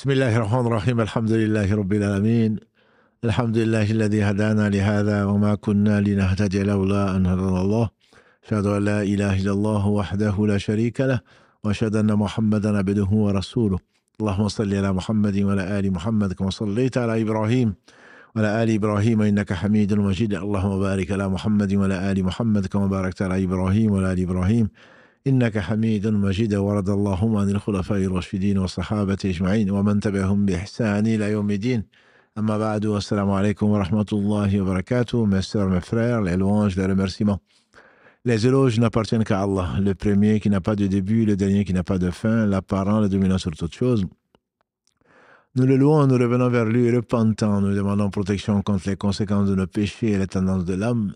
بسم الله الرحمن الرحيم الحمد لله رب العالمين الحمد لله الذي هدانا لهذا وما كنا لنهتدي لولا أن هدانا الله أشهد أن لا إله إلا الله وحده لا شريك له وأشهد أن محمدا عبده ورسوله اللهم صل على محمد وعلى آل محمد كما صليت على إبراهيم وعلى آل إبراهيم إنك حميد مجيد اللهم بارك على محمد وعلى آل محمد كما باركت على إبراهيم وعلى آل إبراهيم إنك حميد مجيد ورضى اللهم عن الخلفاء الراشدين والصحابة أجمعين ومن تبعهم بإحسان إلى يوم الدين أما بعد والسلام عليكم ورحمة الله وبركاته. Mes sœurs, mes frères, les louanges, les remerciements, les éloges n'appartiennent qu'à Allah, le premier qui n'a pas de début, le dernier qui n'a pas de fin, l'apparent, le dominant sur toute chose. Nous le louons, nous revenons vers lui repentant, nous demandons protection contre les conséquences de nos péchés et les tendances de l'âme.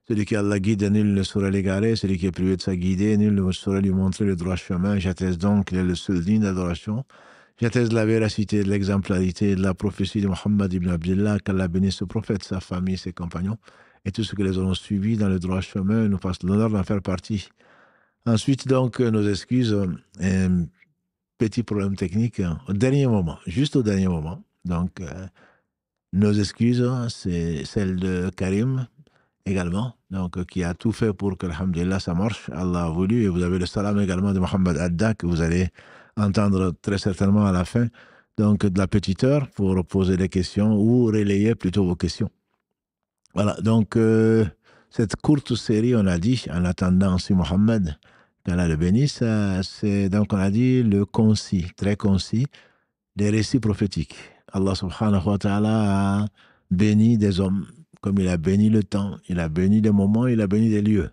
Celui qui Allah guide, nul ne saurait l'égarer. Celui qui est privé de sa guidée, nul ne saurait lui montrer le droit chemin. J'atteste donc qu'il est le seul digne d'adoration. J'atteste de la véracité, de l'exemplarité, de la prophétie de Muhammad ibn Abdullah, qu'Allah bénisse ce prophète, sa famille, ses compagnons, et tous ceux qui les auront suivis dans le droit chemin, nous fasse l'honneur d'en faire partie. Ensuite, donc, nos excuses, un petit problème technique, au dernier moment, juste au dernier moment. Donc, nos excuses, c'est celle de Karim, également, donc qui a tout fait pour que, alhamdulillah, ça marche. Allah a voulu, et vous avez le salam également de Mohamed Adda, que vous allez entendre très certainement à la fin, donc de la petite heure, pour poser des questions, ou relayer plutôt vos questions. Voilà, donc cette courte série, on a dit, en attendant si Mohamed, qu'Allah le bénisse, c'est donc on a dit le concis, très concis, des récits prophétiques. Allah subhanahu wa ta'ala a béni des hommes, comme il a béni le temps, il a béni des moments, il a béni des lieux.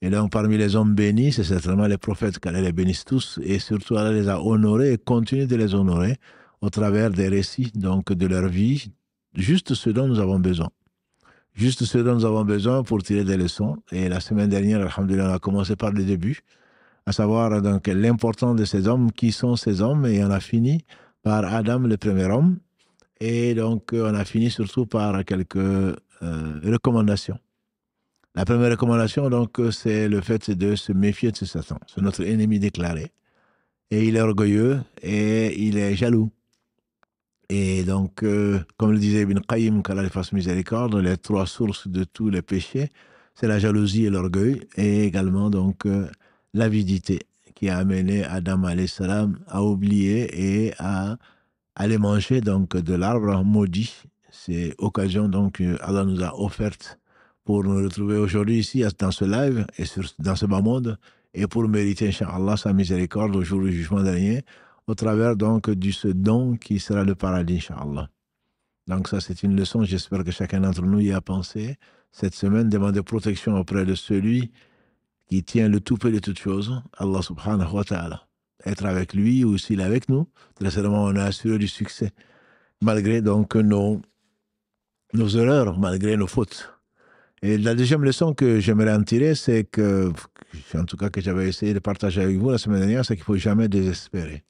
Et donc, parmi les hommes bénis, c'est certainement les prophètes qu'Allah les bénisse tous, et surtout Allah les a honorés et continue de les honorer au travers des récits donc de leur vie, juste ce dont nous avons besoin. Juste ce dont nous avons besoin pour tirer des leçons. Et la semaine dernière, alhamdulillah, on a commencé par le début, à savoir donc l'importance de ces hommes, qui sont ces hommes, et on a fini par Adam, le premier homme, et donc on a fini surtout par quelques recommandations. La première recommandation, donc, c'est le fait de se méfier de Satan. C'est notre ennemi déclaré. Et il est orgueilleux et il est jaloux. Et donc, comme le disait Ibn Qayyim, qu'Allah lui fasse miséricorde, les trois sources de tous les péchés, c'est la jalousie et l'orgueil, et également donc l'avidité qui a amené Adam alayhi salam à oublier et à aller manger donc de l'arbre maudit. C'est occasion donc Allah nous a offerte pour nous retrouver aujourd'hui ici dans ce live et dans ce bas monde, et pour mériter Inch'Allah sa miséricorde au jour du jugement dernier, au travers donc de ce don qui sera le paradis Inch'Allah. Donc ça c'est une leçon, j'espère que chacun d'entre nous y a pensé cette semaine, demander protection auprès de celui qui tient le toupet de toutes choses, Allah subhanahu wa ta'ala. Être avec lui ou s'il est avec nous, très certainement on a assuré du succès, malgré donc nos erreurs, malgré nos fautes. Et la deuxième leçon que j'aimerais en tirer, c'est que, en tout cas que j'avais essayé de partager avec vous la semaine dernière, c'est qu'il ne faut jamais désespérer.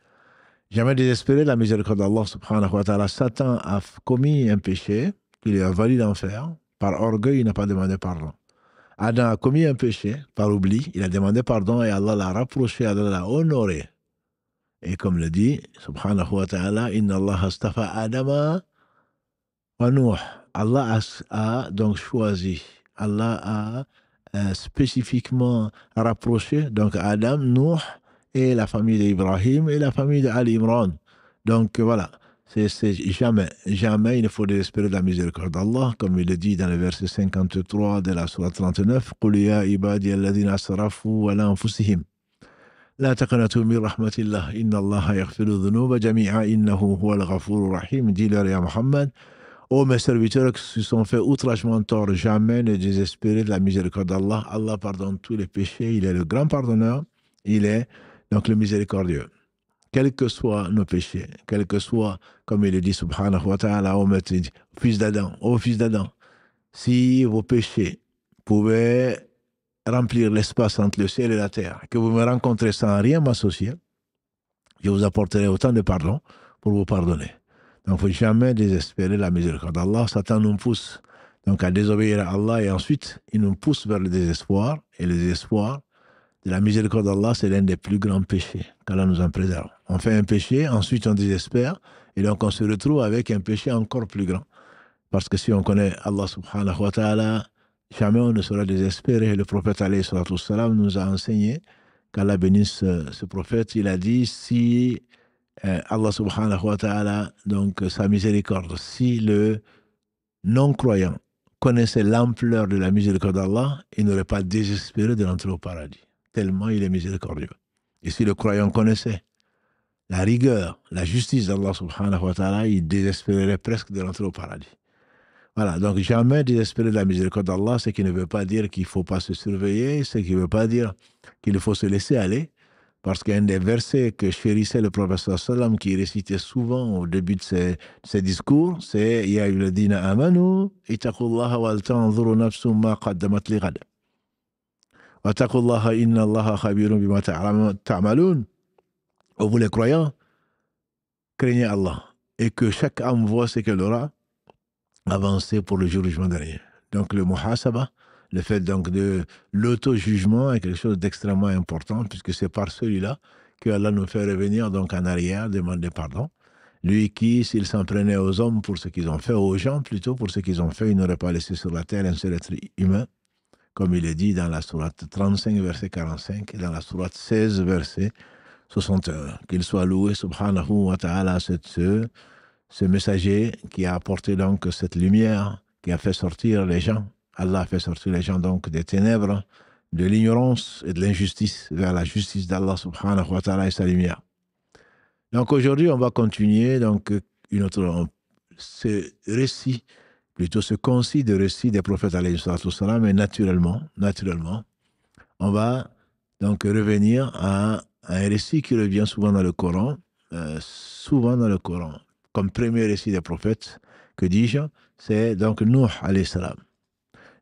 Jamais désespérer la miséricorde d'Allah subhanahu wa ta'ala. Satan a commis un péché qu'il a valu d'en faire. Par orgueil, il n'a pas demandé pardon. Adam a commis un péché par oubli, il a demandé pardon et Allah l'a rapproché, Allah l'a honoré. Et comme le dit, subhanahu wa ta'ala, Inna Allah astafa Adama wa Nuh. Allah a donc choisi, Allah a spécifiquement rapproché donc Adam, Nuh et la famille d'Ibrahim et la famille d'Ali Imran. Donc voilà, c'est jamais il ne faut désespérer de la miséricorde d'Allah, comme il le dit dans le verset 53 de la sourate 39, Qul ya ibadi alladhina asrafu ala anfusihim. La taqnatu min rahmatillah, inna Allah yaghfiru dhunuba jami'a, innahu huwal ghafurur rahim. Dis-leur ya Muhammad, ô mes serviteurs qui se sont fait outragement tort, jamais ne désespérer de la miséricorde d'Allah. Allah pardonne tous les péchés, il est le grand pardonneur, il est donc le miséricordieux. Quels que soient nos péchés, quel que soit, comme il le dit subhanahu wa ta'ala, ô fils d'Adam, si vos péchés pouvaient remplir l'espace entre le ciel et la terre, que vous me rencontrez sans rien m'associer, je vous apporterai autant de pardon pour vous pardonner. Donc, il ne faut jamais désespérer la miséricorde d'Allah. Satan nous pousse donc à désobéir à Allah et ensuite, il nous pousse vers le désespoir. Et le désespoir de la miséricorde d'Allah, c'est l'un des plus grands péchés qu'Allah nous en préserve. On fait un péché, ensuite on désespère Et donc, on se retrouve avec un péché encore plus grand. Parce que si on connaît Allah subhanahu wa ta'ala, jamais on ne sera désespéré. Le prophète alayhi salatu wassalam nous a enseigné, qu'Allah bénisse ce prophète, il a dit, si Allah subhanahu wa ta'ala, donc sa miséricorde, si le non-croyant connaissait l'ampleur de la miséricorde d'Allah, il n'aurait pas désespéré de rentrer au paradis, tellement il est miséricordieux. Et si le croyant connaissait la rigueur, la justice d'Allah subhanahu wa ta'ala, il désespérerait presque de rentrer au paradis. Voilà, donc jamais désespérer de la miséricorde d'Allah, ce qui ne veut pas dire qu'il ne faut pas se surveiller, ce qui ne veut pas dire qu'il faut se laisser aller, parce qu'un des versets que chérissait le prophète sallam, qui récitait souvent au début de ses discours, c'est « Ya ayyuhalladhina amanu, ittaqullaha wal tanzuru nafsum ma qaddamat lighad. Wattaqullaha inna Allaha khabirun bima ta'malun. » Oh, vous les croyants, craignez Allah, et que chaque âme voit ce qu'elle aura avancé pour le jour du jugement dernier. Donc le muhasaba, le fait donc de l'auto-jugement est quelque chose d'extrêmement important, puisque c'est par celui-là que Allah nous fait revenir donc en arrière, demander pardon. Lui qui, s'il s'en prenait aux hommes pour ce qu'ils ont fait, aux gens plutôt pour ce qu'ils ont fait, il n'aurait pas laissé sur la terre un seul être humain, comme il est dit dans la sourate 35, verset 45, et dans la sourate 16, verset 61. Qu'il soit loué, subhanahu wa ta'ala, ce messager qui a apporté donc cette lumière, qui a fait sortir les gens. Allah a fait sortir les gens donc des ténèbres, de l'ignorance et de l'injustice vers la justice d'Allah subhanahu wa ta'ala et sa lumière. Donc aujourd'hui, on va continuer donc ce récit, plutôt ce concis de récit des prophètes alayhi salatu wassalam, et naturellement, on va donc revenir à un récit qui revient souvent dans le Coran, comme premier récit des prophètes, que dis-je, c'est donc Nuh alayhi salam.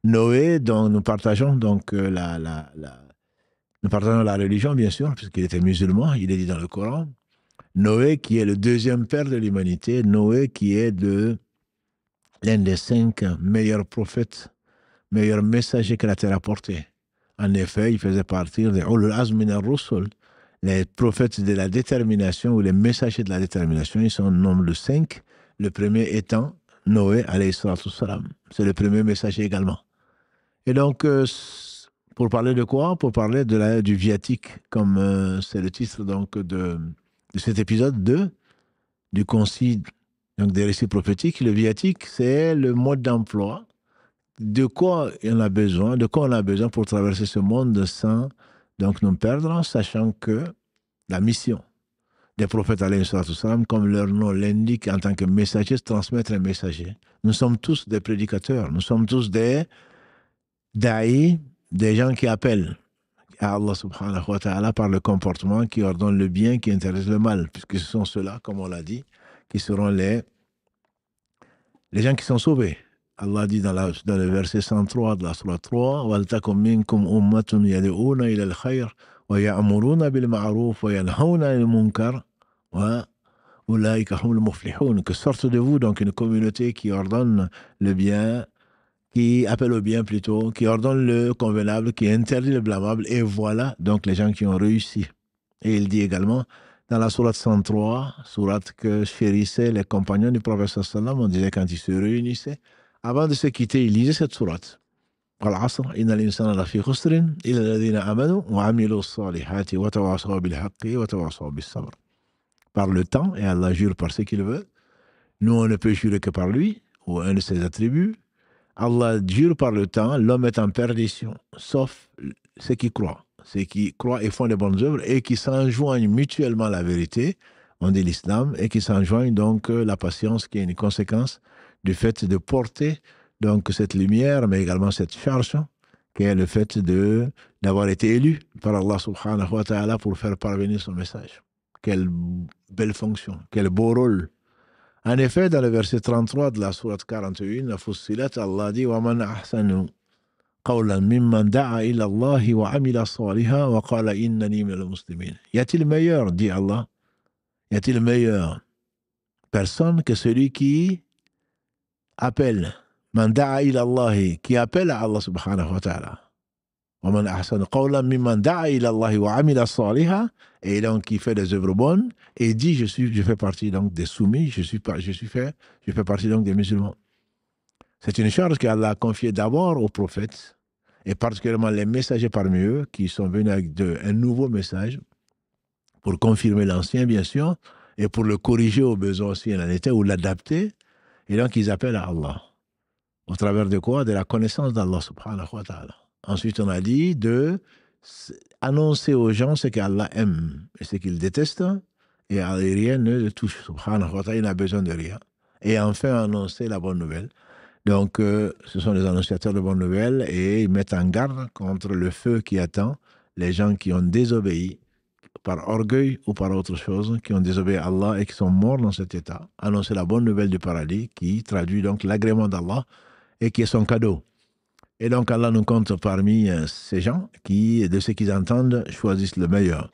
Noé, dont nous partageons donc nous partageons la religion, bien sûr, puisqu'il était musulman, il est dit dans le Coran. Noé, qui est le deuxième père de l'humanité, Noé, qui est l'un des 5 meilleurs prophètes, meilleurs messagers que la terre a portés. En effet, il faisait partie des Ulul Azm min ar-Rusul, les prophètes de la détermination ou les messagers de la détermination. Ils sont au nombre de 5. Le premier étant Noé, alayhi salatu wassalam. C'est le premier messager également. Et donc, pour parler de quoi? Pour parler du viatique, comme c'est le titre donc, de cet épisode 2 du concis donc, des récits prophétiques. Le viatique, c'est le mode d'emploi. De quoi on a besoin pour traverser ce monde sans donc nous perdre, sachant que la mission des prophètes, alayhi salatu wassalam, comme leur nom l'indique, en tant que messager, transmettre un messager. Nous sommes tous des prédicateurs, nous sommes tous des da'i, des gens qui appellent à Allah subhanahu wa ta'ala par le comportement, qui ordonne le bien, qui interdit le mal, puisque ce sont ceux-là, comme on l'a dit, qui seront les gens qui sont sauvés. Allah dit dans le verset 103 de la sourate 3, وَلْتَكُمْ مِنْكُمْ أُمَّةٌ يَدْعُونَ إِلَى الْخَيْرِ وَيَأْمُرُونَ بِالْمَعْرُوفِ وَيَنْهَوْنَ عَنِ الْمُنكَرِ وَأُولَٰئِكَ هُمُ الْمُفْلِحُونَ. Que sorte de vous donc une communauté qui ordonne le bien, qui appelle au bien plutôt, qui ordonne le convenable, qui interdit le blâmable, et voilà donc les gens qui ont réussi. Et il dit également dans la sourate 103, sourate que chérissaient les compagnons du prophète sallam, on disait quand ils se réunissaient, avant de se quitter, ils lisaient cette sourate. وَالْعَصْرِ إِنَّ الْإِنسَانَ لَفِي خُسْرٍ إِلَّا الَّذِينَ آمَنُوا وَعَمِلُوا الصَّالِحَاتِ وَتَوَاصَوْا بِالْحَقِّ وَتَوَاصَوْا بِالصَّبْرِ. Par le temps, et Allah jure par ce qu'il veut, nous on ne peut jurer que par lui, ou un de ses attributs. Allah jure par le temps, l'homme est en perdition, sauf ceux qui croient et font des bonnes œuvres et qui s'enjoignent mutuellement la vérité, on dit l'islam, et qui s'enjoignent donc la patience, qui est une conséquence du fait de porter donc cette lumière, mais également cette charge, qui est le fait d'avoir été élu par Allah subhanahu wa ta'ala pour faire parvenir son message. Quelle belle fonction, quel beau rôle. En effet, dans le verset 33 de la sourate 41, la Fussilat, Allah dit وَمَنْ أَحْسَنُ قَوْلًا مِمَّنْ دَعَا إِلَى اللَّهِ وَعَمِلَ صَالِحًا وَقَالَ إِنَّنِي مِنَ الْمُسْلِمِينَ. Y a-t-il meilleur, dit Allah, y a-t-il meilleure personne que celui qui appelle, man da'a ila Allah, qui appelle à Allah subhanahu wa ta'ala, وَمَنْ أَحْسَنُ قَوْلًا مِمَّنْ دَعَا إِلَى اللَّهِ وَعَمِلَ صَالِحًا, et donc qui fait des œuvres bonnes, et dit je fais partie donc des soumis, je fais partie donc des musulmans. C'est une charge qu'Allah a confiée d'abord aux prophètes, et particulièrement les messagers parmi eux, qui sont venus avec un nouveau message, pour confirmer l'ancien, bien sûr, et pour le corriger au besoin si il en était, ou l'adapter, et donc ils appellent à Allah. Au travers de quoi? De la connaissance d'Allah subhanahu wa ta'ala. Ensuite, on a dit de annoncer aux gens ce qu'Allah aime et ce qu'il déteste, et rien ne le touche. Subhanahu wa ta'ala, il n'a besoin de rien. Et enfin, annoncer la bonne nouvelle. Donc, ce sont les annonciateurs de bonnes nouvelles, et ils mettent en garde contre le feu qui attend les gens qui ont désobéi par orgueil ou par autre chose, qui ont désobéi à Allah et qui sont morts dans cet état. Annoncer la bonne nouvelle du paradis, qui traduit donc l'agrément d'Allah et qui est son cadeau. Et donc Allah nous compte parmi ces gens qui, de ce qu'ils entendent, choisissent le meilleur.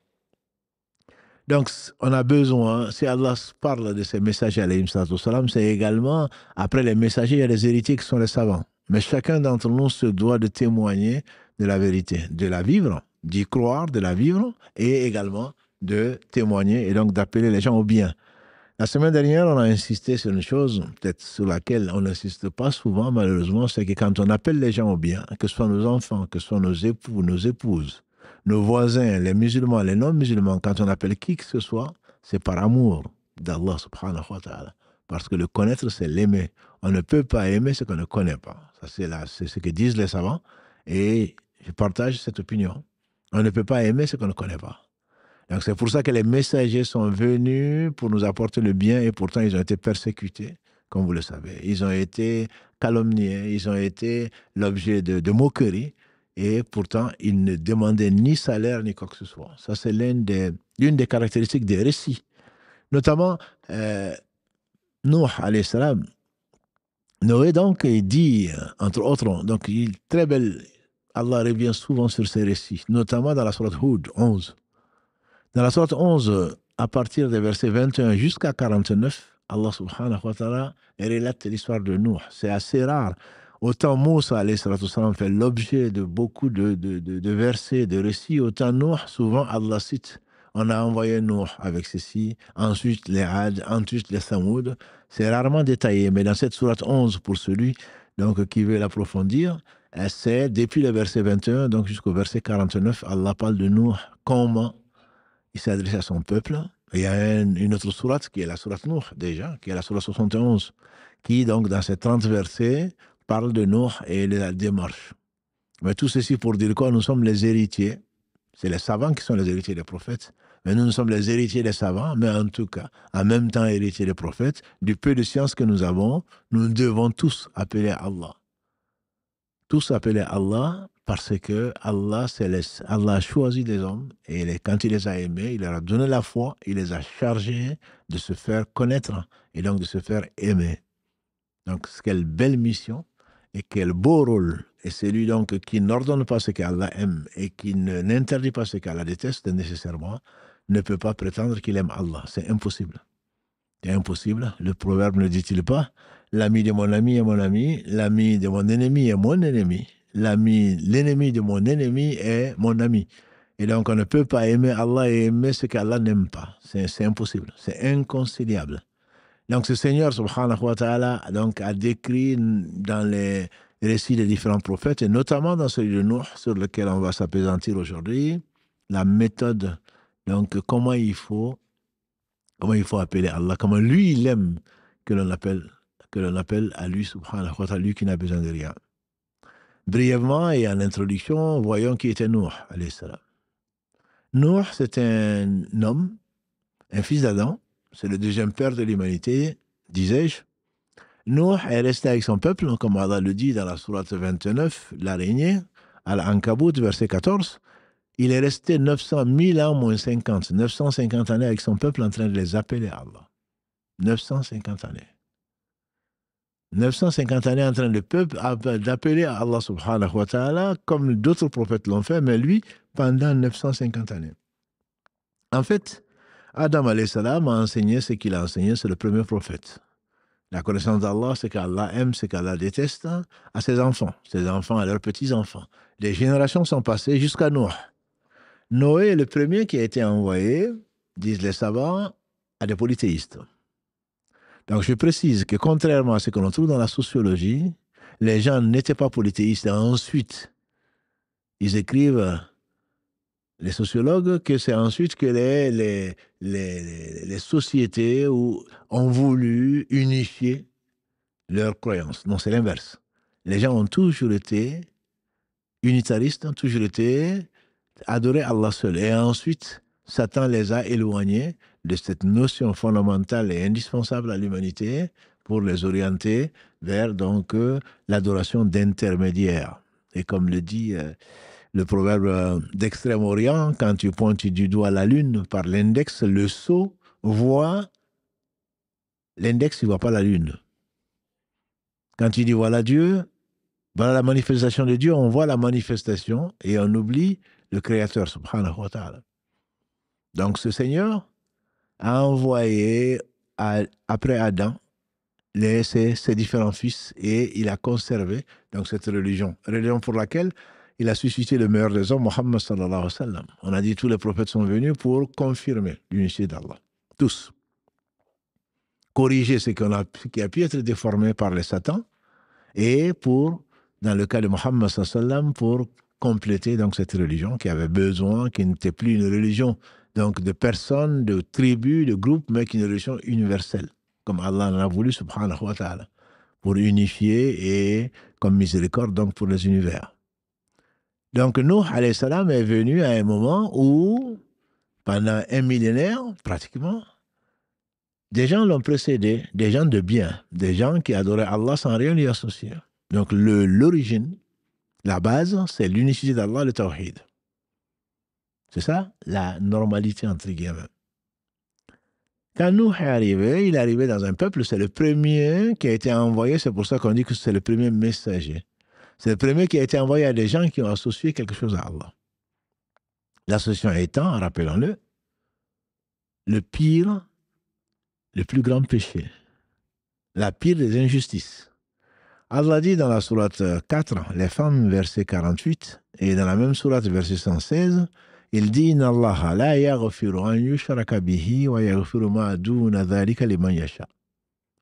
Donc on a besoin, si Allah parle de ces messagers, alayhim salatu salam, c'est également, après les messagers, il y a les héritiers qui sont les savants. Mais chacun d'entre nous se doit de témoigner de la vérité, de la vivre, d'y croire, de la vivre, et également de témoigner et donc d'appeler les gens au bien. La semaine dernière, on a insisté sur une chose, peut-être sur laquelle on n'insiste pas souvent, malheureusement, c'est que quand on appelle les gens au bien, que ce soit nos enfants, que ce soit nos époux, nos épouses, nos voisins, les musulmans, les non-musulmans, quand on appelle qui que ce soit, c'est par amour d'Allah subhanahu wa ta'ala. Parce que le connaître, c'est l'aimer. On ne peut pas aimer ce qu'on ne connaît pas. Ça, c'est ce que disent les savants, et je partage cette opinion. On ne peut pas aimer ce qu'on ne connaît pas. Donc c'est pour ça que les messagers sont venus pour nous apporter le bien, et pourtant ils ont été persécutés, comme vous le savez. Ils ont été calomniés, ils ont été l'objet de moqueries, et pourtant ils ne demandaient ni salaire ni quoi que ce soit. Ça, c'est l'une des caractéristiques des récits. Notamment, Nuh alayhi salam. Noé donc, il dit, entre autres, donc très belle, Allah revient souvent sur ces récits, notamment dans la sourate Hud 11. Dans la sourate 11, à partir des versets 21 jusqu'à 49, Allah subhanahu wa ta'ala relate l'histoire de Nuh. C'est assez rare. Autant Moussa alayhi salatu salam fait l'objet de beaucoup de versets, de récits, autant Nuh, souvent Allah cite. On a envoyé Nuh avec ceci, ensuite les Ad, ensuite les Thamoud. C'est rarement détaillé, mais dans cette sourate 11, pour celui donc, qui veut l'approfondir, c'est depuis le verset 21 donc jusqu'au verset 49, Allah parle de Nuh, comment il s'est adressé à son peuple. Il y a une autre sourate qui est la sourate Nuh déjà, qui est la sourate 71, qui donc dans ces 30 versets parle de Nuh et de la démarche. Mais tout ceci pour dire quoi? Nous sommes les héritiers. C'est les savants qui sont les héritiers des prophètes. Mais nous sommes les héritiers des savants, mais en tout cas, en même temps héritiers des prophètes. Du peu de science que nous avons, nous devons tous appeler à Allah. Tous appeler à Allah, parce que Allah a choisi des hommes, et quand il les a aimés, il leur a donné la foi, il les a chargés de se faire connaître et donc de se faire aimer. Donc, quelle belle mission et quel beau rôle. Et celui donc qui n'ordonne pas ce qu'Allah aime et qui n'interdit pas ce qu'Allah déteste nécessairement, ne peut pas prétendre qu'il aime Allah. C'est impossible. C'est impossible. Le proverbe ne dit-il pas: l'ami de mon ami est mon ami, l'ami de mon ennemi est mon ennemi, l'ennemi de mon ennemi est mon ami. Et donc on ne peut pas aimer Allah et aimer ce qu'Allah n'aime pas. C'est impossible. C'est inconciliable. Donc ce Seigneur subhanahu wa ta'ala donc, a décrit dans les récits des différents prophètes, et notamment dans celui de Nuh, sur lequel on va s'appesantir aujourd'hui, la méthode, donc comment il faut appeler Allah, comment lui il aime que l'on appelle à lui subhanahu wa ta'ala, lui qui n'a besoin de rien. Brièvement et en introduction, voyons qui était Nuh alayhi salam. Nuh, c'est un homme, un fils d'Adam, c'est le deuxième père de l'humanité, disais-je. Nuh est resté avec son peuple, comme Allah le dit dans la sourate 29, l'araignée, Al-Ankabut, verset 14. Il est resté 900 000 ans moins 50, 950 années avec son peuple en train de les appeler à Allah. 950 années. 950 années en train d'appeler à Allah subhanahu wa ta'ala, comme d'autres prophètes l'ont fait, mais lui, pendant 950 années. En fait, Adam alayhi salam a enseigné ce qu'il a enseigné, c'est le premier prophète. La connaissance d'Allah, c'est qu'Allah aime, c'est qu'Allah déteste, à ses enfants à leurs petits-enfants. Des générations sont passées jusqu'à Noé. Noé est le premier qui a été envoyé, disent les savants, à des polythéistes. Donc je précise que contrairement à ce que l'on trouve dans la sociologie, les gens n'étaient pas polythéistes. Ensuite, ils écrivent, les sociologues, que c'est ensuite que les sociétés ont voulu unifier leurs croyances. Non, c'est l'inverse. Les gens ont toujours été unitaristes, ont toujours été adorés Allah seul. Et ensuite, Satan les a éloignés de cette notion fondamentale et indispensable à l'humanité pour les orienter vers donc l'adoration d'intermédiaires. Et comme le dit le proverbe d'Extrême-Orient, quand tu pointes du doigt la lune par l'index, le sot voit l'index, il ne voit pas la lune. Quand tu dis voilà Dieu, voilà la manifestation de Dieu, on voit la manifestation et on oublie le Créateur, subhanahu wa ta'ala. Donc ce Seigneur a envoyé après Adam ses différents fils et il a conservé donc cette religion pour laquelle il a suscité le meilleur des hommes, Mohammed sallallahu alayhi wa sallam. On a dit que tous les prophètes sont venus pour confirmer l'unité d'Allah. Tous. Corriger ce qui a pu être déformé par les satans et pour, dans le cas de Mohammed sallallahu alayhi wa sallam, pour compléter donc cette religion qui avait besoin, qui n'était plus une religion donc de personnes, de tribus, de groupes, mais qui est une religion universelle, comme Allah en a voulu, subhanahu wa ta'ala, pour unifier et comme miséricorde donc pour les univers. Donc Nuh alayhi salam est venu à un moment où, pendant un millénaire, pratiquement, des gens l'ont précédé, des gens de bien, des gens qui adoraient Allah sans rien lui associer. Donc l'origine, la base, c'est l'unicité d'Allah, le tawhid. C'est ça, la normalité entre guillemets. Quand Nuh est arrivé, il est arrivé dans un peuple, c'est le premier qui a été envoyé, c'est pour ça qu'on dit que c'est le premier messager. C'est le premier qui a été envoyé à des gens qui ont associé quelque chose à Allah. L'association étant, rappelons-le, le pire, le plus grand péché, la pire des injustices. Allah dit dans la sourate 4, les femmes, verset 48, et dans la même sourate, verset 116, il dit Inna Allah la yaghfiru an yushraka bihi wa yaghfiru ma duna dhalika liman yasha.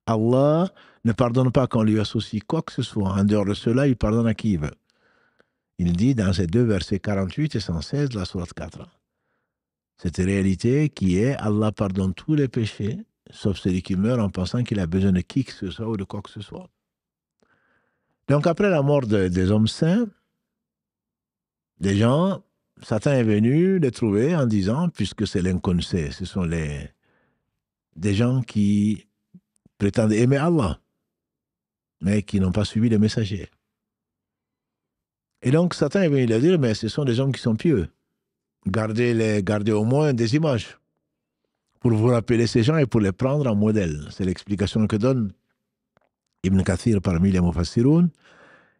Allah ne pardonne pas qu'on lui associe quoi que ce soit. En dehors de cela, il pardonne à qui il veut. Il dit dans ces deux versets 48 et 116 de la sourate 4. Cette réalité qui est Allah pardonne tous les péchés, sauf celui qui meurt en pensant qu'il a besoin de qui que ce soit ou de quoi que ce soit. Donc après la mort des hommes saints, des gens, Satan est venu les trouver en disant, puisque c'est l'inconnu, ce sont des gens qui prétendent aimer Allah, mais qui n'ont pas suivi les messagers. Et donc Satan est venu leur dire, mais ce sont des hommes qui sont pieux. Gardez au moins des images pour vous rappeler ces gens et pour les prendre en modèle. C'est l'explication que donne Ibn Kathir parmi les Mufassiroun.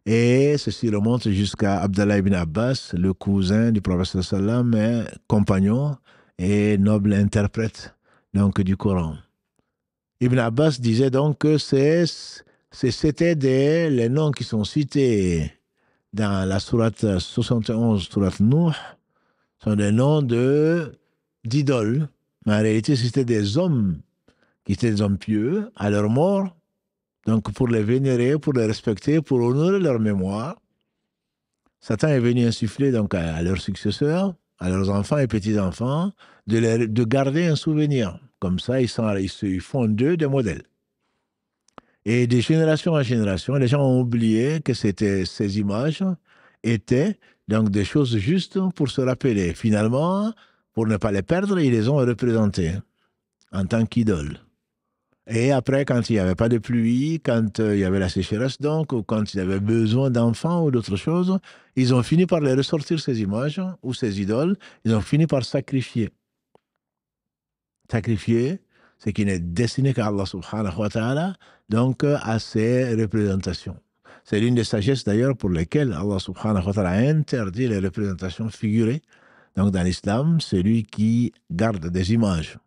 Et ceci remonte jusqu'à Abdallah ibn Abbas, le cousin du prophète sallam, compagnon et noble interprète donc, du Coran. Ibn Abbas disait donc que c'était les noms qui sont cités dans la sourate 71, sourate Nuh, sont des noms d'idoles. Mais en réalité, c'était des hommes qui étaient des hommes pieux à leur mort. Donc, pour les vénérer, pour les respecter, pour honorer leur mémoire, Satan est venu insuffler donc à leurs successeurs, à leurs enfants et petits-enfants, de garder un souvenir. Comme ça, ils font d'eux des modèles. Et de génération en génération, les gens ont oublié que ces images étaient donc des choses justes pour se rappeler. Finalement, pour ne pas les perdre, ils les ont représentées en tant qu'idoles. Et après, quand il n'y avait pas de pluie, quand il y avait la sécheresse, donc, ou quand il y avait besoin d'enfants ou d'autres choses, ils ont fini par les ressortir, ces images ou ces idoles. Ils ont fini par sacrifier. Sacrifier, ce qui n'est destiné qu'à Allah subhanahu wa ta'ala, donc à ces représentations. C'est l'une des sagesses d'ailleurs pour lesquelles Allah subhanahu wa ta'ala a interdit les représentations figurées. Donc dans l'islam, celui qui garde des images,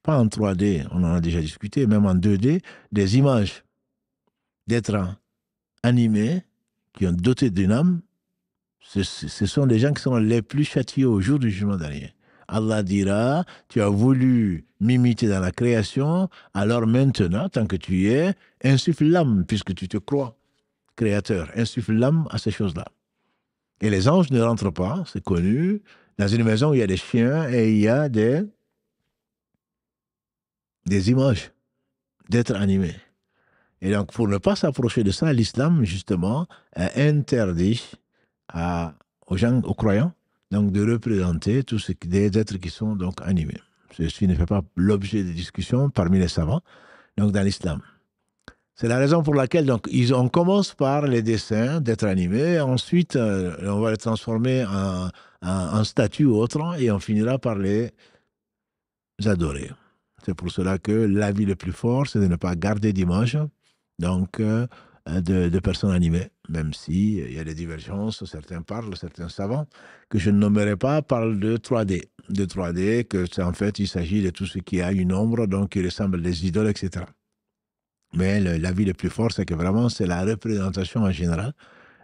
pas en 3D, on en a déjà discuté, même en 2D, des images d'êtres animés qui ont doté d'une âme, Ce sont des gens qui sont les plus châtiés au jour du jugement dernier. Allah dira, tu as voulu m'imiter dans la création, alors maintenant, tant que tu y es, insuffle l'âme, puisque tu te crois créateur, insuffle l'âme à ces choses-là. Et les anges ne rentrent pas, c'est connu, dans une maison où il y a des chiens et il y a des images d'êtres animés. Et donc, pour ne pas s'approcher de ça, l'islam, justement, interdit aux gens, aux croyants, donc de représenter tous des êtres qui sont donc animés. Ceci ne fait pas l'objet de discussions parmi les savants, donc dans l'islam. C'est la raison pour laquelle donc, on commence par les dessins d'êtres animés, ensuite on va les transformer en statues ou autres, et on finira par les adorer. C'est pour cela que l'avis le plus fort, c'est de ne pas garder d'image donc, de personnes animées, même s'il y a des divergences, certains parlent, certains savants, que je ne nommerai pas, parlent de 3D. De 3D, que en fait, il s'agit de tout ce qui a une ombre, donc qui ressemble à des idoles, etc. Mais l'avis le plus fort, c'est que vraiment, c'est la représentation en général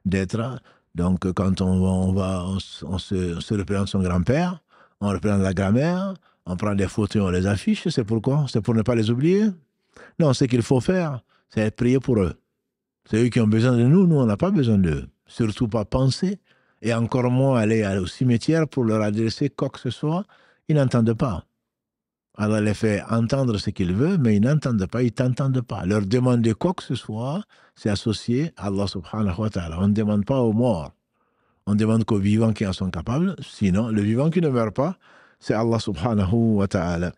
d'être. Donc, quand on se représente son grand-père, on représente la grand-mère, on prend des photos et on les affiche. C'est pourquoi? C'est pour ne pas les oublier? Non, ce qu'il faut faire, c'est prier pour eux. C'est eux qui ont besoin de nous, nous, on n'a pas besoin d'eux. Surtout pas penser, et encore moins aller au cimetière pour leur adresser quoi que ce soit. Ils n'entendent pas. Allah les fait entendre ce qu'ils veulent, mais ils n'entendent pas, ils ne t'entendent pas. Leur demander quoi que ce soit, c'est associé à Allah subhanahu wa ta'ala. On ne demande pas aux morts. On demande qu'aux vivants qui en sont capables. Sinon, le vivant qui ne meurt pas, c'est Allah subhanahu wa ta'ala.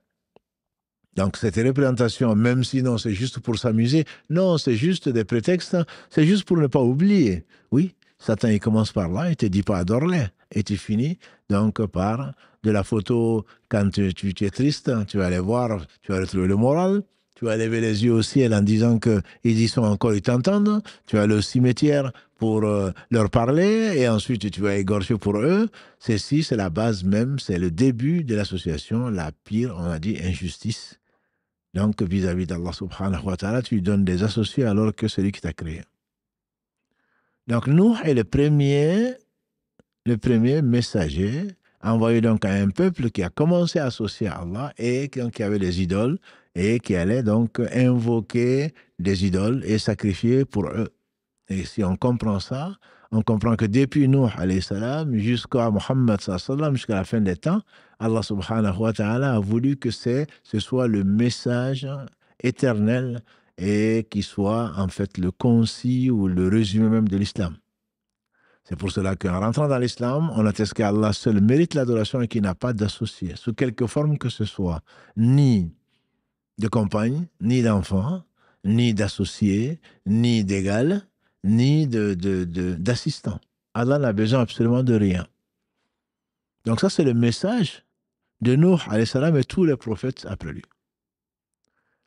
Donc, cette représentation, même si non, c'est juste pour s'amuser, non, c'est juste des prétextes, c'est juste pour ne pas oublier. Oui, Satan, il commence par là, il ne te dit pas adore-les. Et tu finis donc par de la photo, quand tu es triste, tu vas aller voir, tu vas retrouver le moral, tu vas lever les yeux au ciel en disant qu'ils y sont encore, ils t'entendent, tu vas aller au cimetière pour leur parler, et ensuite tu vas égorger pour eux. Ceci, c'est la base même, c'est le début de l'association, la pire, on a dit, injustice. Donc, vis-à-vis d'Allah subhanahu wa ta'ala, tu lui donnes des associés alors que c'est lui qui t'a créé. Donc, Nuh est le premier messager envoyé donc à un peuple qui a commencé à associer à Allah et qui avait des idoles et qui allait donc invoquer des idoles et sacrifier pour eux. Et si on comprend ça, on comprend que depuis Nuh alayhi salam jusqu'à Muhammad sallam, jusqu'à la fin des temps, Allah subhanahu wa ta'ala a voulu que ce soit le message éternel et qui soit en fait le concis ou le résumé même de l'islam. C'est pour cela qu'en rentrant dans l'islam, on atteste qu'Allah seul mérite l'adoration et qu'il n'a pas d'associé, sous quelque forme que ce soit, ni de compagne, ni d'enfant, ni d'associé, ni d'égal, ni d'assistant. Allah n'a besoin absolument de rien. Donc ça, c'est le message de Nuh alayhi salam et tous les prophètes après lui.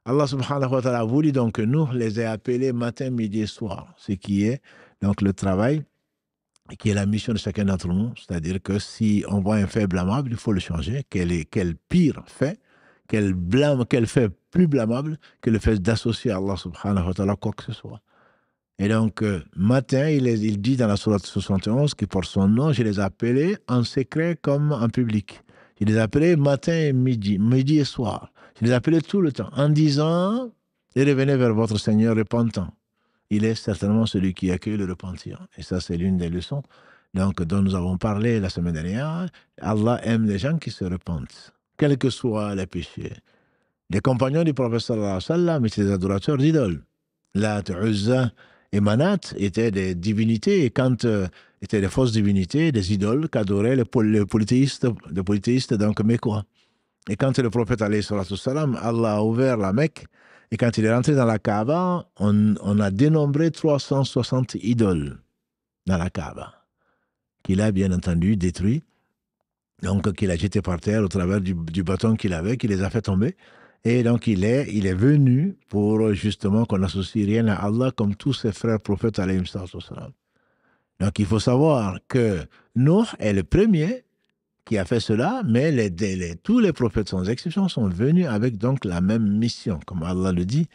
Allah subhanahu wa ta'ala a voulu donc que Nuh les ait appelés matin, midi et soir, ce qui est donc le travail, qui est la mission de chacun d'entre nous. C'est-à-dire que si on voit un fait blâmable, il faut le changer. Quel pire fait, quel fait plus blâmable que le fait d'associer à Allah subhanahu wa ta'ala quoi que ce soit. Et donc, matin, il dit dans la sourate 71, qui porte son nom, je les ai appelés en secret comme en public. Je les ai appelés matin et midi et soir. Je les ai appelés tout le temps, en disant, et revenez vers votre Seigneur repentant. Il est certainement celui qui accueille le repentir. Et ça, c'est l'une des leçons donc, dont nous avons parlé la semaine dernière. Allah aime les gens qui se repentent, quels que soient les péchés. Les compagnons du prophète sallallahu alayhi wa sallam étaient des adorateurs d'idoles. Lat, Uzza et Manat étaient des divinités, et quand étaient des fausses divinités, des idoles qu'adoraient les polythéistes donc mécois. Et quand le prophète alayhi salatu salam, Allah a ouvert la Mecque, et quand il est rentré dans la Kaaba, on a dénombré 360 idoles dans la Kaaba, qu'il a bien entendu détruit, donc qu'il a jeté par terre au travers du bâton qu'il avait, qu'il les a fait tomber. Et donc il est venu pour justement qu'on n'associe rien à Allah comme tous ses frères prophètes alayhi salam. Donc il faut savoir que Nuh est le premier qui a fait cela, mais tous les prophètes sans exception sont venus avec donc la même mission, comme Allah le dit.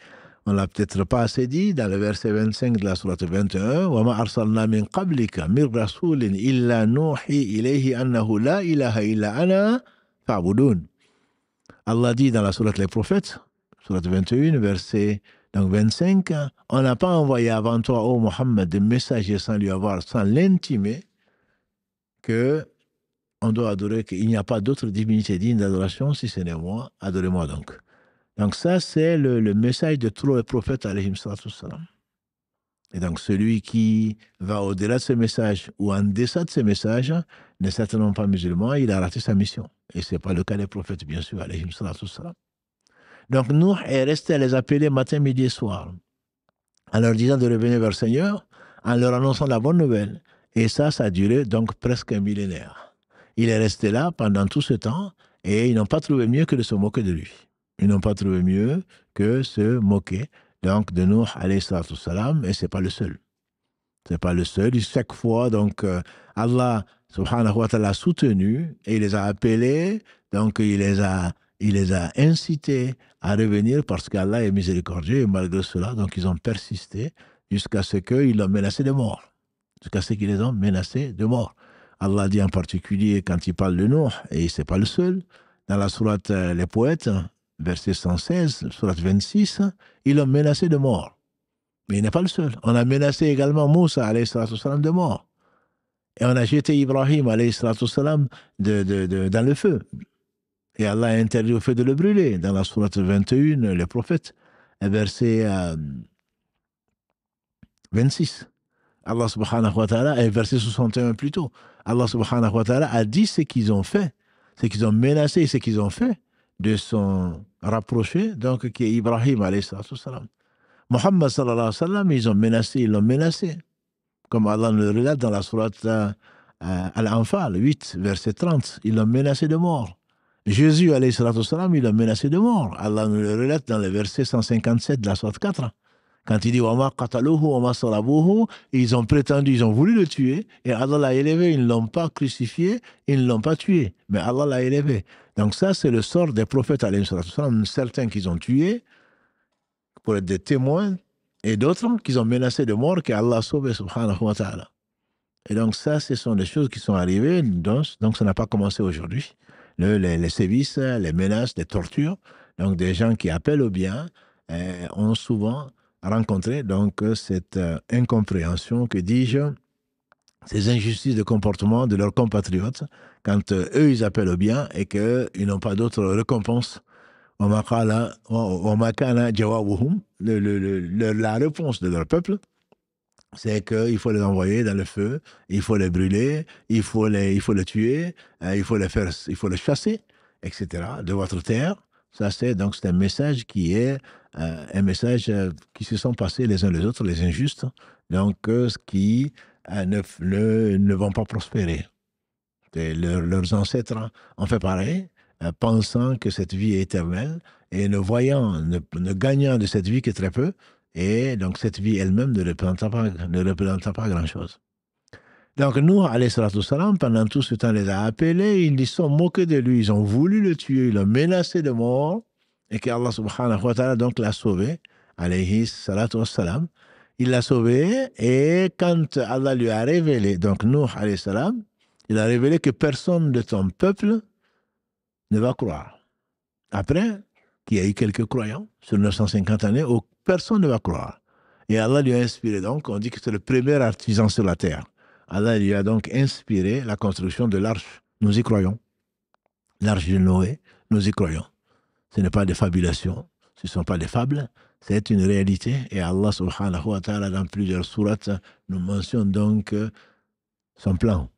On l'a peut-être pas assez dit dans le verset 25 de la sourate 21. وَمَا أَرْسَلْنَا مِنْ قَبْلِكَ مِنْ رَسُولٍ إِلَّا نُوحِي إِلَيْهِ أَنَّهُ لَا إِلَهَ إِلَّا أَنَا فَاعْبُدُونِ. Allah dit dans la sourate Les Prophètes, sourate 21, verset donc 25, on n'a pas envoyé avant toi, ô Mohammed, de messager sans lui avoir, sans l'intimer, que on doit adorer, qu'il n'y a pas d'autre divinité digne d'adoration si ce n'est moi, adorez-moi donc. Donc ça, c'est le message de tous les prophètes, alayhim salatu wassalam. Et donc celui qui va au-delà de ce message ou en deçà de ce message n'est certainement pas musulman, il a raté sa mission. Et ce n'est pas le cas des prophètes, bien sûr, alayhim salatu wassalam. Donc Nuh est resté à les appeler matin, midi et soir, en leur disant de revenir vers le Seigneur, en leur annonçant la bonne nouvelle. Et ça a duré donc presque un millénaire. Il est resté là pendant tout ce temps et ils n'ont pas trouvé mieux que de se moquer de lui. Ils n'ont pas trouvé mieux que se moquer donc de Nuh alayhi salatu wassalam, et ce n'est pas le seul. Ce n'est pas le seul. Chaque fois, donc, Allah subhanahu wa ta'ala a soutenu et il les a appelés, donc il les a incités à revenir parce qu'Allah est miséricordieux et malgré cela, donc ils ont persisté jusqu'à ce qu'ils l'ont menacé de mort. Jusqu'à ce qu'ils les ont menacés de mort. Allah dit en particulier quand il parle de Nuh, et ce n'est pas le seul, dans la sourate Les Poètes, verset 116, sourate 26, ils l'ont menacé de mort. Mais il n'est pas le seul. On a menacé également Moussa alayhi salatu wassalam de mort. Et on a jeté Ibrahim alayhi salatu wassalam dans le feu. Et Allah a interdit au feu de le brûler. Dans la sourate 21, les prophètes, verset 26. Allah subhanahu wa ta'ala, et verset 61 plus tôt, Allah subhanahu wa ta'ala a dit ce qu'ils ont fait, ce qu'ils ont menacé, ce qu'ils ont fait, de son rapproché, donc qui est Ibrahim alayhi salatu wassalam. Muhammad sallallahu alayhi wa sallam, ils l'ont menacé, comme Allah nous le relate dans la sourate Al-Anfal 8, verset 30, ils l'ont menacé de mort. Jésus alayhi salatu wassalam, ils l'ont menacé de mort. Allah nous le relate dans le verset 157 de la sourate 4. Quand il dit Wama qataluhu wama salabuhu, ils ont prétendu, ils ont voulu le tuer, et Allah l'a élevé, ils ne l'ont pas crucifié, ils ne l'ont pas tué, mais Allah l'a élevé. Donc ça, c'est le sort des prophètes, certains qu'ils ont tués pour être des témoins, et d'autres qu'ils ont menacés de mort, qu'Allah a sauvé, subhanahu wa ta'ala. Et donc ça, ce sont des choses qui sont arrivées, donc ça n'a pas commencé aujourd'hui. Les sévices, les menaces, les tortures, donc des gens qui appellent au bien, ont souvent rencontrer donc cette incompréhension, que dis-je, ces injustices de comportement de leurs compatriotes quand eux ils appellent au bien et qu'ils n'ont pas d'autre récompense. La réponse de leur peuple, c'est qu'il faut les envoyer dans le feu, il faut les brûler, il faut les tuer, il faut les chasser, etc. de votre terre. Ça, c'est un message qui est un message qui se sont passés les uns les autres, les injustes, donc qui ne vont pas prospérer. Leurs ancêtres ont fait pareil, pensant que cette vie est éternelle, et ne gagnant de cette vie que très peu, et donc cette vie elle-même ne représente pas grand-chose. Donc nous, alayhi salatu wassalam, pendant tout ce temps, les a appelés, ils se sont moqués de lui, ils ont voulu le tuer, ils l'ont menacé de mort, et qu'Allah subhanahu wa ta'ala donc l'a sauvé, alayhi salatu wassalam. Il l'a sauvé, et quand Allah lui a révélé, donc Nuh alayhi salam, il a révélé que personne de ton peuple ne va croire. Après, qu'il y a eu quelques croyants sur 950 années, où personne ne va croire. Et Allah lui a inspiré, donc on dit que c'est le premier artisan sur la terre. Allah lui a donc inspiré la construction de l'arche. Nous y croyons. L'arche de Noé, nous y croyons. Ce n'est pas des fabulations, ce ne sont pas des fables, c'est une réalité. Et Allah subhanahu wa ta'ala, dans plusieurs sourates, nous mentionne donc son plan.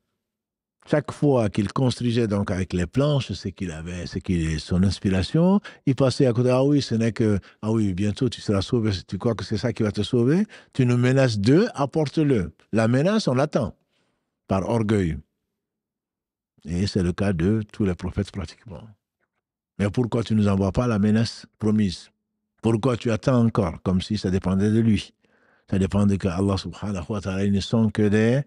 Chaque fois qu'il construisait donc avec les planches, son inspiration, il passait à côté. Ah oui, ce n'est que, ah oui, bientôt tu seras sauvé. Tu crois que c'est ça qui va te sauver? Tu nous menaces d'eux, apporte-le. La menace, on l'attend, par orgueil. Et c'est le cas de tous les prophètes pratiquement. Mais pourquoi tu ne nous envoies pas la menace promise? Pourquoi tu attends encore, comme si ça dépendait de lui? Ça dépend de qu'Allah subhanahu wa ta'ala, ils ne sont que des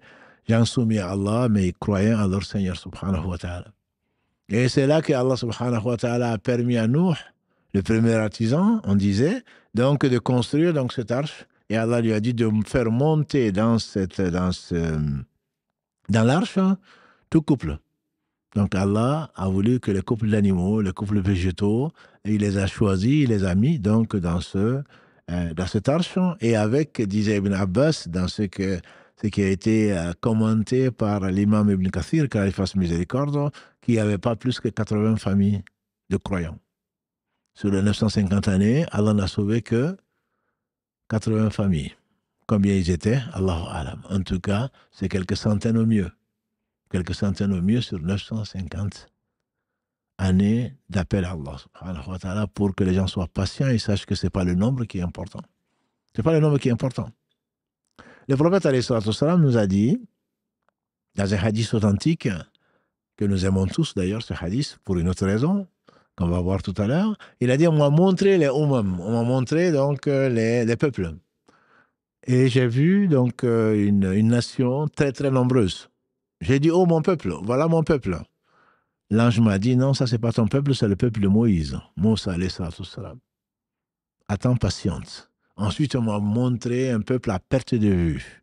gens soumis à Allah, mais croyants à leur Seigneur subhanahu wa ta'ala. Et c'est là que Allah subhanahu wa ta'ala a permis à Nuh le premier artisan, on disait, donc de construire donc cette arche. Et Allah lui a dit de faire monter dans l'arche tout couple. Donc Allah a voulu que les couples d'animaux, les couples végétaux, il les a choisis, il les a mis donc dans cette arche. Et avec, disait Ibn Abbas, dans ce qui a été commenté par l'imam Ibn Kathir, qu'Allah fasse miséricorde, qu'il n'y avait pas plus que 80 familles de croyants. Sur les 950 années, Allah n'a sauvé que 80 familles. Combien ils étaient? Allahu Alam. En tout cas, c'est quelques centaines au mieux. Quelques centaines au mieux sur 950 années d'appel à Allah subhanahu wa ta'ala, pour que les gens soient patients et sachent que ce n'est pas le nombre qui est important. Ce n'est pas le nombre qui est important. Le prophète alayhi salatu wassalam nous a dit, dans un hadith authentique, que nous aimons tous d'ailleurs, ce hadith, pour une autre raison, qu'on va voir tout à l'heure, il a dit, on m'a montré les umam, on m'a montré donc les peuples. Et j'ai vu donc une nation très très nombreuse. J'ai dit, oh mon peuple, voilà mon peuple. L'ange m'a dit, non, ça c'est pas ton peuple, c'est le peuple de Moïse. Moussa alayhi salatu wassalam. Attends, patiente. Ensuite, on m'a montré un peuple à perte de vue.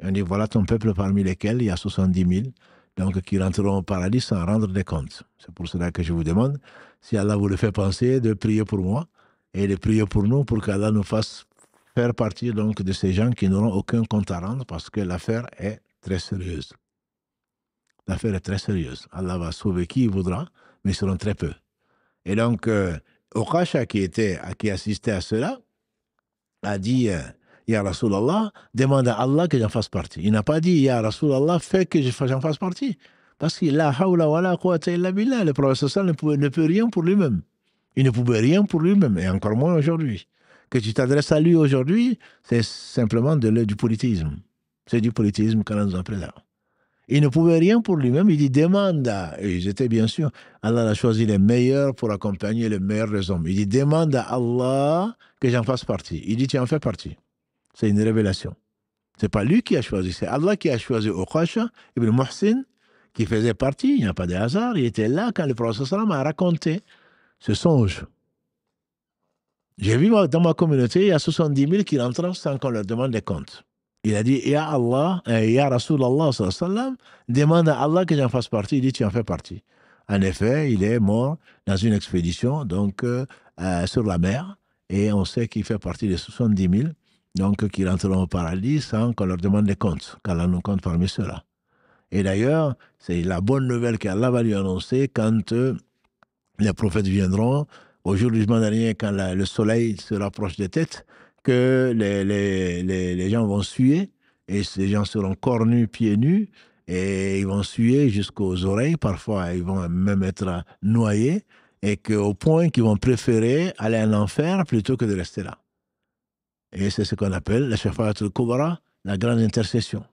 On dit, voilà ton peuple parmi lesquels il y a 70 000, donc qui rentreront au paradis sans rendre des comptes. C'est pour cela que je vous demande, si Allah vous le fait penser, de prier pour moi et de prier pour nous, pour qu'Allah nous fasse faire partie donc de ces gens qui n'auront aucun compte à rendre, parce que l'affaire est très sérieuse. L'affaire est très sérieuse. Allah va sauver qui il voudra, mais ils seront très peu. Et donc, Okasha qui assistait à cela, a dit, Ya Rasulallah, demande à Allah que j'en fasse partie. Il n'a pas dit, Ya Rasulallah, fais que j'en fasse partie. Parce qu'il la hawla wa la quwwata illa billah. Le prophète ne peut rien pour lui-même. Il ne pouvait rien pour lui-même, et encore moins aujourd'hui. Que tu t'adresses à lui aujourd'hui, c'est simplement du politisme. C'est du politisme qu'Allah nous appelle là. Il ne pouvait rien pour lui-même, il dit demande à, et ils étaient bien sûr, Allah a choisi les meilleurs pour accompagner les meilleurs des hommes. Il dit demande à Allah que j'en fasse partie. Il dit tu en fais partie. C'est une révélation. C'est pas lui qui a choisi, c'est Allah qui a choisi Uqasha ibn Muhsin, qui faisait partie, il n'y a pas de hasard, il était là quand le prophète sallam a raconté ce songe. J'ai vu dans ma communauté, il y a 70 000 qui rentrent sans qu'on leur demande des comptes. Il a dit, Ya Allah, Ya Rasulallah, demande à Allah que j'en fasse partie. Il dit, tu en fais partie. En effet, il est mort dans une expédition, donc sur la mer, et on sait qu'il fait partie des 70 000, donc qui rentreront au paradis sans qu'on leur demande des comptes, qu'Allah nous compte parmi ceux-là. Et d'ailleurs, c'est la bonne nouvelle qu'Allah va lui annoncer quand les prophètes viendront, au jour du jugement dernier, quand le soleil se rapproche des têtes, que les gens vont suer, et ces gens seront cornus, pieds nus, et ils vont suer jusqu'aux oreilles, parfois ils vont même être noyés, et qu'au point qu'ils vont préférer aller en enfer plutôt que de rester là. Et c'est ce qu'on appelle la Shafa'atul Kubra, la grande intercession.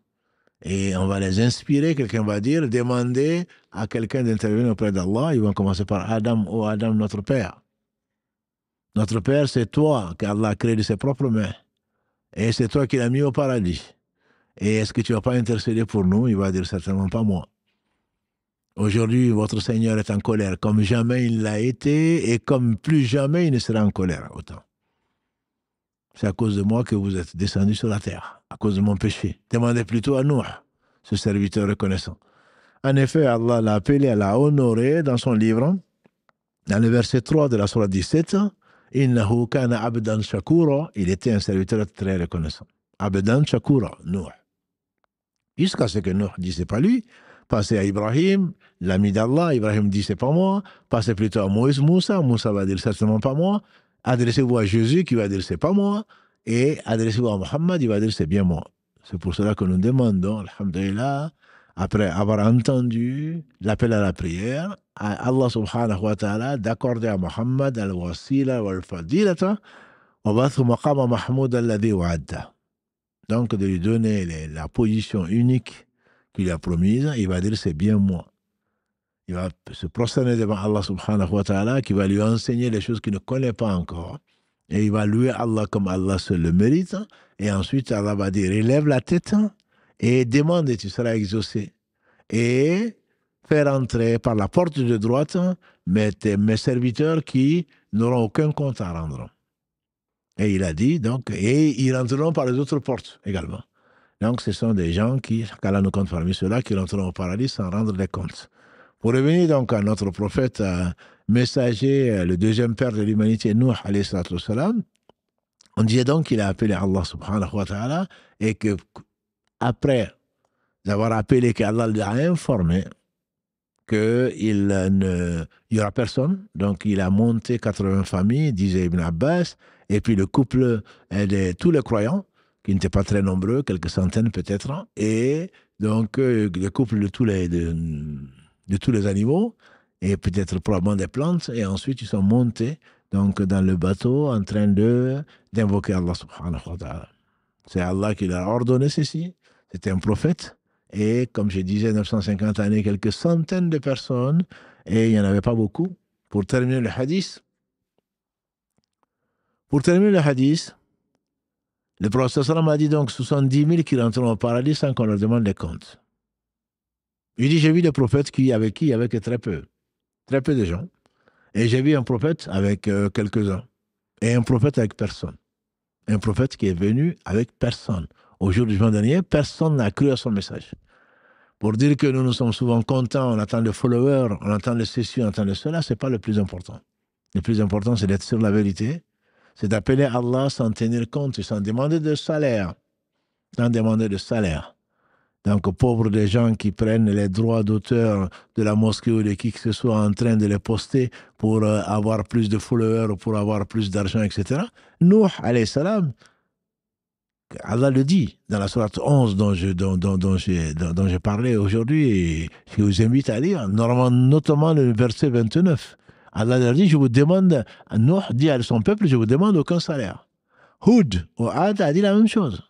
Et on va les inspirer, quelqu'un va dire, demander à quelqu'un d'intervenir auprès d'Allah, ils vont commencer par Adam, oh Adam, notre Père. Notre Père, c'est toi qu'Allah a créé de ses propres mains. Et c'est toi qui l'as mis au paradis. Et est-ce que tu ne vas pas intercéder pour nous? Il va dire certainement pas moi. Aujourd'hui, votre Seigneur est en colère, comme jamais il l'a été, et comme plus jamais il ne sera en colère autant. C'est à cause de moi que vous êtes descendus sur la terre, à cause de mon péché. Demandez plutôt à nous, ce serviteur reconnaissant. En effet, Allah l'a appelé, l'a honoré dans son livre, dans le verset 3 de la sourate 17, Innahu kana abdan shakura, il était un serviteur très reconnaissant. Abdan shakura, Nuh. Jusqu'à ce que Nuh dit c'est pas lui, passez à Ibrahim, l'ami d'Allah, Ibrahim dit c'est pas moi, passez plutôt à Moïse, Moussa va dire certainement pas moi, adressez-vous à Jésus qui va dire c'est pas moi, et adressez-vous à Mohammed, il va dire c'est bien moi. C'est pour cela que nous demandons, alhamdulillah, après avoir entendu l'appel à la prière, à Allah subhanahu wa ta'ala d'accorder à Mohammed al-wasila wal-fadilata wa bathu maqama mahmoud alladhi wa'adda. Donc de lui donner la position unique qu'il a promise, il va dire c'est bien moi. Il va se prosterner devant Allah subhanahu wa ta'ala qui va lui enseigner les choses qu'il ne connaît pas encore. Et il va louer Allah comme Allah seul le mérite. Et ensuite Allah va dire, élève la tête et demande et tu seras exaucé. Et faire entrer par la porte de droite mes serviteurs qui n'auront aucun compte à rendre. Et il a dit, donc, et ils rentreront par les autres portes également. Donc, ce sont des gens qui, qu'Allah nous compte parmi ceux-là, qui rentreront au paradis sans rendre des comptes. Pour revenir donc à notre prophète messager, le deuxième père de l'humanité, Nuh, alayhi salatu wassalam, on disait donc qu'il a appelé Allah subhanahu wa ta'ala et que après avoir appelé, qu'Allah l'a informé qu'il n'y aura personne. Donc, il a monté 80 familles, disait Ibn Abbas, et puis le couple de tous les croyants, qui n'étaient pas très nombreux, quelques centaines peut-être, et donc le couple de tous les animaux, et peut-être probablement des plantes, et ensuite ils sont montés donc, dans le bateau en train d'invoquer Allah subhanahu wa ta'ala. C'est Allah qui leur a ordonné ceci. C'était un prophète. Et comme je disais, 950 années, quelques centaines de personnes, et il n'y en avait pas beaucoup. Pour terminer le hadith, le prophète sallam a dit donc 70 000 qui rentreront au paradis sans qu'on leur demande des comptes. Il dit, j'ai vu des prophètes avec qui il n'y avait que très peu de gens. Et j'ai vu un prophète avec quelques-uns. Et un prophète avec personne. Un prophète qui est venu avec personne. Au jour du jugement dernier, personne n'a cru à son message. Pour dire que nous sommes souvent contents, on attend des followers, on attend de ceci, on attend de cela, ce n'est pas le plus important. Le plus important, c'est d'être sur la vérité, c'est d'appeler Allah sans tenir compte, sans demander de salaire. Sans demander de salaire. Donc, pauvres des gens qui prennent les droits d'auteur de la mosquée ou de qui que ce soit en train de les poster pour avoir plus de followers, pour avoir plus d'argent, etc. Nuh, alayhi salam, Allah le dit dans la sourate 11 dont j'ai parlé aujourd'hui et je vous invite à lire, notamment le verset 29. Allah leur dit, je vous demande, Nuh dit à son peuple, je vous demande aucun salaire. Hud, ou Ad, a dit la même chose.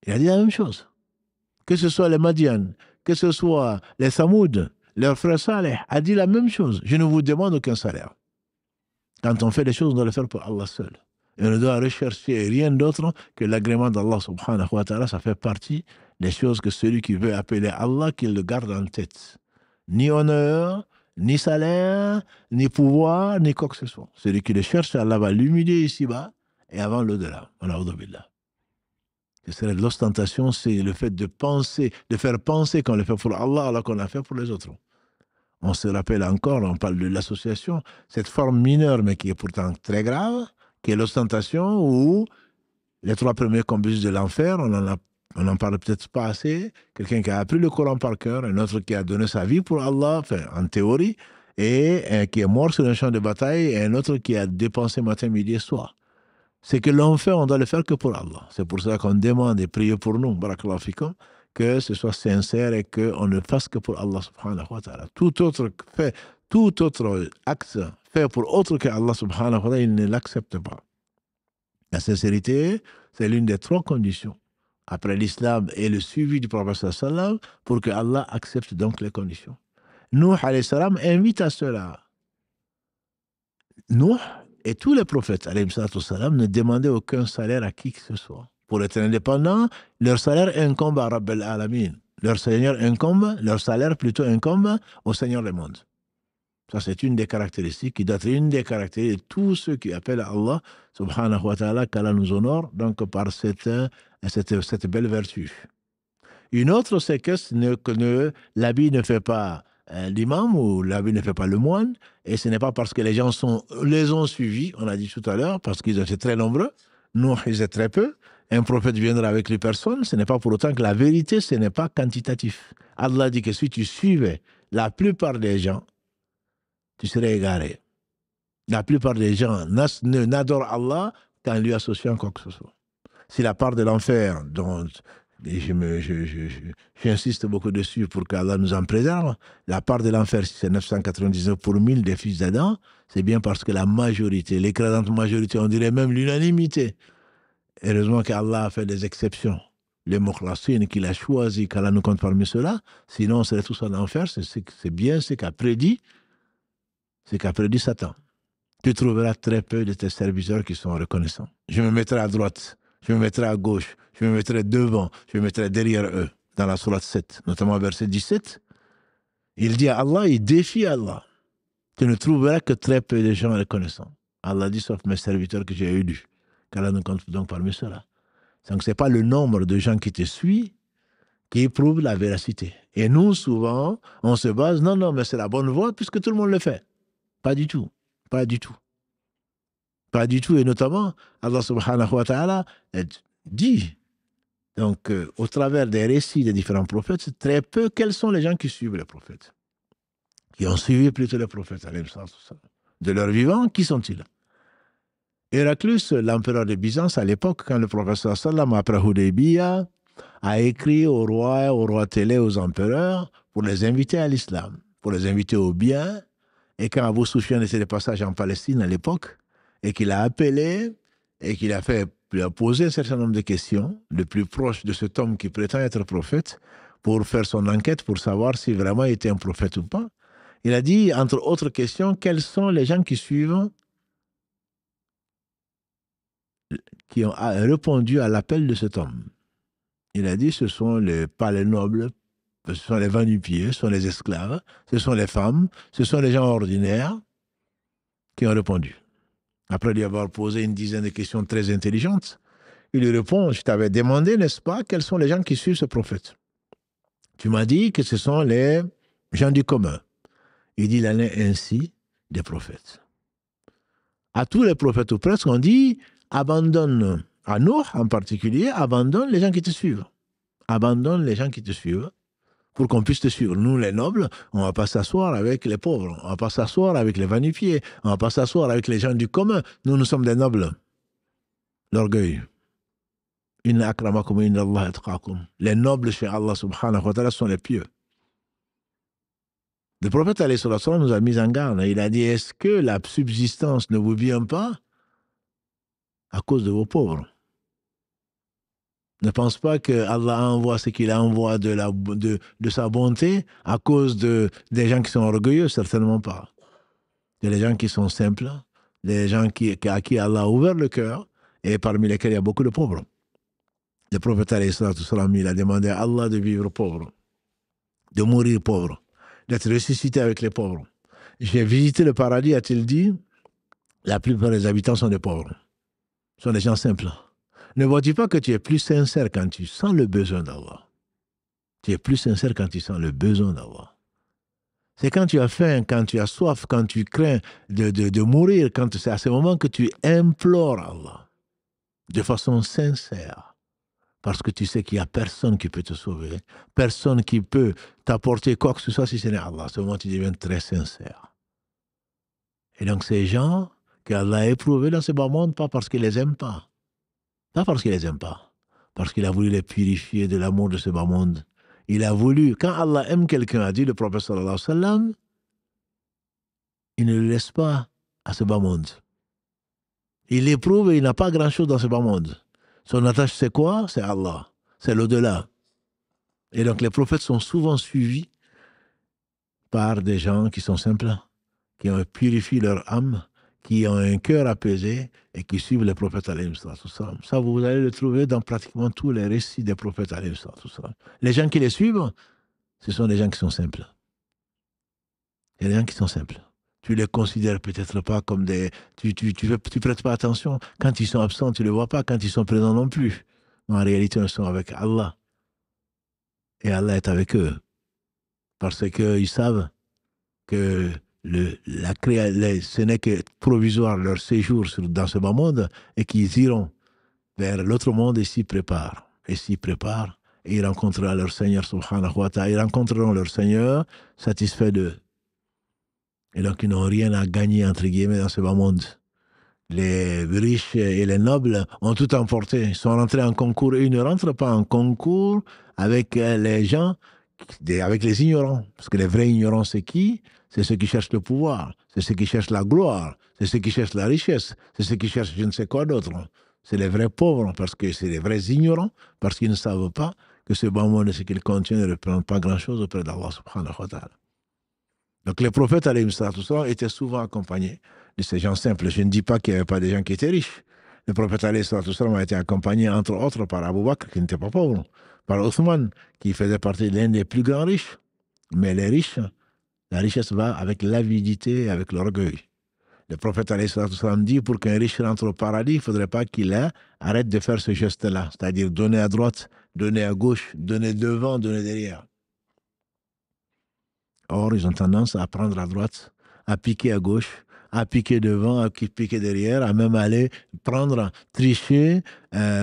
Il a dit la même chose. Que ce soit les Madian, que ce soit les Samoud, leur frère Saleh, a dit la même chose. Je ne vous demande aucun salaire. Quand on fait les choses, on doit le faire pour Allah seul. Et on ne doit rechercher rien d'autre que l'agrément d'Allah subhanahu wa ta'ala. Ça fait partie des choses que celui qui veut appeler Allah, qu'il le garde en tête. Ni honneur, ni salaire, ni pouvoir, ni quoi que ce soit. Celui qui le cherche, Allah va l'humilier ici-bas et avant l'au-delà. Ce serait de l'ostentation, c'est le fait de penser, de faire penser qu'on le fait pour Allah alors qu'on l'a fait pour les autres. On se rappelle encore, on parle de l'association, cette forme mineure mais qui est pourtant très grave, qui est l'ostentation ou les 3 premiers combustibles de l'enfer, on n'en parle peut-être pas assez. Quelqu'un qui a appris le Coran par cœur, un autre qui a donné sa vie pour Allah, enfin, en théorie, et qui est mort sur un champ de bataille, et un autre qui a dépensé matin, midi et soir. C'est que l'enfer, on doit le faire que pour Allah. C'est pour ça qu'on demande et prie pour nous, barakallahu fikum, que ce soit sincère et qu'on ne fasse que pour Allah subhanahu wa ta'ala. Tout autre acte fait pour autre que Allah subhanahu wa ta'ala, il ne l'accepte pas. La sincérité, c'est l'une des 3 conditions après l'islam et le suivi du prophète sallam pour que Allah accepte donc les conditions. Nuh alayhi salam invite à cela. Nuh et tous les prophètes alayhi salam ne demandaient aucun salaire à qui que ce soit. Pour être indépendants, leur salaire incombe à Rabb al-Alamin. Leur salaire plutôt incombe au Seigneur des mondes. Ça, c'est une des caractéristiques qui doit être une des caractéristiques de tous ceux qui appellent Allah, subhanahu wa ta'ala, qu'Allah nous honore, donc par cette belle vertu. Une autre, c'est que l'habit ne fait pas l'imam ou l'habit ne fait pas le moine, et ce n'est pas parce que les gens les ont suivis, on a dit tout à l'heure, parce qu'ils étaient très nombreux, nous, ils étaient très peu, un prophète viendra avec les personnes, ce n'est pas pour autant que la vérité, ce n'est pas quantitatif. Allah dit que si tu suivais la plupart des gens, tu serais égaré. La plupart des gens n'adorent Allah qu'en lui associant quoi que ce soit. Si la part de l'enfer, dont j'insiste beaucoup dessus pour qu'Allah nous en préserve, la part de l'enfer, si c'est 999 pour 1000 des fils d'Adam, c'est bien parce que la majorité, l'écrasante majorité, on dirait même l'unanimité. Heureusement qu'Allah a fait des exceptions. Les mukhlasin qu'il a choisi, qu'Allah nous compte parmi ceux-là, sinon on serait tous en enfer, c'est bien ce qu'a prédit Satan. Tu trouveras très peu de tes serviteurs qui sont reconnaissants. Je me mettrai à droite, je me mettrai à gauche, je me mettrai devant, je me mettrai derrière eux, dans la sourate 7, notamment verset 17. Il dit à Allah, il défie Allah. Tu ne trouveras que très peu de gens reconnaissants. Allah dit, sauf mes serviteurs que j'ai élus. Qu'Allah ne compte donc parmi ceux-là. Donc, ce n'est pas le nombre de gens qui te suivent qui prouve la véracité. Et nous, souvent, on se base, non, mais c'est la bonne voie puisque tout le monde le fait. Pas du tout. Pas du tout. Pas du tout. Et notamment, Allah subhanahu wa ta'ala dit, donc, au travers des récits des différents prophètes, c'est très peu quels sont les gens qui suivent les prophètes. Qui ont suivi plutôt les prophètes. De leur vivant, qui sont-ils? Héraclius, l'empereur de Byzance, à l'époque, quand le professeur sallam, après Hudaybiyah, a écrit aux rois télé, aux empereurs, pour les inviter à l'islam, pour les inviter au bien. Et quand Abu Sufyan était de passage en Palestine à l'époque, et qu'il a appelé, et qu'il a posé un certain nombre de questions, le plus proche de cet homme qui prétend être prophète, pour faire son enquête, pour savoir si vraiment il était un prophète ou pas, il a dit, entre autres questions, quels sont les gens qui suivent, qui ont répondu à l'appel de cet homme. Il a dit, ce sont pas les nobles, ce sont les va-nu-pieds, ce sont les esclaves, ce sont les femmes, ce sont les gens ordinaires qui ont répondu. Après lui avoir posé une dizaine de questions très intelligentes, il lui répond, je t'avais demandé, n'est-ce pas, quels sont les gens qui suivent ce prophète? Tu m'as dit que ce sont les gens du commun. Il dit, il en est ainsi des prophètes. À tous les prophètes ou presque, on dit, abandonne, à nous en particulier, abandonne les gens qui te suivent. Abandonne les gens qui te suivent pour qu'on puisse te suivre. Nous, les nobles, on ne va pas s'asseoir avec les pauvres, on ne va pas s'asseoir avec les va-nu-pieds, on ne va pas s'asseoir avec les gens du commun. Nous sommes des nobles. L'orgueil. Inna akramakum inda Allah atqakum. Les nobles chez Allah subhanahu wa ta'ala sont les pieux. Le prophète alayhi salatu wa sallam nous a mis en garde. Il a dit, est-ce que la subsistance ne vous vient pas à cause de vos pauvres? Ne pense pas que Allah envoie ce qu'il envoie de sa bonté à cause des gens qui sont orgueilleux, certainement pas. Il y a des gens qui sont simples, des gens à qui Allah a ouvert le cœur, et parmi lesquels il y a beaucoup de pauvres. Le prophète alayhi salatu wa sallam, il a demandé à Allah de vivre pauvre, de mourir pauvre, d'être ressuscité avec les pauvres. J'ai visité le paradis, a-t-il dit, la plupart des habitants sont des pauvres, sont des gens simples. Ne vois-tu pas que tu es plus sincère quand tu sens le besoin d'Allah? Tu es plus sincère quand tu sens le besoin d'Allah. C'est quand tu as faim, quand tu as soif, quand tu crains de mourir, c'est à ce moment que tu implores Allah de façon sincère. Parce que tu sais qu'il n'y a personne qui peut te sauver, personne qui peut t'apporter quoi que ce soit si ce n'est Allah. À ce moment, tu deviens très sincère. Et donc, ces gens qu'Allah a éprouvés dans ce bas monde, pas parce qu'il ne les aime pas. Pas parce qu'il ne les aime pas, parce qu'il a voulu les purifier de l'amour de ce bas monde. Il a voulu, quand Allah aime quelqu'un, a dit le prophète sallallahu alayhi wa sallam, il ne le laisse pas à ce bas monde. Il l'éprouve et il n'a pas grand-chose dans ce bas monde. Son attache, c'est quoi? C'est Allah. C'est l'au-delà. Et donc les prophètes sont souvent suivis par des gens qui sont simples, qui ont purifié leur âme, qui ont un cœur apaisé et qui suivent les prophètes alayhi sallam. Ça, vous allez le trouver dans pratiquement tous les récits des prophètes alayhi sallam. Les gens qui les suivent, ce sont des gens qui sont simples. Il y a des gens qui sont simples. Tu les considères peut-être pas comme des... Tu prêtes pas attention. Quand ils sont absents, tu ne les vois pas. Quand ils sont présents non plus. Mais en réalité, ils sont avec Allah. Et Allah est avec eux. Parce qu'ils savent que ce n'est que provisoire leur séjour dans ce bas monde et qu'ils iront vers l'autre monde et s'y préparent. Et ils rencontreront leur Seigneur subhanahu wa ta'ala. Ils rencontreront leur Seigneur satisfait d'eux. Et donc ils n'ont rien à gagner entre guillemets dans ce bas monde. Les riches et les nobles ont tout emporté. Ils sont rentrés en concours et ils ne rentrent pas en concours avec les gens, avec les ignorants. Parce que les vrais ignorants, c'est qui? C'est ceux qui cherchent le pouvoir, c'est ceux qui cherchent la gloire, c'est ceux qui cherchent la richesse, c'est ceux qui cherchent je ne sais quoi d'autre. C'est les vrais pauvres, parce que c'est les vrais ignorants, parce qu'ils ne savent pas que ce bas monde et ce qu'il contient ne représente pas grand-chose auprès d'Allah subhanahu wa ta'ala. Donc les prophètes alayhi sallam étaient souvent accompagnés de ces gens simples. Je ne dis pas qu'il n'y avait pas des gens qui étaient riches. Le prophète alayhi sallam a été accompagné entre autres par Abu Bakr, qui n'était pas pauvre, par Othman, qui faisait partie de l'un des plus grands riches. Mais les riches La richesse va avec l'avidité et avec l'orgueil. Le prophète alayhi salatu wassalam dit, pour qu'un riche rentre au paradis, il ne faudrait pas qu'il arrête de faire ce geste-là, c'est-à-dire donner à droite, donner à gauche, donner devant, donner derrière. Or, ils ont tendance à prendre à droite, à piquer à gauche, à piquer devant, à piquer derrière, à même aller prendre, tricher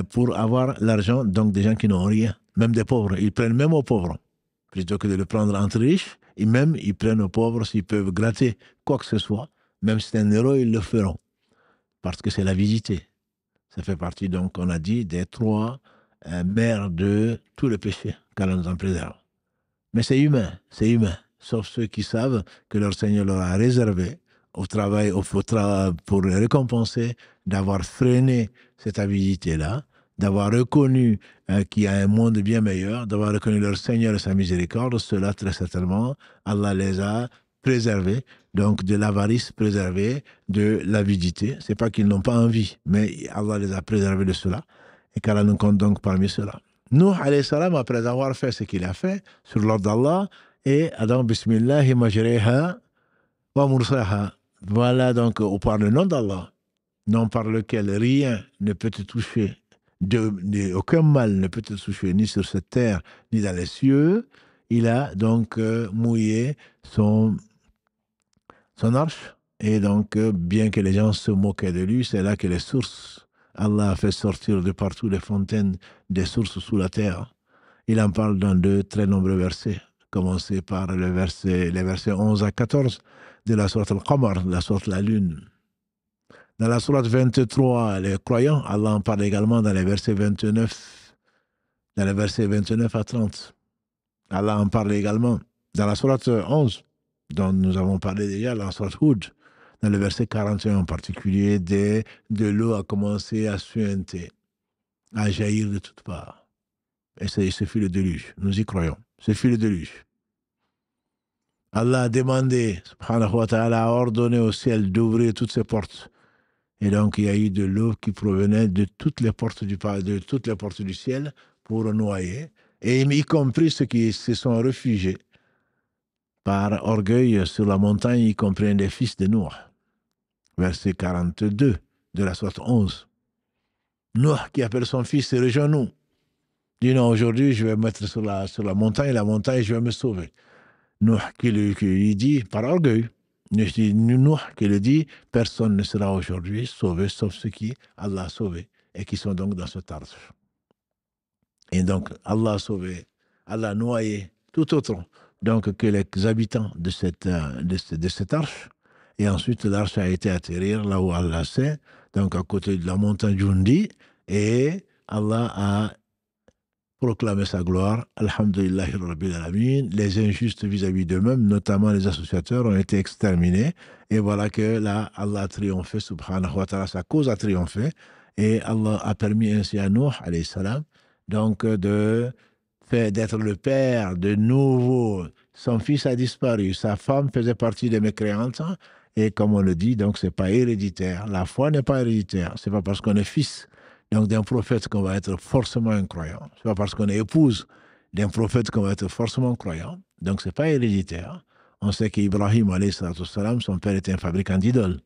pour avoir l'argent, donc des gens qui n'ont rien, même des pauvres. Ils prennent même aux pauvres, plutôt que de le prendre entre riches, et même ils prennent aux pauvres s'ils peuvent gratter quoi que ce soit. Même si c'est un euro, ils le feront. Parce que c'est l'avidité. Ça fait partie, donc, on a dit, des trois mères de tous les péchés, qu'Allah nous en préserve. Mais c'est humain, c'est humain. Sauf ceux qui savent que leur Seigneur leur a réservé au travail, pour les récompenser, d'avoir freiné cette avidité-là, d'avoir reconnu qu'il y a un monde bien meilleur, d'avoir reconnu leur Seigneur et sa miséricorde. Cela, très certainement, Allah les a préservés, donc de l'avarice, préservés de l'avidité. Ce n'est pas qu'ils n'ont pas envie, mais Allah les a préservés de cela, et qu'Allah nous compte donc parmi cela. Nuh, alayhi salam, après avoir fait ce qu'il a fait, sur l'ordre d'Allah, et Adam, bismillahi majreha wa mursaha. Voilà donc, par le nom d'Allah, nom par lequel rien ne peut te toucher, aucun mal ne peut te toucher, ni sur cette terre, ni dans les cieux. Il a donc mouillé son arche, et donc, bien que les gens se moquaient de lui, c'est là que les sources, Allah a fait sortir de partout les fontaines des sources sous la terre. Il en parle dans de très nombreux versets, commencé par les versets 11 à 14 de la sourate Al-Qamar, la sourate La Lune. Dans la sourate 23, les croyants, Allah en parle également dans les versets 29, dans les versets 29 à 30. Allah en parle également dans la sourate 11, dont nous avons parlé déjà, la sourate Hud, dans le verset 41 en particulier, de l'eau a commencé à suinter, à jaillir de toutes parts. Et ce fut le déluge. Nous y croyons. Ce fut le déluge. Allah a demandé, subhanahu wa ta'ala, a ordonné au ciel d'ouvrir toutes ses portes. Et donc, il y a eu de l'eau qui provenait de toutes les portes du ciel pour noyer, et y compris ceux qui se sont réfugiés par orgueil sur la montagne, y compris les fils de Nuh. Verset 42 de la sourate 11. Nuh qui appelle son fils, rejoins-nous. Dit non, aujourd'hui je vais me mettre sur la montagne, je vais me sauver. Nuh qui lui dit par orgueil, Nuh qui lui dit, personne ne sera aujourd'hui sauvé sauf ceux qui Allah a sauvés et qui sont donc dans cette arche. Et donc Allah a sauvé, Allah a noyé tout autre donc que les habitants de cette arche. Et ensuite l'arche a été atterrir là où Allah sait, donc à côté de la montagne Jundi, et Allah a proclamer sa gloire. Alhamdulillahi Rabbil Alamin. Les injustes vis-à-vis d'eux-mêmes, notamment les associateurs, ont été exterminés. Et voilà que là, Allah a triomphé, subhanahu wa ta'ala, sa cause a triomphé. Et Allah a permis ainsi à Nuh, alayhi salam, donc d'être le père de nouveau. Son fils a disparu. Sa femme faisait partie des mécréantes. Et comme on le dit, donc c'est pas héréditaire. La foi n'est pas héréditaire. C'est pas parce qu'on est fils donc d'un prophète qu'on va être forcément un croyant. Ce n'est pas parce qu'on est épouse d'un prophète qu'on va être forcément croyant. Donc ce n'est pas héréditaire. On sait qu'Ibrahim, alayhi salatu wassalam, son père était un fabricant d'idoles,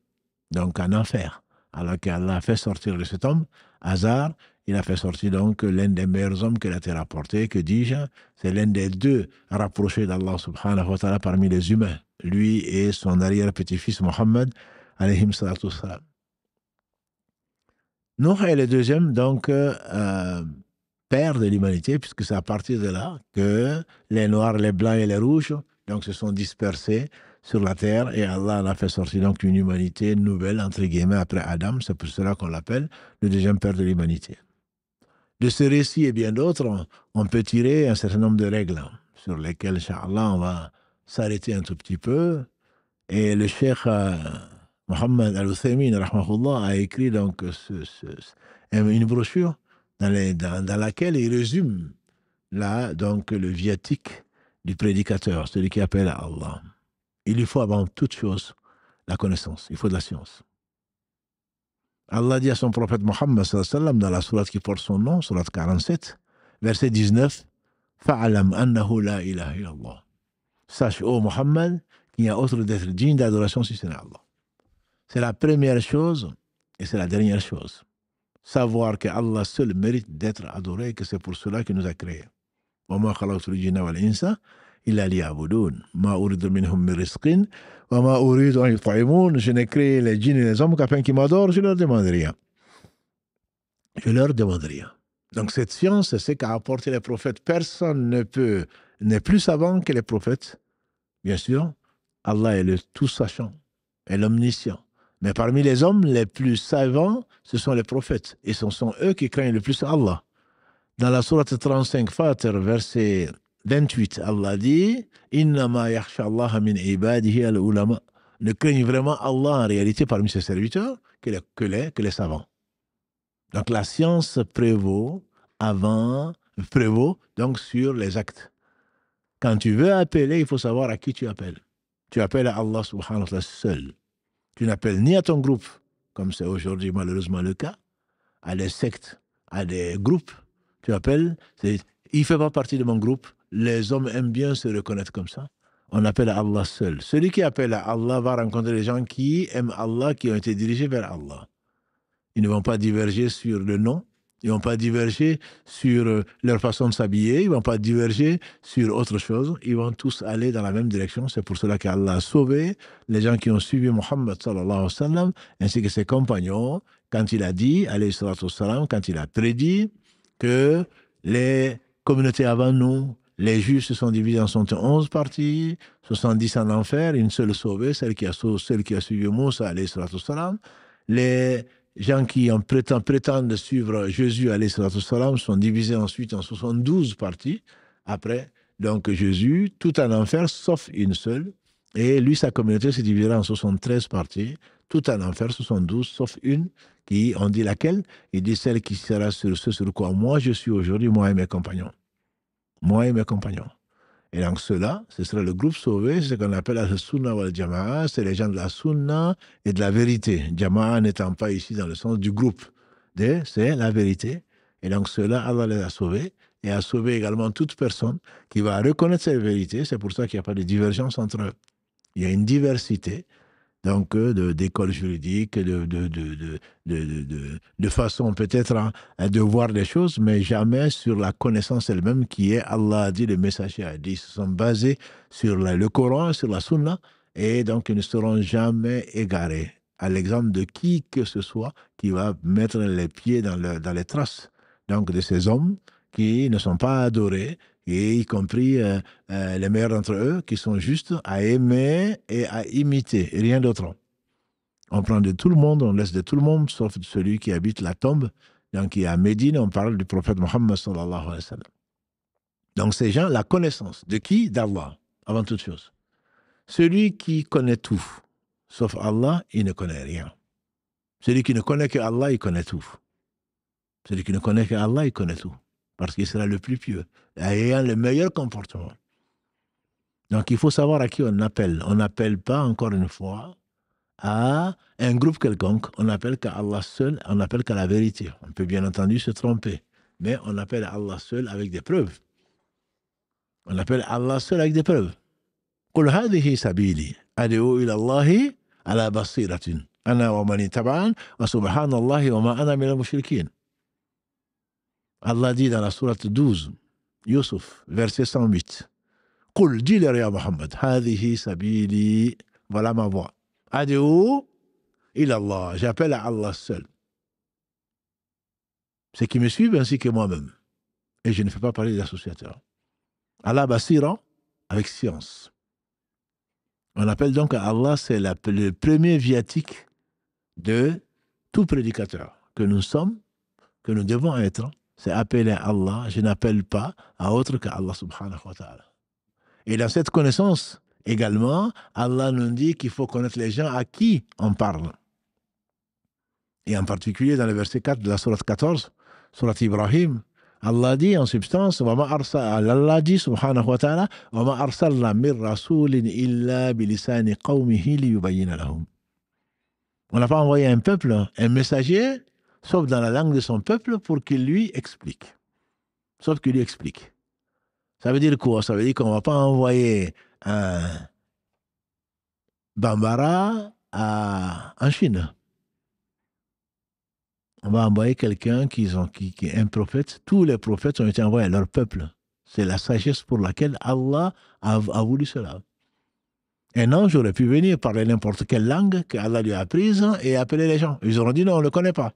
donc un enfer. Alors qu'Allah a fait sortir de cet homme, Hazar, il a fait sortir donc l'un des meilleurs hommes que la terre a porté, que dis-je, c'est l'un des deux rapprochés d'Allah subhanahu wa ta'ala parmi les humains, lui et son arrière-petit-fils Mohammed, alayhi salatu wassalam. Nuh est le deuxième, donc, père de l'humanité, puisque c'est à partir de là que les noirs, les blancs et les rouges donc, se sont dispersés sur la terre, et Allah en a fait sortir donc une humanité nouvelle, entre guillemets, après Adam. C'est pour cela qu'on l'appelle le deuxième père de l'humanité. De ce récit et bien d'autres, on peut tirer un certain nombre de règles sur lesquelles, Inch'Allah, on va s'arrêter un tout petit peu. Et le cheikh Mohammed Al-Uthaymin a écrit donc une brochure dans laquelle il résume là, donc, le viatique du prédicateur, celui qui appelle à Allah. Il lui faut avant toute chose la connaissance, il faut de la science. Allah dit à son prophète Mohammed dans la sourate qui porte son nom, sourate 47, verset 19, « Fa'alam annahu la ilaha illallah » Sache, ô Mohammed, qu'il n'y a autre d'être digne d'adoration si ce n'est Allah. C'est la première chose et c'est la dernière chose. Savoir que Allah seul mérite d'être adoré et que c'est pour cela qu'il nous a créés. وَمَا خَلَقْتُ الْجِنَّ وَالْإِنسَ إِلَّا لِيَعْبُدُونَ مَا أُرِيدُ مِنْهُم مِّن رِزْقٍ وَمَا أُرِيدُ أَن يُطْعِمُونَ. Je n'ai créé les djinns et les hommes qu'afin qu'ils m'adorent, je leur demande rien. Je leur demande rien. Donc cette science, c'est ce qu'a apporté les prophètes. Personne n'est plus savant que les prophètes. Bien sûr, Allah est le tout-sachant et l'omniscient. Mais parmi les hommes, les plus savants, ce sont les prophètes. Et ce sont eux qui craignent le plus Allah. Dans la sourate 35, Fatir, verset 28, Allah dit « Innama yakhsha Allah min ibadihi al-ulama » Ne craignent vraiment Allah en réalité parmi ses serviteurs que les savants. Donc la science prévaut donc sur les actes. Quand tu veux appeler, il faut savoir à qui tu appelles. Tu appelles à Allah subhanahu wa ta'ala seul. Tu n'appelles ni à ton groupe, comme c'est aujourd'hui malheureusement le cas, à des sectes, à des groupes. Tu appelles, il ne fait pas partie de mon groupe. Les hommes aiment bien se reconnaître comme ça. On appelle à Allah seul. Celui qui appelle à Allah va rencontrer des gens qui aiment Allah, qui ont été dirigés vers Allah. Ils ne vont pas diverger sur le nom. Ils ne vont pas diverger sur leur façon de s'habiller. Ils ne vont pas diverger sur autre chose. Ils vont tous aller dans la même direction. C'est pour cela qu'Allah a sauvé les gens qui ont suivi Muhammad sallallahu alayhi wa sallam, ainsi que ses compagnons, quand il a dit, alayhi salatu wa sallam, quand il a prédit que les communautés avant nous, les juifs se sont divisés en 71 parties, 70 en enfer, une seule sauvée, celle qui a suivi Moussa, alayhi salatu wa sallam. Les gens qui prétendent suivre Jésus, alayhi salatu wa sallam, sont divisés ensuite en 72 parties. Après, donc Jésus, tout en enfer, sauf une seule. Et lui, sa communauté se divisera en 73 parties, tout en enfer, 72, sauf une, qui, on dit laquelle? Il dit celle qui sera sur ce sur quoi moi je suis aujourd'hui, moi et mes compagnons. Moi et mes compagnons. Et donc cela, ce sera le groupe sauvé, c'est ce qu'on appelle la Sunna wal Jama'a, c'est les gens de la Sunna et de la vérité. Jama'a n'étant pas ici dans le sens du groupe, c'est la vérité. Et donc cela, Allah les a sauvés et a sauvé également toute personne qui va reconnaître cette vérité. C'est pour ça qu'il n'y a pas de divergence entre eux. Il y a une diversité donc d'écoles juridiques, de façon peut-être de voir les choses, mais jamais sur la connaissance elle-même qui est, Allah a dit, le messager a dit, ils se sont basés sur le Coran, sur la Sunna, et donc ils ne seront jamais égarés, à l'exemple de qui que ce soit qui va mettre les pieds dans les traces donc, de ces hommes qui ne sont pas adorés, et y compris les meilleurs d'entre eux, qui sont justes à aimer et à imiter, et rien d'autre. On prend de tout le monde, on laisse de tout le monde, sauf de celui qui habite la tombe. Donc, qui est à Médine, on parle du prophète Mohammed sallallahu alayhi wa sallam. Donc, ces gens, la connaissance, de qui? D'Allah, avant toute chose. Celui qui connaît tout, sauf Allah, il ne connaît rien. Celui qui ne connaît que Allah, il connaît tout. Celui qui ne connaît que Allah, il connaît tout. Parce qu'il sera le plus pieux, ayant le meilleur comportement. Donc, il faut savoir à qui on appelle. On n'appelle pas, encore une fois, à un groupe quelconque. On n'appelle qu'à Allah seul, on n'appelle qu'à la vérité. On peut bien entendu se tromper, mais on appelle à Allah seul avec des preuves. On appelle Allah seul avec des preuves. قُلْ هَذِهِ سَبِيلِي أَدْعُو إِلَى اللَّهِ عَلَى بَصِيرَةٍ أَنَا وَمَنِ اتَّبَعَنِ وَسُبْحَانَ اللَّهِ وَمَا أَنَا مِنَ الْمُشْرِكِينَ. Allah dit dans la sourate 12, Yusuf, verset 108, Qul, dis-leur ya Muhammad, hadihi sabili, voilà ma voix. Ad'u ila Allah, j'appelle à Allah seul. Ceux qui me suivent ainsi que moi-même. Et je ne fais pas parler d'associateurs. Allah basira, avec science. On appelle donc à Allah, c'est le premier viatique de tout prédicateur que nous sommes, que nous devons être. C'est appeler à Allah, je n'appelle pas à autre qu'à Allah subhanahu wa ta'ala. Et dans cette connaissance, également, Allah nous dit qu'il faut connaître les gens à qui on parle. Et en particulier dans le verset 4 de la sourate 14, sourate Ibrahim, Allah dit en substance, Allah dit subhanahu wa ta'ala, وَمَا أَرْسَلْنَا مِن رَسُولٍ إِلَّا بِلِسَانِ قَوْمِهِ لِيُبَيِّنَ لَهُمْ. On n'a pas envoyé un peuple, un messager, sauf dans la langue de son peuple, pour qu'il lui explique. Sauf qu'il lui explique. Ça veut dire quoi? Ça veut dire qu'on ne va pas envoyer un Bambara en Chine. On va envoyer quelqu'un qui est un prophète. Tous les prophètes ont été envoyés à leur peuple. C'est la sagesse pour laquelle Allah a voulu cela. Un ange aurait pu venir parler n'importe quelle langue qu'Allah lui a apprise et appeler les gens. Ils auront dit non, on ne le connaît pas.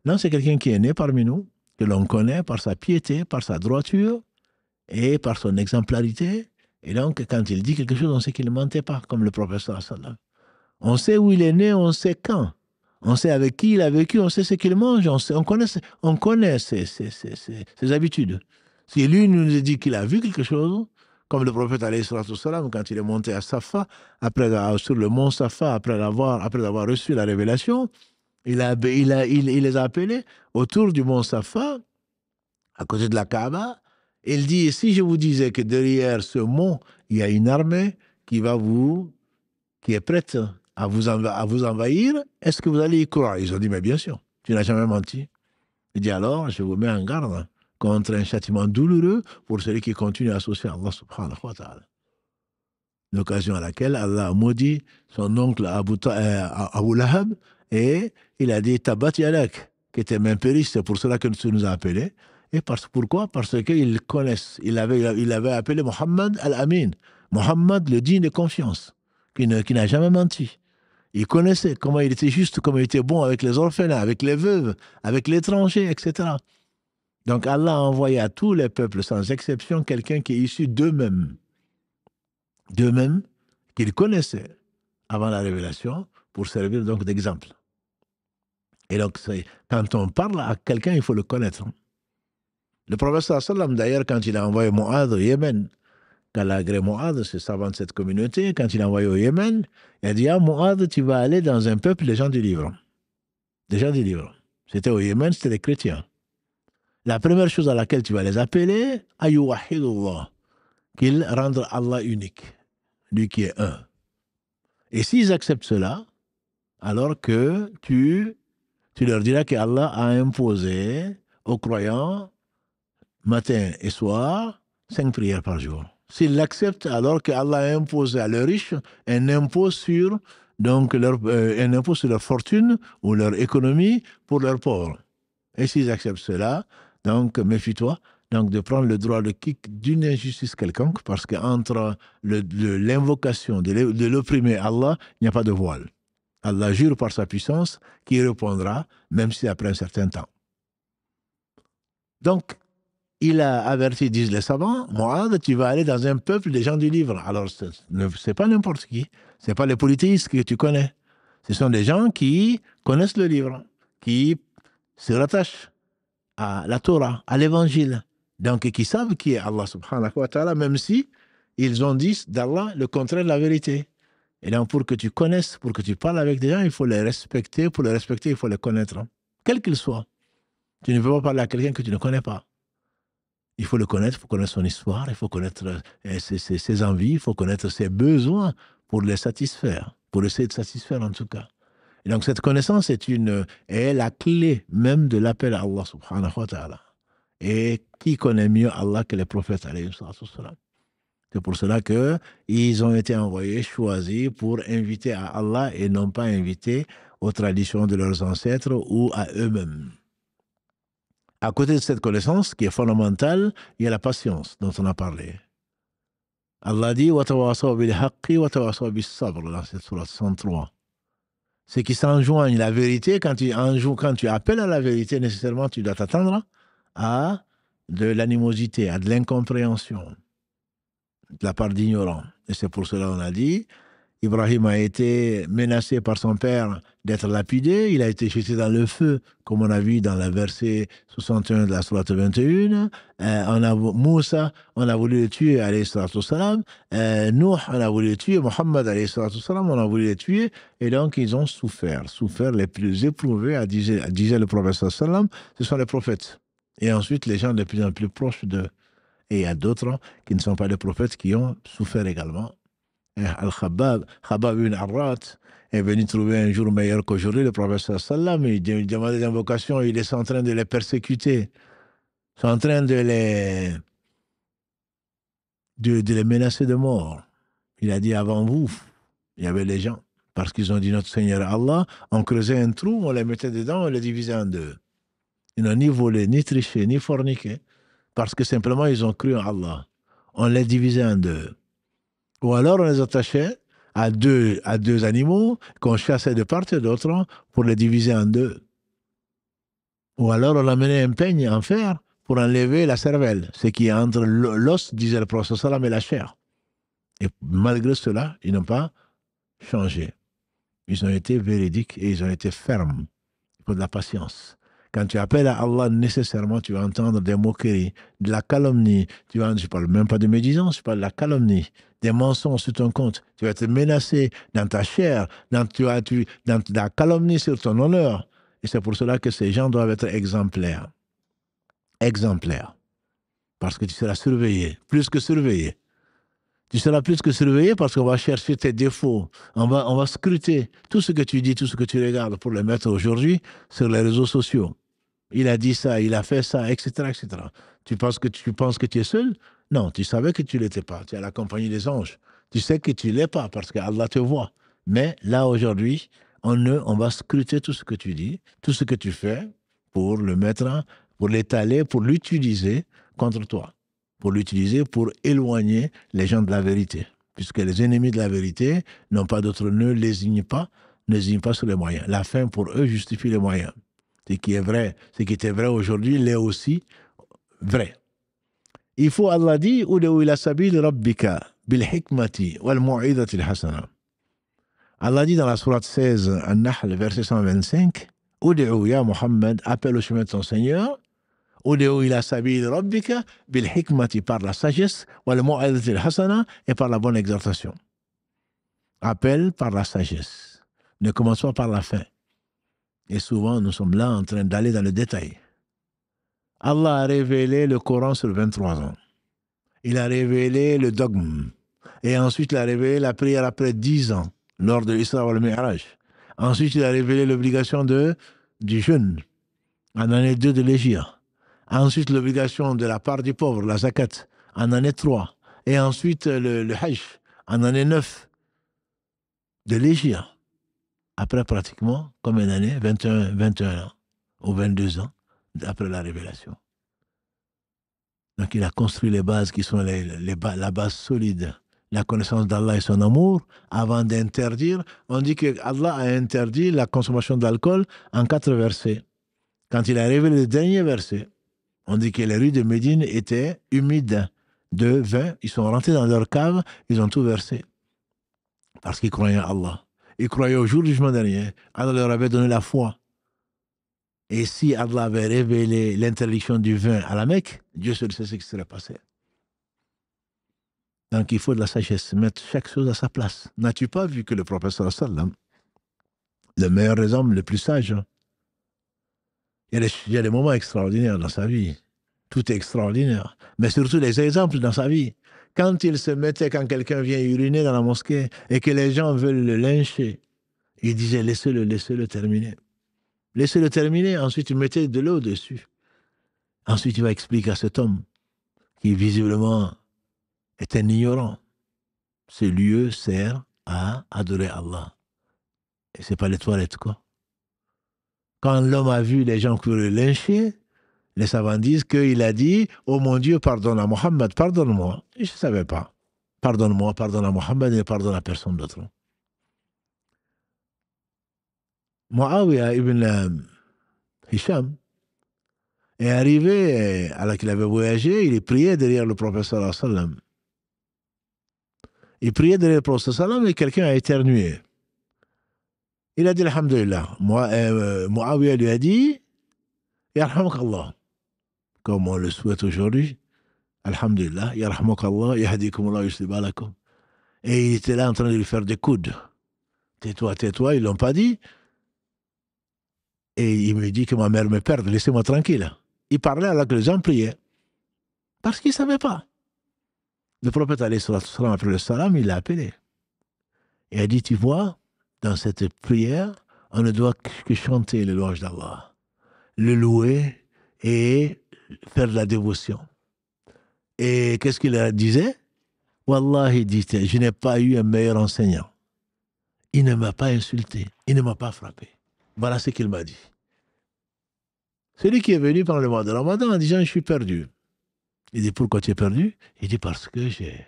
Non, c'est quelqu'un qui est né parmi nous, que l'on connaît par sa piété, par sa droiture et par son exemplarité. Et donc, quand il dit quelque chose, on sait qu'il ne mentait pas, comme le professeur sallallahu. On sait où il est né, on sait quand. On sait avec qui il a vécu, on sait ce qu'il mange, on connaît ses habitudes. Si lui nous dit qu'il a vu quelque chose, comme le prophète alayhi salam, quand il est monté à Safa, sur le mont Safa, après avoir reçu la révélation, il les a appelés autour du mont Safa, à côté de la Kaaba. Il dit, si je vous disais que derrière ce mont, il y a une armée qui est prête à vous envahir, est-ce que vous allez y croire? Ils ont dit, mais bien sûr, tu n'as jamais menti. Il dit, alors, je vous mets en garde contre un châtiment douloureux pour celui qui continue à associer Allah subhanahu wa ta'ala. L'occasion à laquelle Allah a maudit son oncle Abu Lahab et il a dit, Tabat yadak, qui était même péri, c'est pour cela que tu nous as appelés. Et pourquoi? Parce qu'ils connaissent. Il avait appelé Muhammad al-Amin, Muhammad le digne de confiance, qui n'a jamais menti. Il connaissait comment il était juste, comment il était bon avec les orphelins, avec les veuves, avec l'étranger, etc. Donc Allah a envoyé à tous les peuples, sans exception, quelqu'un qui est issu d'eux-mêmes, qu'ils connaissaient avant la révélation, pour servir donc d'exemple. Et donc, quand on parle à quelqu'un, il faut le connaître. Le prophète sallam, d'ailleurs, quand il a envoyé Mu'adh au Yémen, Kalagré Mu'adh, c'est savant de cette communauté, quand il a envoyé au Yémen, il a dit, ah Mu'adh, tu vas aller dans un peuple des gens du livre. Des gens du livre. C'était au Yémen, c'était les chrétiens. La première chose à laquelle tu vas les appeler, Ayyuwahidullah, qu'ils rendent Allah unique, lui qui est un. Et s'ils acceptent cela, alors que tu leur diras que Allah a imposé aux croyants, matin et soir, 5 prières par jour. S'ils l'acceptent, alors que Allah a imposé à leurs riches un impôt sur leur fortune ou leur économie pour leurs pauvres. Et s'ils acceptent cela, donc méfie-toi donc de prendre le droit de quitte d'une injustice quelconque, parce qu'entre l'invocation de l'opprimer Allah, il n'y a pas de voile. Allah jure par sa puissance qu'il répondra, même si après un certain temps. Donc, il a averti, disent les savants, Mu'adh, tu vas aller dans un peuple des gens du livre. Alors, ce n'est pas n'importe qui. Ce n'est pas les polythéistes que tu connais. Ce sont des gens qui connaissent le livre, qui se rattachent à la Torah, à l'évangile. Donc, qui savent qui est Allah subhanahu wa ta'ala, même si ils ont dit d'Allah le contraire de la vérité. Et donc, pour que tu connaisses, pour que tu parles avec des gens, il faut les respecter. Pour les respecter, il faut les connaître. Quel qu'il soit. Tu ne peux pas parler à quelqu'un que tu ne connais pas. Il faut le connaître, il faut connaître son histoire, il faut connaître ses envies, il faut connaître ses besoins pour les satisfaire, pour essayer de satisfaire en tout cas. Et donc cette connaissance est la clé même de l'appel à Allah subhanahu wa ta'ala. Et qui connaît mieux Allah que les prophètes alayhi salam. C'est pour cela qu'ils ont été envoyés, choisis pour inviter à Allah et non pas inviter aux traditions de leurs ancêtres ou à eux-mêmes. À côté de cette connaissance, qui est fondamentale, il y a la patience dont on a parlé. Allah dit « Watawasaw bil haqqi watawasaw bis sabr » dans cette sourate 103. C'est qui s'enjoignent la vérité. Quand tu appelles à la vérité, nécessairement, tu dois t'attendre à de l'animosité, à de l'incompréhension de la part d'ignorants. Et c'est pour cela qu'on a dit Ibrahim a été menacé par son père d'être lapidé, il a été jeté dans le feu, comme on a vu dans le verset 61 de la sourate 21. Moussa, on a voulu le tuer, alayhi salatu wassalam. Nuh, on a voulu le tuer. Mohammed, alayhi salatu wassalam, on a voulu le tuer. Et donc, ils ont souffert les plus éprouvés, disait le prophète sallallahu alayhi wa sallam, ce sont les prophètes. Et ensuite, les gens de plus en plus proches d'eux. Et il y a d'autres qui ne sont pas des prophètes qui ont souffert également. Khabbab ibn Arrat est venu trouver un jour meilleur qu'aujourd'hui le prophète sallallahu alayhi wa sallam. Il demandait des invocations, il est en train de les persécuter, ils sont en train de les menacer de mort. Il a dit avant vous, il y avait les gens. Parce qu'ils ont dit notre Seigneur Allah, on creusait un trou, on les mettait dedans, on les divisait en deux. Ils n'ont ni volé, ni triché, ni forniqué. Parce que simplement, ils ont cru en Allah. On les divisait en deux. Ou alors, on les attachait à deux animaux qu'on chassait de part et d'autre pour les diviser en deux. Ou alors, on amenait un peigne en fer pour enlever la cervelle, ce qui est entre l'os, disait le prophète sallam, et la chair. Et malgré cela, ils n'ont pas changé. Ils ont été véridiques et ils ont été fermes. Il faut de la patience. Quand tu appelles à Allah, nécessairement, tu vas entendre des moqueries, de la calomnie. Je ne parle même pas de médisance, je parle de la calomnie, des mensonges sur ton compte. Tu vas être menacé dans ta chair, dans la calomnie sur ton honneur. Et c'est pour cela que ces gens doivent être exemplaires. Exemplaires. Parce que tu seras surveillé, plus que surveillé. Tu seras plus que surveillé parce qu'on va chercher tes défauts. On va scruter tout ce que tu dis, tout ce que tu regardes pour le mettre aujourd'hui sur les réseaux sociaux. Il a dit ça, il a fait ça, etc., etc. Tu penses que tu es seul? Non, tu savais que tu ne l'étais pas. Tu es à la compagnie des anges. Tu sais que tu ne l'es pas parce qu'Allah te voit. Mais là, aujourd'hui, on va scruter tout ce que tu dis, tout ce que tu fais pour le mettre, pour l'étaler, pour l'utiliser contre toi. Pour l'utiliser pour éloigner les gens de la vérité. Puisque les ennemis de la vérité n'ont pas d'autre, ne lésignent pas sur les moyens. La fin, pour eux, justifie les moyens. Ce qui est vrai, ce qui était vrai aujourd'hui, l'est aussi vrai. Il faut, Allah dit, Udu ila sabil rabbika bil hikmati wal mu'idati al-hasana. Allah dit dans la sourate 16, An-Nahl, verset 125, Udu ya Muhammad, appelle au chemin de ton Seigneur, Udu ila sabil rabbika bil hikmati, par la sagesse, wal mu'idati al-hasana, et par la bonne exhortation. Appelle par la sagesse. Ne commence pas par la fin. Et souvent, nous sommes là en train d'aller dans le détail. Allah a révélé le Coran sur 23 ans. Il a révélé le dogme. Et ensuite, il a révélé la prière après 10 ans, lors de l'Isra wal Mi'raj. Ensuite, il a révélé l'obligation du jeûne, en année 2 de l'Hégire. Ensuite, l'obligation de la part du pauvre, la zakat, en année 3. Et ensuite, le hajj, en année 9 de l'Hégire. Après pratiquement, comme une année, 21 ans, ou 22 ans, après la révélation. Donc il a construit les bases qui sont la base solide, la connaissance d'Allah et son amour, avant d'interdire. On dit que Allah a interdit la consommation d'alcool en 4 versets. Quand il a révélé le dernier verset, on dit que les rues de Médine étaient humides de vin. Ils sont rentrés dans leur cave, ils ont tout versé. Parce qu'ils croyaient en Allah. Ils croyaient au jour du jugement dernier. Allah leur avait donné la foi. Et si Allah avait révélé l'interdiction du vin à la Mecque, Dieu seul sait ce qui serait passé. Donc il faut de la sagesse, mettre chaque chose à sa place. N'as-tu pas vu que le prophète sallallahu alayhi wa sallam, le meilleur des hommes, le plus sage, il y a des moments extraordinaires dans sa vie. Tout est extraordinaire. Mais surtout les exemples dans sa vie. Quand il se mettait, quand quelqu'un vient uriner dans la mosquée et que les gens veulent le lyncher, il disait laissez-le terminer. Laissez-le terminer, ensuite il mettait de l'eau dessus. Ensuite il va expliquer à cet homme qui visiblement est un ignorant. Ce lieu sert à adorer Allah. Et ce n'est pas les toilettes, quoi. Quand l'homme a vu les gens qui le lyncher, les savants disent qu'il a dit « Oh mon Dieu, pardonne à Mohammed, pardonne-moi. » Je ne savais pas. Pardonne-moi, pardonne à Mohammed et pardonne à personne d'autre. Muawiyah ibn Hisham est arrivé, alors qu'il avait voyagé, il priait derrière le prophète sallallahu alayhi wa sallam. Il priait derrière le prophète sallallahu alayhi wa sallam et quelqu'un a éternué. Il a dit alhamdulillah. Muawiyah lui a dit yarhamukallah, comme on le souhaite aujourd'hui. Alhamdulillah, yarhamukallah, yahdikumullah, yuslih balakum. Et il était là en train de lui faire des coudes. Tais-toi, tais-toi, ils ne l'ont pas dit. Et il me dit que ma mère me perde, laissez-moi tranquille. Il parlait alors que les gens priaient. Parce qu'il ne savait pas. Le prophète, après le salam, il l'a appelé. Et il a dit, tu vois, dans cette prière, on ne doit que chanter les louanges d'Allah, le louer et faire de la dévotion. Et qu'est-ce qu'il disait? Wallah, il disait, je n'ai pas eu un meilleur enseignant. Il ne m'a pas insulté. Il ne m'a pas frappé. Voilà ce qu'il m'a dit. Celui qui est venu pendant le mois de Ramadan en disant « Je suis perdu ». Il dit « Pourquoi tu es perdu ?» Il dit « Parce que j'ai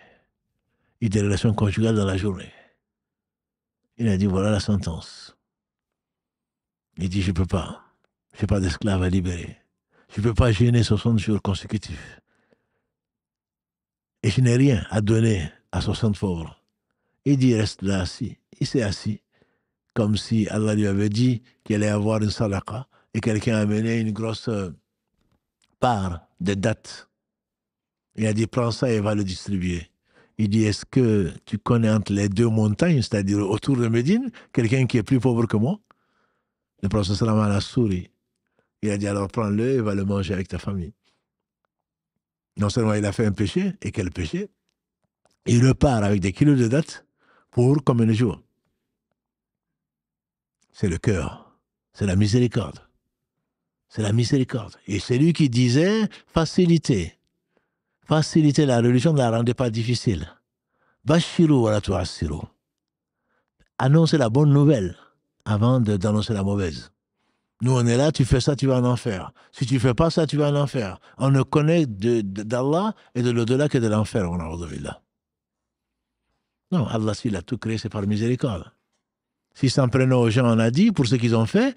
eu des relations conjugales dans la journée. » Il a dit « Voilà la sentence. » Il dit « Je ne peux pas. Je n'ai pas d'esclave à libérer. Je ne peux pas jeûner 60 jours consécutifs. Et je n'ai rien à donner à 60 pauvres. » Il dit « Reste là assis. » Il s'est assis, comme si Allah lui avait dit qu'il allait avoir une sadaqa, et quelqu'un a amené une grosse part de dattes. Il a dit, prends ça et va le distribuer. Il dit, est-ce que tu connais entre les deux montagnes, c'est-à-dire autour de Médine, quelqu'un qui est plus pauvre que moi? Le prophète sallam a souri. Il a dit, alors prends-le et va le manger avec ta famille. Non seulement il a fait un péché, et quel péché? Il repart avec des kilos de dattes pour combien de jours? C'est le cœur, c'est la miséricorde. C'est la miséricorde. Et c'est lui qui disait faciliter. Faciliter la religion ne la rendait pas difficile. Bashiru wa la tu'assiru. Annoncer la bonne nouvelle avant d'annoncer la mauvaise. Nous, on est là, tu fais ça, tu vas en enfer. Si tu ne fais pas ça, tu vas en enfer. On ne connaît d'Allah et de l'au-delà que de l'enfer. Non, Allah, s'il a tout créé, c'est par miséricorde. Si s'en prenait aux gens, on a dit, pour ce qu'ils ont fait,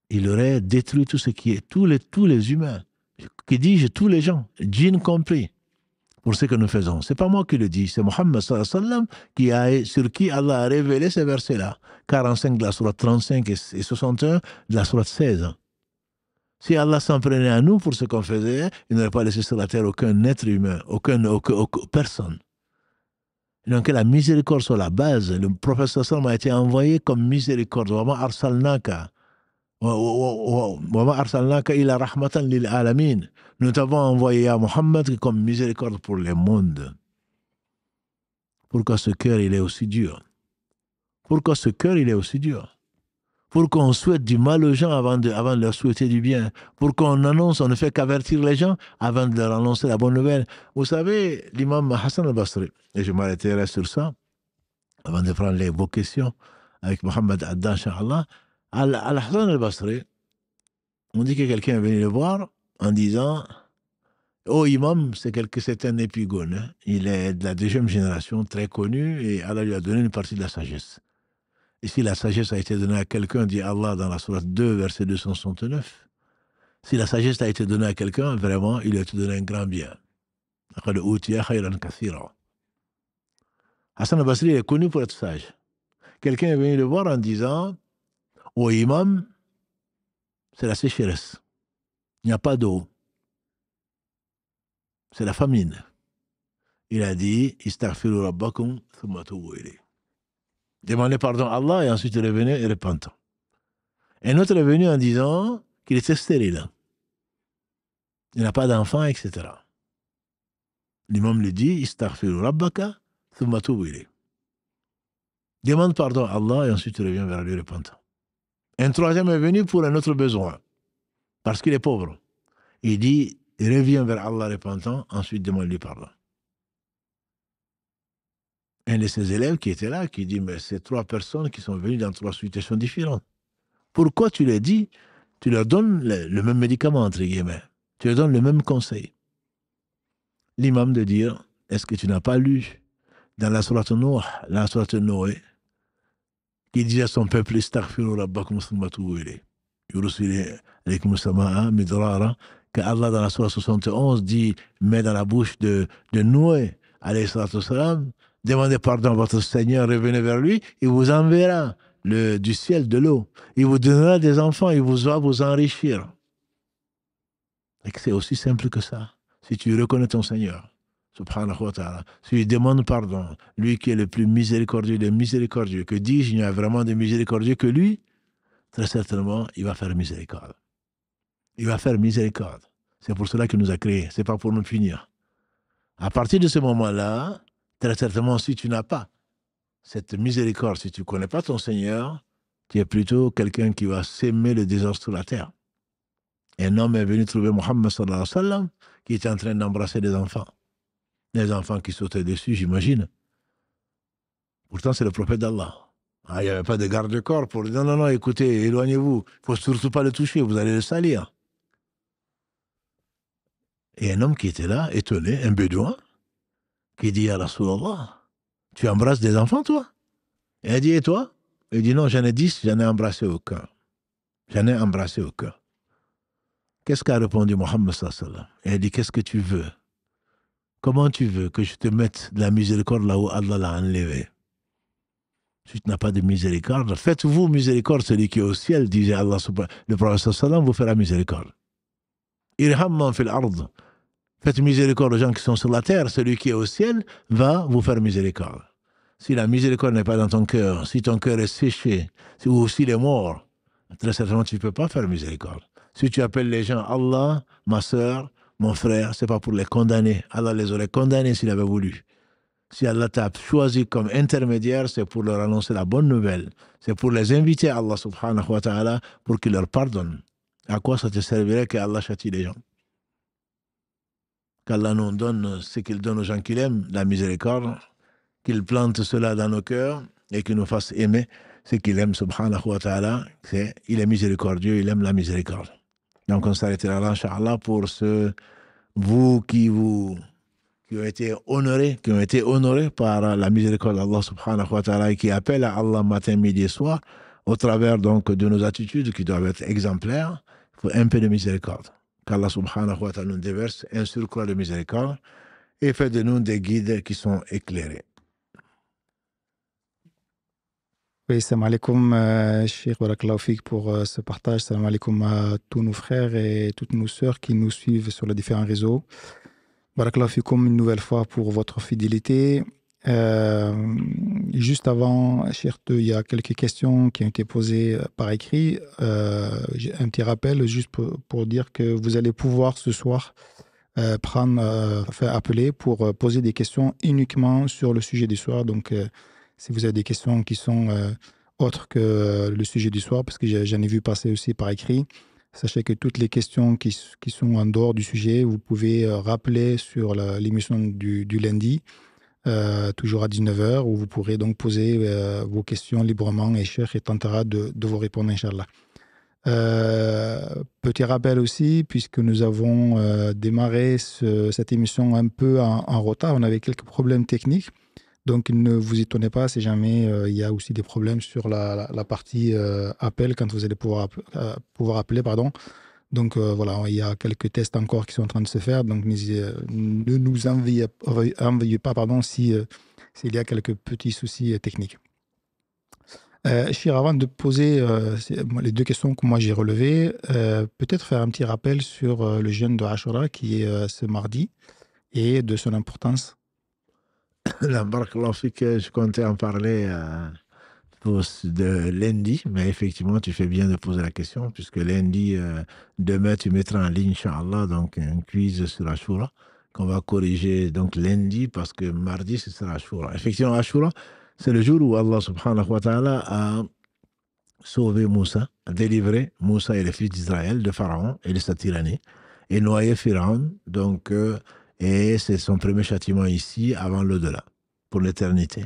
il aurait détruit tout ce qui est, tous les humains. Qui dis-je, tous les gens, djinns compris, pour ce que nous faisons. Ce n'est pas moi qui le dis, c'est Mohammed sallallahu alayhi wa sallam sur qui Allah a révélé ces versets-là. 45 de la sourate 35 et 61 de la sourate 16. Si Allah s'en prenait à nous pour ce qu'on faisait, il n'aurait pas laissé sur la terre aucun être humain, aucune personne. Donc la miséricorde sur la base, le prophète sallallahu alayhi wa sallam a été envoyé comme miséricorde. Wa ma arsalnaka. Nous t'avons envoyé à Mohammed comme miséricorde pour les mondes. Pourquoi ce cœur il est aussi dur? Pourquoi ce cœur il est aussi dur? Pourquoi on souhaite du mal aux gens avant de leur souhaiter du bien? Pourquoi on annonce, on ne fait qu'avertir les gens avant de leur annoncer la bonne nouvelle? Vous savez, l'imam Hassan al-Basri, et je m'arrêterai sur ça, avant de prendre vos questions avec Mohamed Addan, Inch'Allah. Al-Hassan al-Basri, on dit que quelqu'un est venu le voir en disant « Oh imam, c'est un épigone. Hein. Il est de la deuxième génération, très connu, et Allah lui a donné une partie de la sagesse. Et si la sagesse a été donnée à quelqu'un, dit Allah dans la sourate 2, verset 269, si la sagesse a été donnée à quelqu'un, vraiment, il lui a été donné un grand bien. Hassan al-Basri est connu pour être sage. Quelqu'un est venu le voir en disant « Oh imam, c'est la sécheresse. Il n'y a pas d'eau. C'est la famine. » Il a dit « Istaghfiru rabbakum thumma tubu ilayh. » Demandez pardon à Allah et ensuite revenez et repentant. Un autre est venu en disant qu'il était stérile. Il n'a pas d'enfant, etc. L'imam lui dit « Istaghfiru rabbaka thumma tubu ilayh. » Demande pardon à Allah et ensuite reviens vers lui repentant. Un troisième est venu pour un autre besoin, parce qu'il est pauvre. Il dit, reviens vers Allah repentant, ensuite demande-lui pardon. Un de ses élèves qui était là, qui dit, mais c'est trois personnes qui sont venues dans trois situations différentes. Pourquoi tu les dis, tu leur donnes le même médicament, entre guillemets, tu leur donnes le même conseil? L'imam de dire, est-ce que tu n'as pas lu dans la sourate Noé, qui disait à son peuple, Istaghfiru rabbakum thumma tubu ilayh. Yursil alaykum as-samaa midrara, que Allah dans la sourate 71 dit, met dans la bouche de Noé, alayhi salatu wassalam, demandez pardon à votre Seigneur, revenez vers lui, il vous enverra du ciel de l'eau. Il vous donnera des enfants, il va vous enrichir. Et c'est aussi simple que ça. Si tu reconnais ton Seigneur, subhanahu wa ta'ala, si tu demandes pardon, lui qui est le plus miséricordieux des miséricordieux, que dis-je, il n'y a vraiment de miséricordieux que lui, très certainement, il va faire miséricorde. Il va faire miséricorde. C'est pour cela qu'il nous a créés, ce n'est pas pour nous punir. À partir de ce moment-là, très certainement, si tu n'as pas cette miséricorde, si tu ne connais pas ton Seigneur, tu es plutôt quelqu'un qui va s'aimer le désordre sur la terre. Un homme est venu trouver Mohammed sallallahu alayhi wa sallam, qui était en train d'embrasser des enfants. Les enfants qui sautaient dessus, j'imagine. Pourtant, c'est le prophète d'Allah. Ah, il n'y avait pas de garde-corps pour dire non, non, non, écoutez, éloignez-vous. Il ne faut surtout pas le toucher, vous allez le salir. Et un homme qui était là, étonné, un bédouin, qui dit à Rasulallah, tu embrasses des enfants, toi? Et elle dit, et toi? Il dit, non, j'en ai 10, j'en ai embrassé aucun. J'en ai embrassé aucun. Qu'est-ce qu'a répondu Mohammed sallallahu alayhi wa sallam? Elle dit, qu'est-ce que tu veux? Comment tu veux que je te mette de la miséricorde là où Allah l'a enlevé? Si tu n'as pas de miséricorde, faites-vous miséricorde, celui qui est au ciel, disait Allah subhanahu. Le prophète sallallahu alayhi wa sallam vous fera miséricorde. Irham man fil ard. Faites miséricorde aux gens qui sont sur la terre, celui qui est au ciel va vous faire miséricorde. Si la miséricorde n'est pas dans ton cœur, si ton cœur est séché, ou s'il est mort, très certainement tu ne peux pas faire miséricorde. Si tu appelles les gens Allah, ma soeur, mon frère, ce n'est pas pour les condamner. Allah les aurait condamnés s'il avait voulu. Si Allah t'a choisi comme intermédiaire, c'est pour leur annoncer la bonne nouvelle. C'est pour les inviter à Allah subhanahu wa ta'ala pour qu'il leur pardonne. À quoi ça te servirait qu'Allah châtie les gens? Qu'Allah nous donne ce qu'il donne aux gens qu'il aime, la miséricorde, qu'il plante cela dans nos cœurs et qu'il nous fasse aimer ce qu'il aime, subhanahu wa ta'ala. Il est miséricordieux, il aime la miséricorde. Donc on s'arrêtera là, Inch'Allah, pour vous qui ont été honorés par la miséricorde d'Allah subhanahu wa ta'ala et qui appellent à Allah matin, midi et soir, au travers donc de nos attitudes qui doivent être exemplaires. Il faut un peu de miséricorde. Qu'Allah subhanahu wa ta'ala nous déverse un surcroît de miséricorde et fait de nous des guides qui sont éclairés. Oui, salam alaikum, Cheikh Barakallahu Fik pour ce partage. Salam alaikum à tous nos frères et toutes nos sœurs qui nous suivent sur les différents réseaux. Barakallahu Fikum une nouvelle fois pour votre fidélité. Juste avant, Cheikh, il y a quelques questions qui ont été posées par écrit. J'ai un petit rappel juste pour dire que vous allez pouvoir ce soir faire appeler pour poser des questions uniquement sur le sujet du soir. Donc, si vous avez des questions qui sont autres que le sujet du soir, parce que j'en ai vu passer aussi par écrit, sachez que toutes les questions qui sont en dehors du sujet, vous pouvez rappeler sur l'émission du lundi, toujours à 19h, où vous pourrez donc poser vos questions librement et Cheikh tentera de vous répondre, Inch'Allah. Petit rappel aussi, puisque nous avons démarré cette émission un peu en retard, on avait quelques problèmes techniques. Donc, ne vous étonnez pas si jamais il y a aussi des problèmes sur la partie appel quand vous allez pouvoir appeler. Pardon. Donc, voilà, il y a quelques tests encore qui sont en train de se faire. Donc, ne nous envoyez pas s'il y a quelques petits soucis techniques. Chir, avant de poser les deux questions que moi j'ai relevées, peut-être faire un petit rappel sur le jeûne de Ashura qui est ce mardi et de son importance. Je comptais en parler de lundi, mais effectivement, tu fais bien de poser la question, puisque lundi, demain, tu mettras en ligne, Inch'Allah, donc un quiz sur Ashura, qu'on va corriger donc lundi, parce que mardi, ce sera Ashura. Effectivement, Ashura, c'est le jour où Allah subhanahu wa ta'ala a sauvé Moussa, a délivré Moussa et les fils d'Israël de Pharaon et de sa tyrannie, et noyé Pharaon, donc... et c'est son premier châtiment ici, avant l'au-delà, pour l'éternité.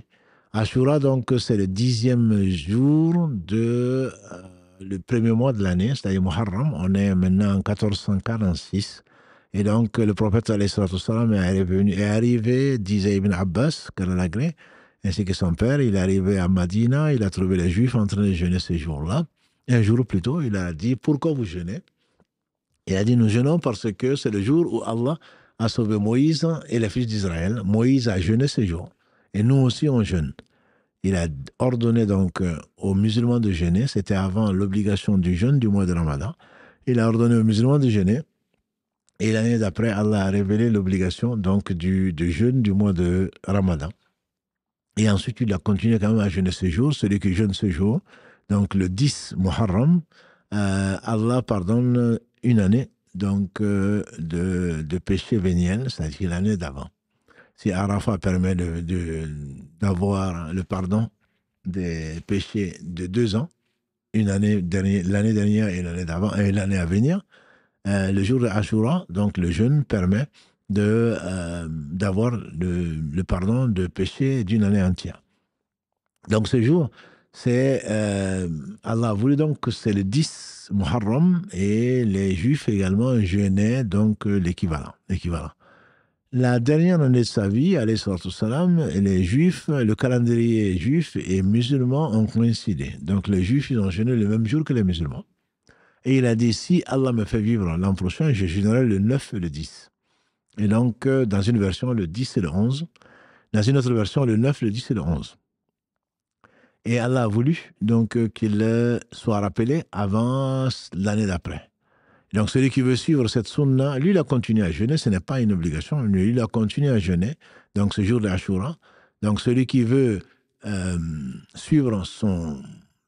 Ashura, donc, c'est le 10e jour le premier mois de l'année, c'est-à-dire Muharram. On est maintenant en 1446. Et donc, le prophète alayhi salatu wassalam est arrivé, disait Ibn Abbas, Karalagré, ainsi que son père. Il est arrivé à Madina, il a trouvé les Juifs en train de jeûner ce jour-là. Un jour plus tôt, il a dit, pourquoi vous jeûnez? Il a dit, nous jeûnons parce que c'est le jour où Allah a sauvé Moïse et les fils d'Israël. Moïse a jeûné ce jour. Et nous aussi, on jeûne. Il a ordonné donc aux musulmans de jeûner. C'était avant l'obligation du jeûne du mois de Ramadan. Il a ordonné aux musulmans de jeûner. Et l'année d'après, Allah a révélé l'obligation donc du jeûne du mois de Ramadan. Et ensuite, il a continué quand même à jeûner ce jour. Celui qui jeûne ce jour, donc le 10 Muharram, Allah pardonne une année donc de péché véniel, c'est-à-dire l'année d'avant. Si Arafat permet d'avoir le pardon des péchés de 2 ans, l'année dernière et l'année d'avant et l'année à venir, le jour de Ashura, donc le jeûne permet d'avoir le pardon de péché d'une année entière. Donc ce jour, c'est Allah a voulu donc que c'est le 10 Muharram et les Juifs également jeûnaient donc l'équivalent. La dernière année de sa vie, alayhi salatu wassalam, les Juifs, le calendrier juif et musulman ont coïncidé. Donc les Juifs, ils ont jeûné le même jour que les musulmans. Et il a dit, si Allah me fait vivre l'an prochain, je jeûnerai le 9 et le 10. Et donc, dans une version, le 10 et le 11. Dans une autre version, le 9, le 10 et le 11. Et Allah a voulu donc qu'il soit rappelé avant l'année d'après. Donc celui qui veut suivre cette sunna, lui il a continué à jeûner, ce n'est pas une obligation, lui il a continué à jeûner, donc ce jour de Ashura. Donc celui qui veut suivre son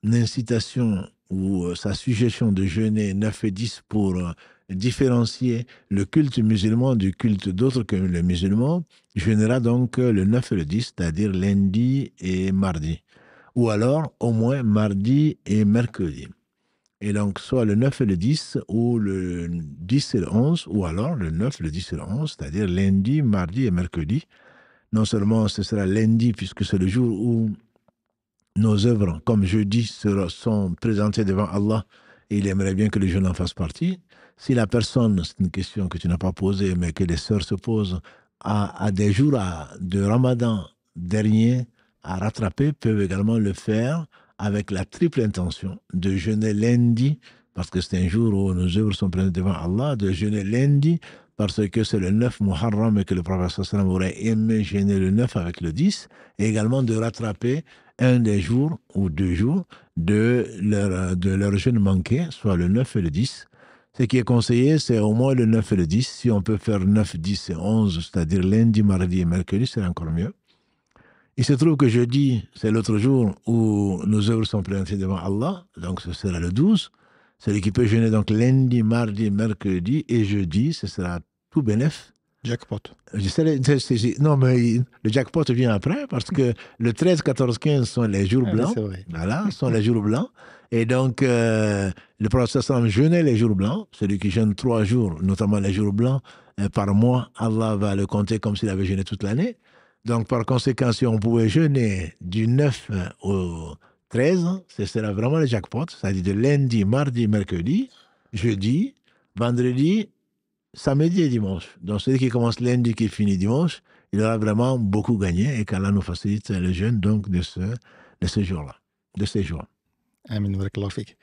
incitation ou sa suggestion de jeûner 9 et 10 pour différencier le culte musulman du culte d'autres que les musulmans, jeûnera donc le 9 et le 10, c'est-à-dire lundi et mardi. Ou alors au moins mardi et mercredi. Et donc, soit le 9 et le 10, ou le 10 et le 11, ou alors le 9, le 10 et le 11, c'est-à-dire lundi, mardi et mercredi. Non seulement ce sera lundi, puisque c'est le jour où nos œuvres, comme jeudi, sont présentées devant Allah, et il aimerait bien que le jeûne en fasse partie. Si la personne, c'est une question que tu n'as pas posée, mais que les sœurs se posent, à des jours de Ramadan dernier à rattraper, peuvent également le faire avec la triple intention de jeûner lundi, parce que c'est un jour où nos œuvres sont présentées devant Allah, de jeûner lundi, parce que c'est le 9 Muharram et que le prophète sallam aurait aimé jeûner le 9 avec le 10, et également de rattraper un des jours ou 2 jours de leur jeûne manqué, soit le 9 et le 10. Ce qui est conseillé, c'est au moins le 9 et le 10. Si on peut faire 9, 10 et 11, c'est-à-dire lundi, mardi et mercredi, c'est encore mieux. Il se trouve que jeudi, c'est l'autre jour où nos œuvres sont présentées devant Allah, donc ce sera le 12. Celui qui peut jeûner donc lundi, mardi, mercredi et jeudi, ce sera tout bénef. Jackpot. Non, mais le jackpot vient après parce que le 13, 14, 15 sont les jours blancs. C'est vrai. Voilà, sont les jours blancs. Et donc, le prophète sallam jeûnait les jours blancs. Celui qui jeûne 3 jours, notamment les jours blancs, par mois, Allah va le compter comme s'il avait jeûné toute l'année. Donc, par conséquent, si on pouvait jeûner du 9 au 13, ce sera vraiment le jackpot. C'est-à-dire de lundi, mardi, mercredi, jeudi, vendredi, samedi et dimanche. Donc, celui qui commence lundi, qui finit dimanche, il aura vraiment beaucoup gagné et qu'Allah nous facilite le jeûne donc de ce jour-là, de ces jours. Amin, barakallahu fik.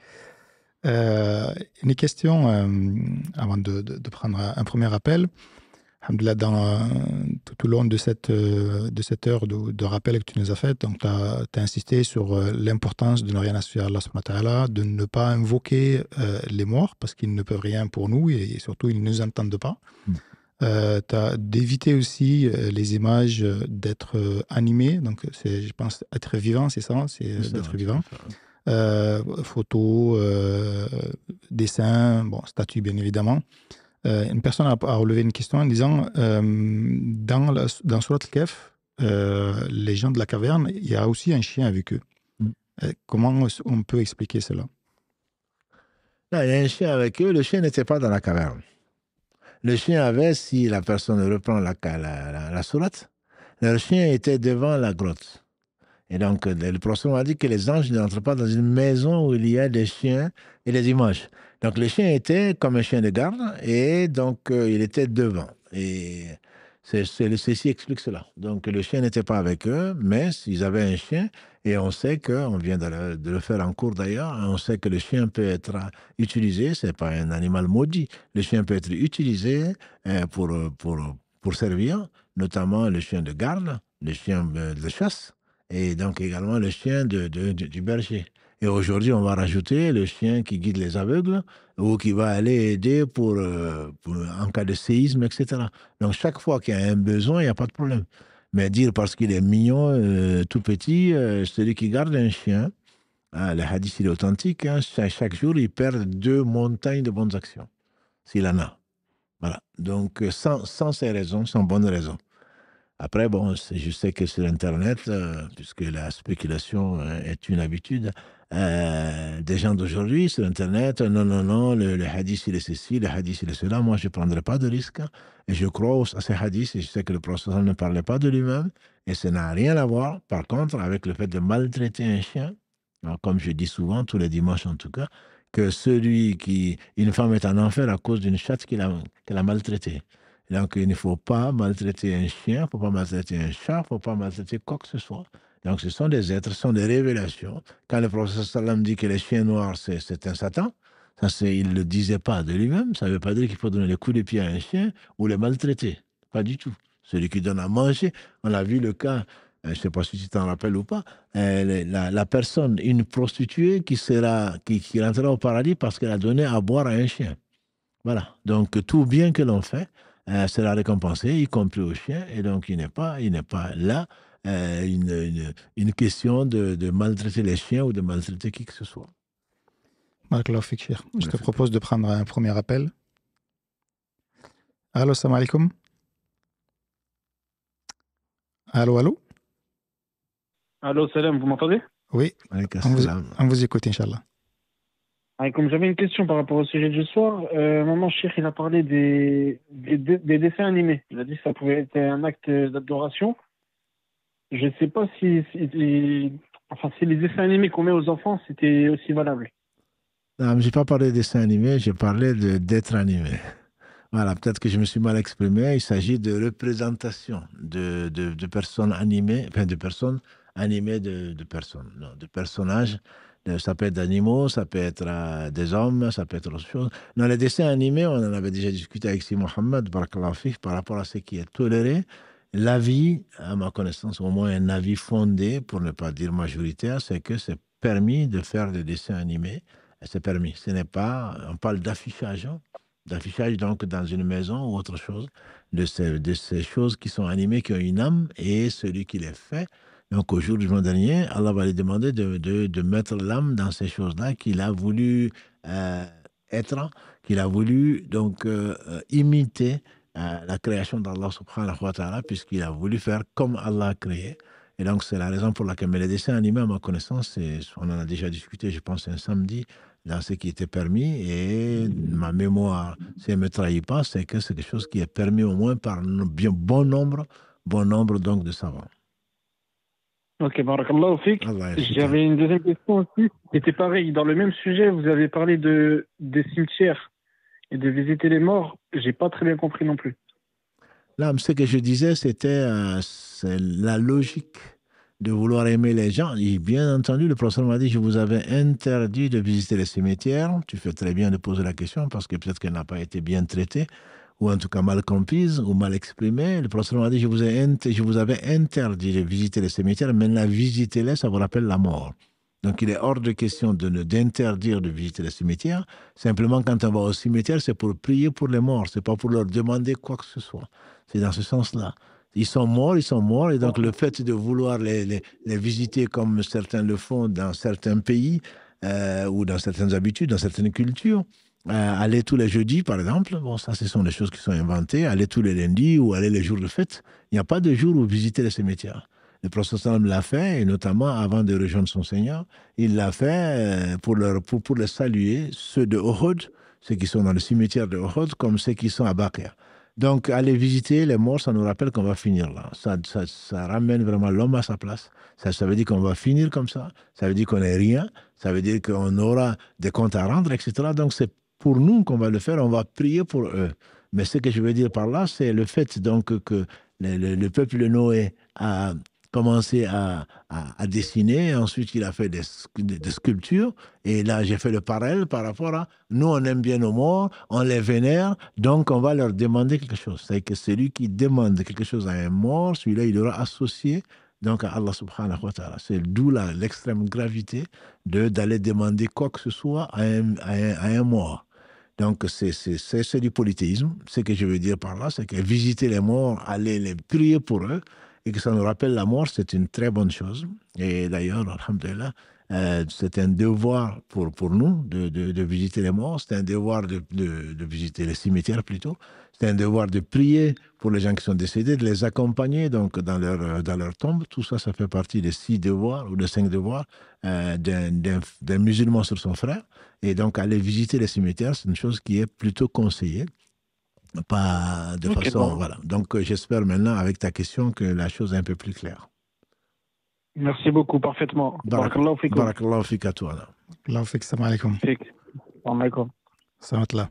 Une question avant de prendre un premier appel. Alhamdoulilah, tout au long de cette heure de rappel que tu nous as faite, donc tu as insisté sur l'importance de ne rien associer à Allah subhanahu wa ta'ala, de ne pas invoquer les morts parce qu'ils ne peuvent rien pour nous et surtout ils ne nous entendent pas. D'éviter aussi les images d'être animé, donc c'est, je pense, être vivant, c'est ça, c'est d'être vivant. Photos, dessins, bon, statues bien évidemment. Une personne a relevé une question en disant dans Surat al-Kahf, les gens de la caverne, il y a aussi un chien avec eux. Comment on peut expliquer cela? Là, il y a un chien avec eux, le chien n'était pas dans la caverne. Le chien avait, si la personne reprend la sourate, le chien était devant la grotte. Et donc, le prophète a dit que les anges n'entrent pas dans une maison où il y a des chiens et des images. Donc, le chien était comme un chien de garde et donc il était devant. Et ceci explique cela. Donc, le chien n'était pas avec eux, mais ils avaient un chien et on sait on vient de le faire en cours d'ailleurs, on sait que le chien peut être utilisé, ce n'est pas un animal maudit, le chien peut être utilisé pour servir, notamment le chien de garde, le chien de chasse. Et donc également le chien du berger. Et aujourd'hui, on va rajouter le chien qui guide les aveugles ou qui va aller aider en cas de séisme, etc. Donc chaque fois qu'il y a un besoin, il n'y a pas de problème. Mais dire parce qu'il est mignon, tout petit, celui qui garde un chien, le hadith il est authentique, hein, chaque jour, il perd 2 montagnes de bonnes actions, s'il en a. Voilà. Donc sans ces raisons, sans bonnes raisons. Après, bon, je sais que sur Internet, puisque la spéculation est une habitude, des gens d'aujourd'hui sur Internet. Non, non, non, le hadith, il est ceci, le hadith, il est cela. Moi, je ne prendrai pas de risque. Et je crois à ces hadiths et je sais que le prophète ne parlait pas de lui-même. Et ça n'a rien à voir, par contre, avec le fait de maltraiter un chien. Alors, comme je dis souvent, tous les dimanches en tout cas, que une femme est en enfer à cause d'une chatte qu'elle a maltraitée. Donc, il ne faut pas maltraiter un chien, il ne faut pas maltraiter un chat, il ne faut pas maltraiter quoi que ce soit. Donc, ce sont des êtres, ce sont des révélations. Quand le professeur Sallam dit que les chiens noirs, c'est un Satan, il ne le disait pas de lui-même. Ça ne veut pas dire qu'il faut donner les coups de pied à un chien ou les maltraiter. Pas du tout. Celui qui donne à manger, on a vu le cas, je ne sais pas si tu t'en rappelles ou pas, la personne, une prostituée qui rentrera au paradis parce qu'elle a donné à boire à un chien. Voilà. Donc, tout bien que l'on fait, sera récompensé, y compris au chien. Et donc, il n'est pas là une question de maltraiter les chiens ou de maltraiter qui que ce soit. Barakallahu fik, Cheikh. Je te propose de prendre un premier appel. Allô, salam alaikum. Allô, allô. Allô, salam, vous m'entendez? Oui, on vous écoute, Inch'Allah. Comme j'avais une question par rapport au sujet du soir, maman Cheikh, il a parlé des dessins animés. Il a dit que ça pouvait être un acte d'adoration. Je ne sais pas si les dessins animés qu'on met aux enfants, c'était aussi valable. Non, je n'ai pas parlé de dessins animés, j'ai parlé d'être animé. Voilà, peut-être que je me suis mal exprimé. Il s'agit de représentation de personnes animées, enfin de personnes animées de personnes, non, de personnages. Ça peut être d'animaux, ça peut être des hommes, ça peut être autre chose. Dans les dessins animés, on en avait déjà discuté avec Si Mohamed, barakallahu fik, par rapport à ce qui est toléré. L'avis, à ma connaissance, au moins un avis fondé, pour ne pas dire majoritaire, c'est que c'est permis de faire des dessins animés. C'est permis. Ce n'est pas, on parle d'affichage, hein, d'affichage donc dans une maison ou autre chose, de ces choses qui sont animées, qui ont une âme, et celui qui les fait. Donc, au jour du jour dernier, Allah va lui demander de mettre l'âme dans ces choses-là qu'il a voulu être, qu'il a voulu donc imiter la création d'Allah subhanahu wa ta'ala, puisqu'il a voulu faire comme Allah a créé. Et donc, c'est la raison pour laquelle, mais les dessins animés, à ma connaissance, on en a déjà discuté, je pense, un samedi, dans ce qui était permis. Et ma mémoire, si elle ne me trahit pas, c'est que c'est quelque chose qui est permis au moins par un bon nombre donc de savants. Ok, barakallahu fik. J'avais une deuxième question aussi. C'était pareil, dans le même sujet, vous avez parlé des cimetières et de visiter les morts. J'ai pas très bien compris non plus. Là, ce que je disais, c'était la logique de vouloir aimer les gens. Et bien entendu, le professeur m'a dit, je vous avais interdit de visiter les cimetières. Tu fais très bien de poser la question parce que peut-être qu'elle n'a pas été bien traitée, ou en tout cas mal comprise, ou mal exprimée. Le professeur m'a dit, je vous avais interdit de visiter les cimetières. Maintenant, visitez-les, ça vous rappelle la mort. Donc, il est hors de question d'interdire de visiter les cimetières. Simplement, quand on va au cimetière, c'est pour prier pour les morts. C'est pas pour leur demander quoi que ce soit. C'est dans ce sens-là. Ils sont morts, et donc le fait de vouloir les visiter comme certains le font dans certains pays ou dans certaines habitudes, dans certaines cultures, aller tous les jeudis, par exemple, bon, ça, ce sont des choses qui sont inventées, aller tous les lundis ou aller les jours de fête. Il n'y a pas de jour où visiter les cimetières. Le prophète sallam l'a fait, et notamment avant de rejoindre son Seigneur, il l'a fait pour les saluer, ceux de Uhud, ceux qui sont dans le cimetière de Uhud, comme ceux qui sont à Baqia. Donc, aller visiter les morts, ça nous rappelle qu'on va finir là. Ça ramène vraiment l'homme à sa place. Ça veut dire qu'on va finir comme ça. Ça veut dire qu'on n'est rien. Ça veut dire qu'on aura des comptes à rendre, etc. Donc, c'est pour nous qu'on va le faire. On va prier pour eux. Mais ce que je veux dire par là, c'est le fait donc que le peuple de Noé a commencé à dessiner. Ensuite, il a fait des sculptures. Et là, j'ai fait le parallèle par rapport à nous, on aime bien nos morts, on les vénère, donc on va leur demander quelque chose. C'est que celui qui demande quelque chose à un mort, celui-là, il aura associé donc à Allah subhanahu wa ta'ala. C'est d'où l'extrême gravité d'aller demander quoi que ce soit à un mort. Donc, c'est du polythéisme. Ce que je veux dire par là, c'est que visiter les morts, aller les prier pour eux, et que ça nous rappelle la mort, c'est une très bonne chose. Et d'ailleurs, alhamdulillah, C'est un devoir pour nous de visiter les morts, c'est un devoir de visiter les cimetières plutôt, c'est un devoir de prier pour les gens qui sont décédés, de les accompagner donc dans leur tombe. Tout ça, ça fait partie des 6 devoirs ou des 5 devoirs d'un musulman sur son frère. Et donc, aller visiter les cimetières, c'est une chose qui est plutôt conseillée. Pas de Ok, façon, bon. voilà. Donc, j'espère maintenant, avec ta question, que la chose est un peu plus claire. Merci beaucoup, parfaitement. Barakallahu fikum. Barakallahu fik à toi. Là. Allah fait que salam alaikum. Salam alaikum. Salam là.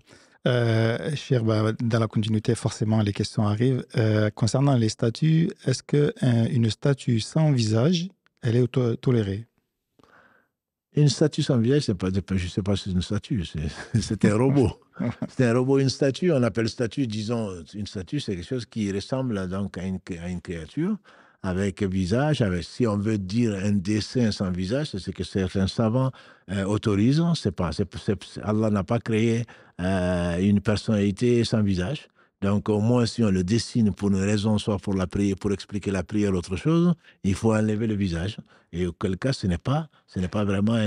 Cher, dans la continuité, forcément, les questions arrivent. Concernant les statues, est-ce qu'une statue sans visage, elle est tolérée? Une statue sans visage, je ne sais pas si c'est une statue, c'est un robot. C'est un robot, une statue, on appelle statue, disons, une statue, c'est quelque chose qui ressemble donc à une créature avec visage. Si on veut dire un dessin sans visage, c'est ce que certains savants autorisent. Allah n'a pas créé une personnalité sans visage. Donc, au moins, si on le dessine pour une raison, soit pour la prière, pour expliquer la prière ou autre chose, il faut enlever le visage. Et auquel cas, ce n'est pas vraiment,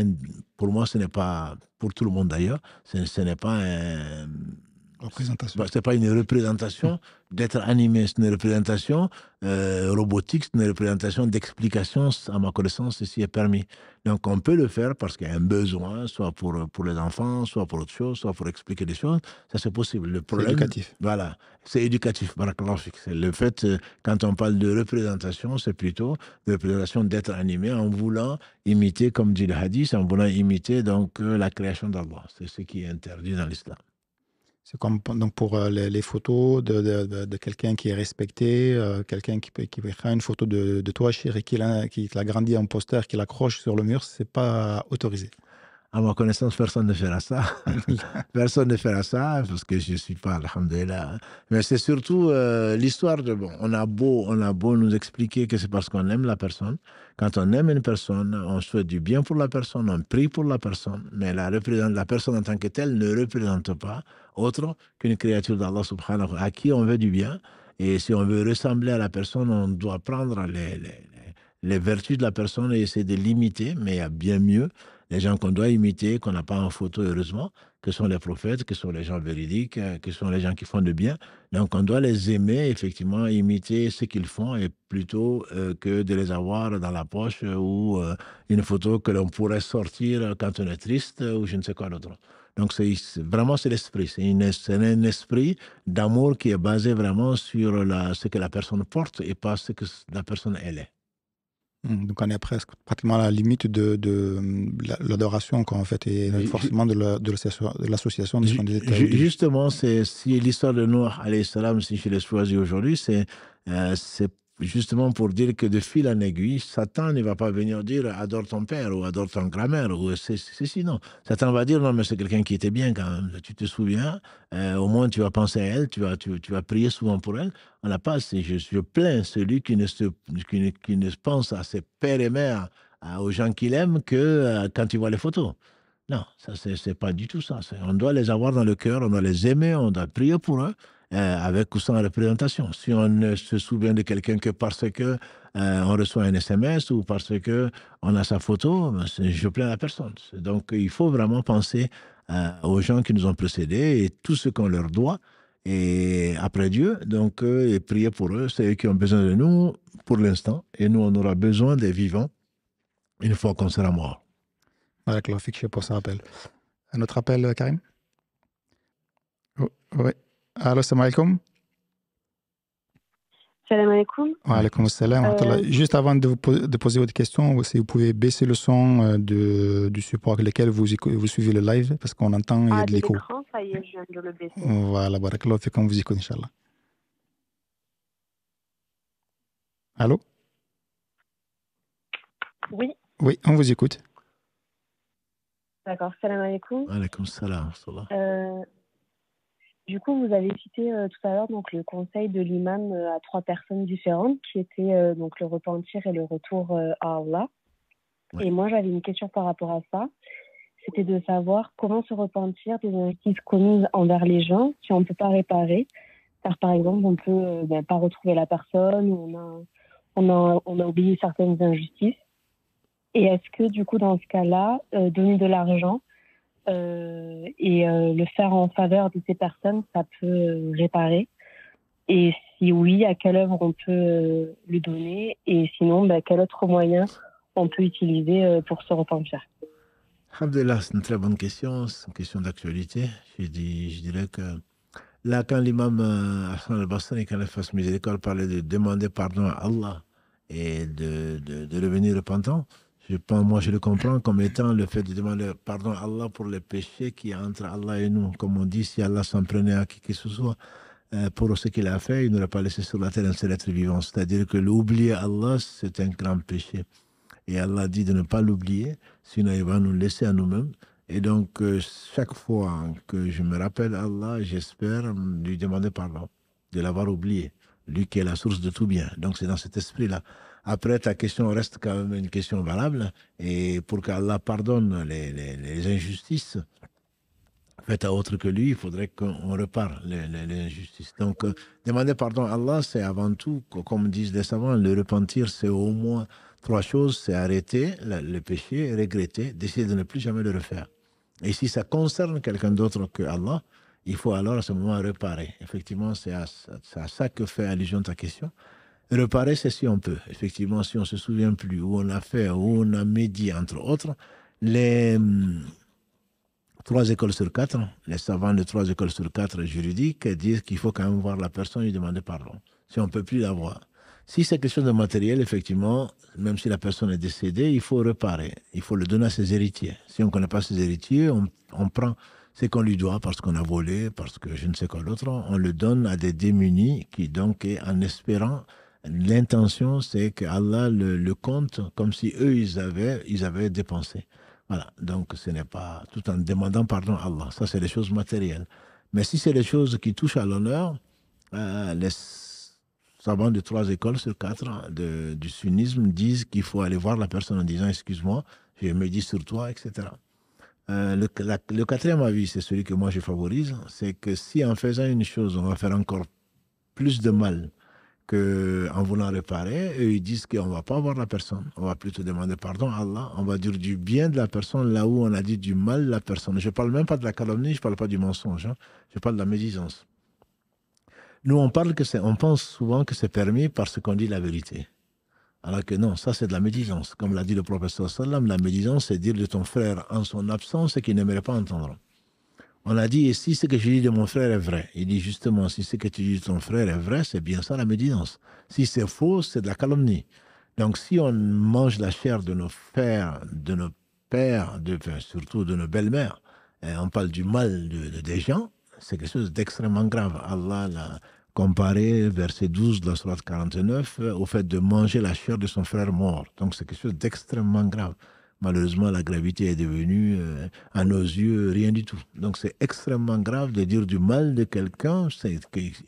pour moi, ce n'est pas, pour tout le monde d'ailleurs, ce n'est pas représentation. C'est pas une représentation d'être animé, c'est une représentation robotique, c'est une représentation d'explication, à ma connaissance, ceci est permis. Donc on peut le faire parce qu'il y a un besoin, soit pour les enfants, soit pour autre chose, soit pour expliquer des choses, ça c'est possible. Le problème, c'est éducatif. Voilà, c'est éducatif, c'est le fait, quand on parle de représentation, c'est plutôt de représentation d'être animé en voulant imiter, comme dit le hadith, en voulant imiter donc la création d'Allah. C'est ce qui est interdit dans l'islam. C'est comme donc pour les photos de quelqu'un qui est respecté, quelqu'un qui prend une photo de toi, chérie, qui l'a grandi en poster, qui l'accroche sur le mur, c'est pas autorisé. À ma connaissance, personne ne fera ça. Personne ne fera ça parce que je ne suis pas, alhamdoulilah. Mais c'est surtout l'histoire de, bon, on a beau nous expliquer que c'est parce qu'on aime la personne. Quand on aime une personne, on souhaite du bien pour la personne, on prie pour la personne, mais la personne en tant que telle ne représente pas autre qu'une créature d'Allah subhanahu wa ta'ala à qui on veut du bien. Et si on veut ressembler à la personne, on doit prendre les vertus de la personne et essayer de l'imiter, mais il y a bien mieux. Les gens qu'on doit imiter, qu'on n'a pas en photo, heureusement, que sont les prophètes, que sont les gens véridiques, que sont les gens qui font de bien. Donc, on doit les aimer, effectivement, imiter ce qu'ils font, et plutôt que de les avoir dans la poche ou une photo que l'on pourrait sortir quand on est triste ou je ne sais quoi d'autre. Donc, vraiment, c'est l'esprit. C'est un esprit d'amour qui est basé vraiment sur ce que la personne porte et pas ce que la personne elle est. Donc on est presque pratiquement à la limite de l'adoration, quoi, en fait, et forcément de l'association des États. Justement, si l'histoire de Noah, alayhi salam, si je l'ai choisi aujourd'hui, c'est justement pour dire que de fil en aiguille, Satan ne va pas venir dire adore ton père ou adore ton grand-mère ou c'est sinon. Satan va dire non, mais c'est quelqu'un qui était bien quand même. Tu te souviens, au moins tu vas penser à elle, tu vas prier souvent pour elle. On n'a pas, je plains celui qui ne pense à ses pères et mères, aux gens qu'il aime que quand il voit les photos. Non, ça c'est pas du tout ça. On doit les avoir dans le cœur, on doit les aimer, on doit prier pour eux. Avec ou sans représentation. Si on ne se souvient de quelqu'un que parce que on reçoit un SMS ou parce que on a sa photo, je plains la personne. Donc, il faut vraiment penser aux gens qui nous ont précédés et tout ce qu'on leur doit et après Dieu, donc et prier pour eux. C'est eux qui ont besoin de nous pour l'instant et nous on aura besoin des vivants une fois qu'on sera mort. Voilà, que fixe pour ce rappel. Un autre appel, Karim? Oui. Allô, salam alaikum. Salam alaikum. Wa alaikum salam. Juste avant de poser votre question, si vous pouvez baisser le son du support avec lequel vous suivez le live, parce qu'on entend, il y a de l'écho. Ça y est, je viens de le baisser. Voilà, barakallah, fait qu'on vous écoute, Inch'Allah. Allô? Oui. Oui, on vous écoute. D'accord, salam alaikum. Wa alaikum salam. Du coup, vous avez cité tout à l'heure donc, le conseil de l'imam à 3 personnes différentes, qui étaient donc le repentir et le retour à Allah. Ouais. Et moi, j'avais une question par rapport à ça. C'était de savoir comment se repentir des injustices commises envers les gens si on ne peut pas réparer. Car par exemple, on ne peut pas retrouver la personne, ou on a oublié certaines injustices. Et est-ce que, du coup, dans ce cas-là, donner de l'argent et le faire en faveur de ces personnes, ça peut réparer? Et si oui, à quelle œuvre on peut le donner? Et sinon, quel autre moyen on peut utiliser pour se repentir? Alhamdulillah, c'est une très bonne question. C'est une question d'actualité. Je dirais que là, quand l'imam Hassan al-Basri, quand il fasse miséricorde, parlait de demander pardon à Allah et de devenir repentant, moi, je le comprends comme étant le fait de demander pardon à Allah pour les péchés qui y a entre Allah et nous. Comme on dit, si Allah s'en prenait à qui que ce soit, pour ce qu'il a fait, il n'aurait pas laissé sur la terre un seul être vivant. C'est-à-dire que l'oublier Allah, c'est un grand péché. Et Allah dit de ne pas l'oublier, sinon il va nous laisser à nous-mêmes. Et donc, chaque fois que je me rappelle Allah, j'espère lui demander pardon, de l'avoir oublié, lui qui est la source de tout bien. Donc, c'est dans cet esprit-là. Après, ta question reste quand même une question valable. Et pour qu'Allah pardonne les injustices faites à autre que lui, il faudrait qu'on repare les injustices. Donc, demander pardon à Allah, c'est avant tout, comme disent les savants, le repentir, c'est au moins 3 choses, c'est arrêter le péché, regretter, décider de ne plus jamais le refaire. Et si ça concerne quelqu'un d'autre que Allah, il faut alors à ce moment réparer. Effectivement, c'est à ça que fait allusion ta question. Réparer, c'est si on peut. Effectivement, si on ne se souvient plus où on a fait, où on a médit, entre autres, les 3 écoles sur 4, les savants de 3 écoles sur 4 juridiques disent qu'il faut quand même voir la personne et lui demander pardon, si on ne peut plus la voir. Si c'est quelque chose de matériel, effectivement, même si la personne est décédée, il faut réparer. Il faut le donner à ses héritiers. Si on ne connaît pas ses héritiers, on prend ce qu'on lui doit parce qu'on a volé, parce que je ne sais quoi d'autre, on le donne à des démunis qui, donc, en espérant, l'intention, c'est qu'Allah le compte comme si eux, ils avaient dépensé. Voilà, donc ce n'est pas tout en demandant pardon à Allah. Ça, c'est des choses matérielles. Mais si c'est des choses qui touchent à l'honneur, les savants de 3 écoles sur 4 du sunnisme disent qu'il faut aller voir la personne en disant « excuse-moi, je me dis sur toi », etc. Le 4e avis, c'est celui que moi je favorise, c'est que si en faisant une chose, on va faire encore plus de mal qu'en voulant réparer, eux, ils disent qu'on ne va pas voir la personne. On va plutôt demander pardon à Allah. On va dire du bien de la personne là où on a dit du mal de la personne. Je ne parle même pas de la calomnie, je ne parle pas du mensonge. Je parle de la médisance. Nous, on pense souvent que c'est permis parce qu'on dit la vérité. Alors que non, ça c'est de la médisance. Comme l'a dit le professeur Sallam, la médisance, c'est dire de ton frère en son absence ce qu'il n'aimerait pas entendre. On a dit, et si ce que je dis de mon frère est vrai? Il dit justement, si ce que tu dis de ton frère est vrai, c'est bien ça la médisance. Si c'est faux, c'est de la calomnie. Donc si on mange la chair de nos frères, de nos pères, surtout de nos belles-mères, et on parle du mal des gens, c'est quelque chose d'extrêmement grave. Allah l'a comparé, verset 12 de la sourate 49, au fait de manger la chair de son frère mort. Donc c'est quelque chose d'extrêmement grave. Malheureusement, la gravité est devenue, à nos yeux, rien du tout. Donc, c'est extrêmement grave de dire du mal de quelqu'un, c'est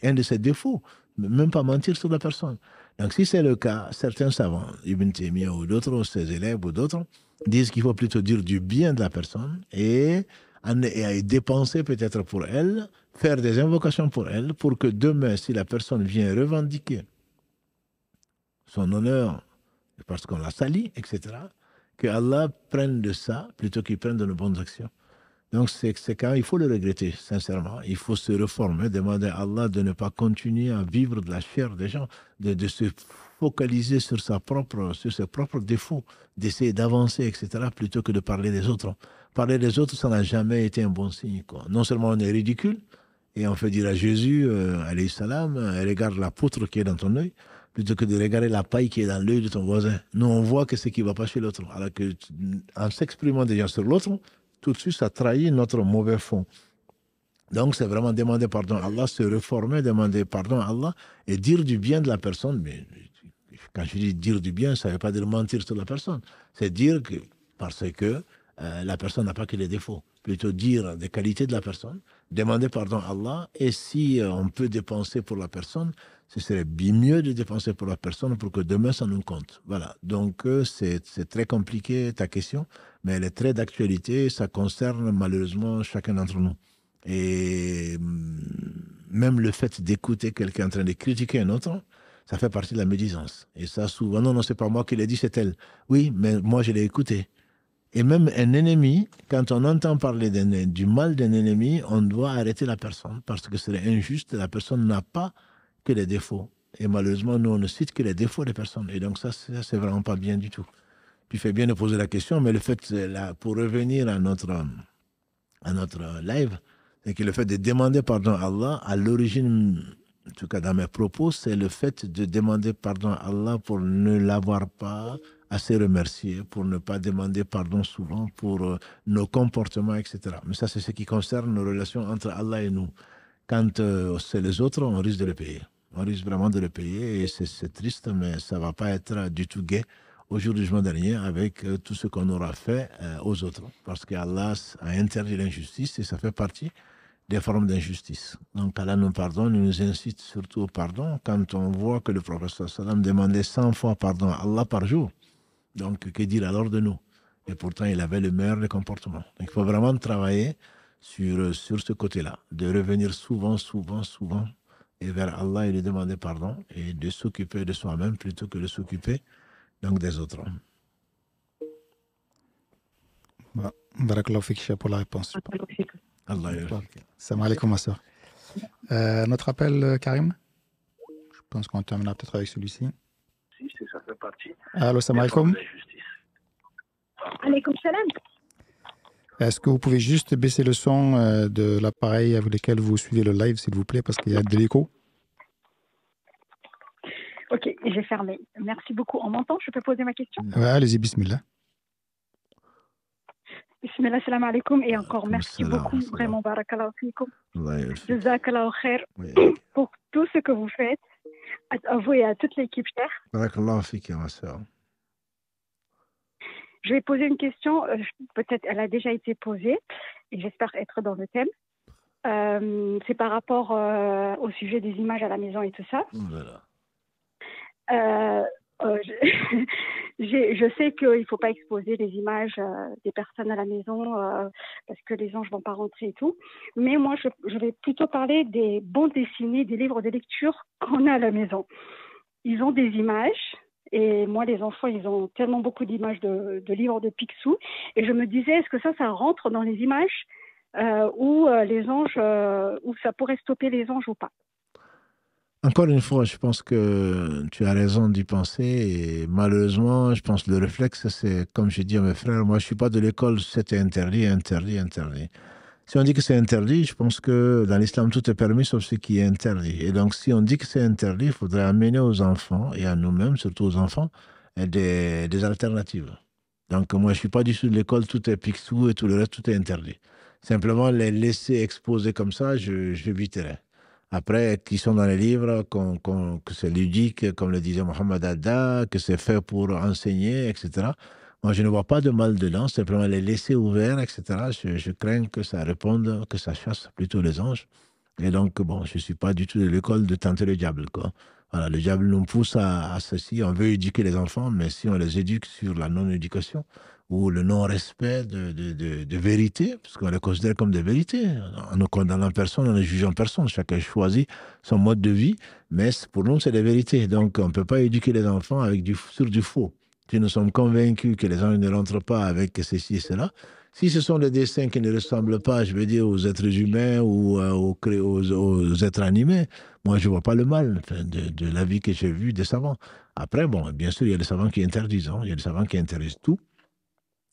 un de ses défauts, même pas mentir sur la personne. Donc, si c'est le cas, certains savants, Ibn Taymiyyah ou d'autres, ses élèves ou d'autres, disent qu'il faut plutôt dire du bien de la personne et dépenser peut-être pour elle, faire des invocations pour elle, pour que demain, si la personne vient revendiquer son honneur, parce qu'on l'a sali, etc., que Allah prenne de ça plutôt qu'il prenne de nos bonnes actions. Donc, c'est quand il faut le regretter, sincèrement. Il faut se reformer, demander à Allah de ne pas continuer à vivre de la chair des gens, de se focaliser sur ses propres défauts, d'essayer d'avancer, etc., plutôt que de parler des autres. Parler des autres, ça n'a jamais été un bon signe, quoi. Non seulement on est ridicule, et on fait dire à Jésus, alayhi salam, regarde la poutre qui est dans ton œil, plutôt que de regarder la paille qui est dans l'œil de ton voisin. Nous, on voit que ce qui ne va pas chez l'autre. Alors qu'en s'exprimant déjà sur l'autre, tout de suite, ça trahit notre mauvais fond. Donc, c'est vraiment demander pardon à Allah, se reformer, demander pardon à Allah et dire du bien de la personne. Mais quand je dis dire du bien, ça ne veut pas dire mentir sur la personne. C'est dire que, parce que la personne n'a pas que les défauts. Plutôt dire des qualités de la personne, demander pardon à Allah. Et si on peut dépenser pour la personne, ce serait bien mieux de dépenser pour la personne pour que demain, ça nous compte. Voilà. Donc, c'est très compliqué, ta question, mais elle est très d'actualité. Ça concerne malheureusement chacun d'entre nous. Et même le fait d'écouter quelqu'un en train de critiquer un autre, Ça fait partie de la médisance. Et ça, souvent, non, c'est pas moi qui l'ai dit, c'est elle. Oui, mais moi, je l'ai écouté. Et même un ennemi, quand on entend parler du mal d'un ennemi, on doit arrêter la personne parce que c'est injuste. La personne n'a pas que les défauts. Et malheureusement, nous, on ne cite que les défauts des personnes. Et donc, ça c'est vraiment pas bien du tout. Tu fais bien de poser la question, mais le fait, là, pour revenir à notre live, c'est que le fait de demander pardon à Allah, à l'origine, en tout cas dans mes propos, c'est le fait de demander pardon à Allah pour ne l'avoir pas assez remercié, pour ne pas demander pardon souvent pour nos comportements, etc. Mais ça, c'est ce qui concerne nos relations entre Allah et nous. Quand c'est les autres, on risque de le payer. On risque vraiment de le payer et c'est triste, mais ça ne va pas être du tout gai au jour du jugement dernier avec tout ce qu'on aura fait aux autres. Parce qu'Allah a interdit l'injustice et ça fait partie des formes d'injustice. Donc Allah nous pardonne, il nous incite surtout au pardon. Quand on voit que le prophète sallam demandait 100 fois pardon à Allah par jour, donc que dire alors de nous? Et pourtant, il avait le meilleur des comportements. Donc il faut vraiment travailler sur ce côté-là, de revenir souvent et vers Allah et lui demander pardon et de s'occuper de soi-même plutôt que de s'occuper donc des autres. Barakallahu fik pour la réponse. Allah. Salam alaikum, ma soeur. Notre appel, Karim? Je pense qu'on terminera peut-être avec celui-ci. Si, ça fait partie. Allô, salam alaikum. Alaikum salam. Est-ce que vous pouvez juste baisser le son de l'appareil avec lequel vous suivez le live, s'il vous plaît, parce qu'il y a de l'écho? Ok, j'ai fermé. Merci beaucoup. On m'entend? Je peux poser ma question? Ouais, allez-y, bismillah. Bismillah, salam alaikum. Et encore, merci beaucoup. Vraiment, barakallahu fikum. Jazakallahu khair pour tout ce que vous faites. À vous et à toute l'équipe chère. Barakallahu fikum, ma soeur. Je vais poser une question, peut-être elle a déjà été posée, et j'espère être dans le thème. C'est par rapport au sujet des images à la maison et tout ça. Voilà. Je sais qu'il ne faut pas exposer les images des personnes à la maison parce que les anges ne vont pas rentrer et tout. Mais moi, je vais plutôt parler des bandes dessinées, des livres de lecture qu'on a à la maison. Ils ont des images. Et moi, les enfants, ils ont tellement beaucoup d'images de livres de Picsou. Et je me disais, est-ce que ça rentre dans les images où les anges, où ça pourrait stopper les anges ou pas? Encore une fois, je pense que tu as raison d'y penser. Et malheureusement, je pense que le réflexe, c'est, comme j'ai dit à mes frères, moi, je ne suis pas de l'école, c'était interdit. Si on dit que c'est interdit, je pense que dans l'islam, tout est permis sauf ce qui est interdit. Et donc, si on dit que c'est interdit, il faudrait amener aux enfants, et à nous-mêmes, surtout aux enfants, des alternatives. Donc, moi, je ne suis pas du tout de l'école, tout est Picsou et tout le reste, tout est interdit. Simplement, les laisser exposer comme ça, j'éviterai. Après, qui sont dans les livres, que c'est ludique, comme le disait Mohamed Adda, que c'est fait pour enseigner, etc. Moi, je ne vois pas de mal dedans, simplement les laisser ouverts, etc. Je crains que ça réponde, que ça chasse plutôt les anges. Et donc, bon, je ne suis pas du tout de l'école de tenter le diable, quoi. Voilà, le diable nous pousse à ceci. On veut éduquer les enfants, mais si on les éduque sur la non-éducation ou le non-respect de vérité, parce qu'on les considère comme des vérités, en ne condamnant personne, en ne jugeant personne. Chacun choisit son mode de vie, mais pour nous, c'est des vérités. Donc, on ne peut pas éduquer les enfants sur du faux. Si nous sommes convaincus que les anges ne rentrent pas avec ceci et cela, si ce sont des dessins qui ne ressemblent pas, je veux dire, aux êtres humains ou aux êtres animés, moi, je ne vois pas le mal de l'avis que j'ai vu des savants. Après, bon, bien sûr, il y a des savants qui interdisent. Il y a des savants qui interdisent tout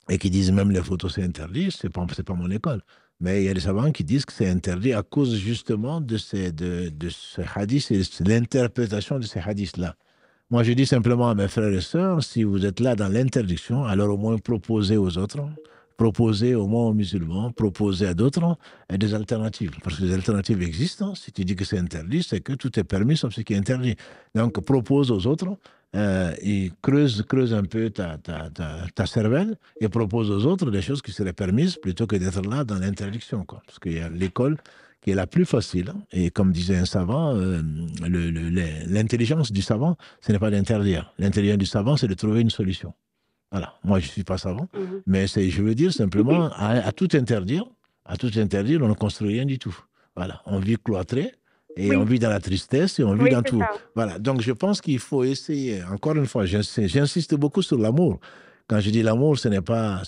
et qui disent même les photos, c'est interdit. Ce n'est pas mon école. Mais il y a des savants qui disent que c'est interdit à cause justement de ce hadith et de l'interprétation de ces hadiths-là. Moi, je dis simplement à mes frères et sœurs, si vous êtes là dans l'interdiction, alors au moins proposez aux autres, proposez au moins aux musulmans, proposez à d'autres des alternatives. Parce que les alternatives existent. Si tu dis que c'est interdit, c'est que tout est permis sauf ce qui est interdit. Donc, propose aux autres et creuse un peu ta cervelle et propose aux autres des choses qui seraient permises plutôt que d'être là dans l'interdiction, quoi. Parce qu'il y a l'école qui est la plus facile. Et comme disait un savant, l'intelligence du savant, ce n'est pas d'interdire. L'intelligence du savant, c'est de trouver une solution. Voilà. Moi, je ne suis pas savant, mais je veux dire simplement, à tout interdire, on ne construit rien du tout. Voilà. On vit cloîtré, Et on Oui, vit dans la tristesse et on vit oui, dans c'est tout. ça. Voilà. Donc, je pense qu'il faut essayer. Encore une fois, j'insiste beaucoup sur l'amour. Quand je dis l'amour, c'est pas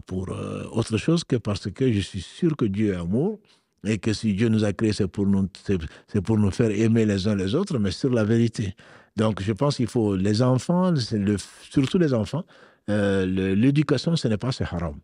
pour autre chose que parce que je suis sûr que Dieu est amour et que si Dieu nous a créés, c'est pour nous faire aimer les uns les autres, mais sur la vérité. Donc, je pense qu'il faut les enfants, surtout les enfants, l'éducation, ce n'est pas c'est haram.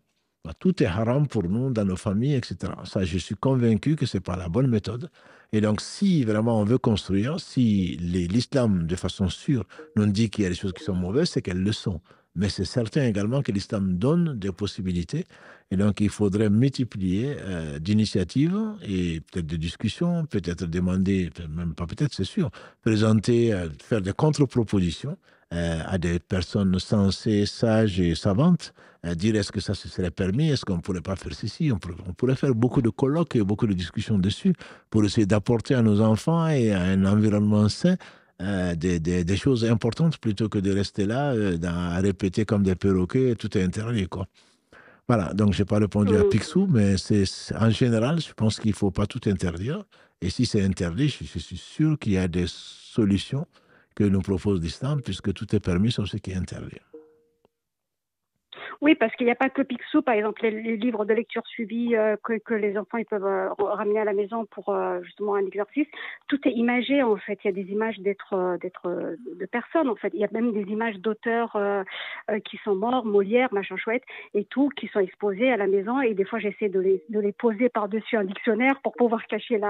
Tout est haram pour nous dans nos familles, etc. Ça, je suis convaincu que c'est pas la bonne méthode. Et donc, si vraiment on veut construire, si l'islam, de façon sûre, nous dit qu'il y a des choses qui sont mauvaises, c'est qu'elles le sont. Mais c'est certain également que l'islam donne des possibilités. Et donc, il faudrait multiplier d'initiatives et peut-être de discussions, peut-être demander, même pas peut-être, c'est sûr, présenter, faire des contre-propositions à des personnes sensées, sages et savantes, dire est-ce que ça se serait permis, est-ce qu'on ne pourrait pas faire ceci, on pourrait faire beaucoup de colloques et beaucoup de discussions dessus pour essayer d'apporter à nos enfants et à un environnement sain des choses importantes plutôt que de rester là à répéter comme des perroquets, tout est interdit, quoi. Voilà, donc je n'ai pas répondu à Mhm. Picsou, mais en général, je pense qu'il ne faut pas tout interdire. Et si c'est interdit, je suis sûr qu'il y a des solutions que nous propose l'islam, puisque tout est permis sauf ce qui est interdit. Oui, parce qu'il n'y a pas que Picsou, par exemple, les livres de lecture suivis que les enfants ils peuvent ramener à la maison pour justement un exercice. Tout est imagé en fait. Il y a des images de personnes en fait. Il y a même des images d'auteurs qui sont morts, Molière, machin chouette, et tout, qui sont exposées à la maison. Et des fois, j'essaie de les poser par-dessus un dictionnaire pour pouvoir cacher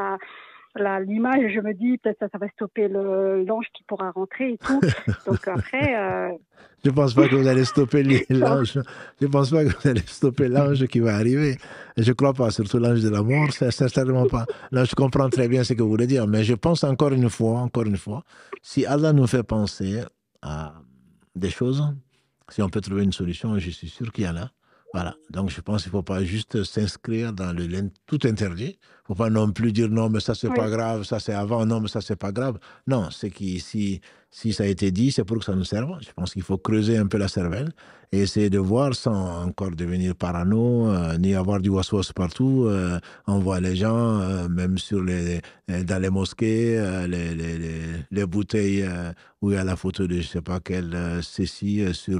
l'image. Je me dis peut-être ça va stopper l'ange qui pourra rentrer et tout. Donc après. Je ne pense pas que vous allez stopper Genre, l'ange. Je ne pense pas que vous allez stopper l'ange qui va arriver. Je ne crois pas, surtout l'ange de la mort, c'est certainement pas. Là, je comprends très bien ce que vous voulez dire, mais je pense encore une fois, si Allah nous fait penser à des choses, si on peut trouver une solution, je suis sûr qu'il y en a. Voilà. Donc, je pense qu'il ne faut pas juste s'inscrire dans tout interdit. Il ne faut pas non plus dire non, mais ça, c'est pas oui. grave, ça, c'est avant, non, mais ça, c'est pas grave. Non, c'est qu'ici, si ça a été dit, c'est pour que ça nous serve. Je pense qu'il faut creuser un peu la cervelle et essayer de voir sans encore devenir parano, ni avoir du waswas partout. On voit les gens, même dans les mosquées, les bouteilles où il y a la photo de je ne sais pas quelle ceci C'est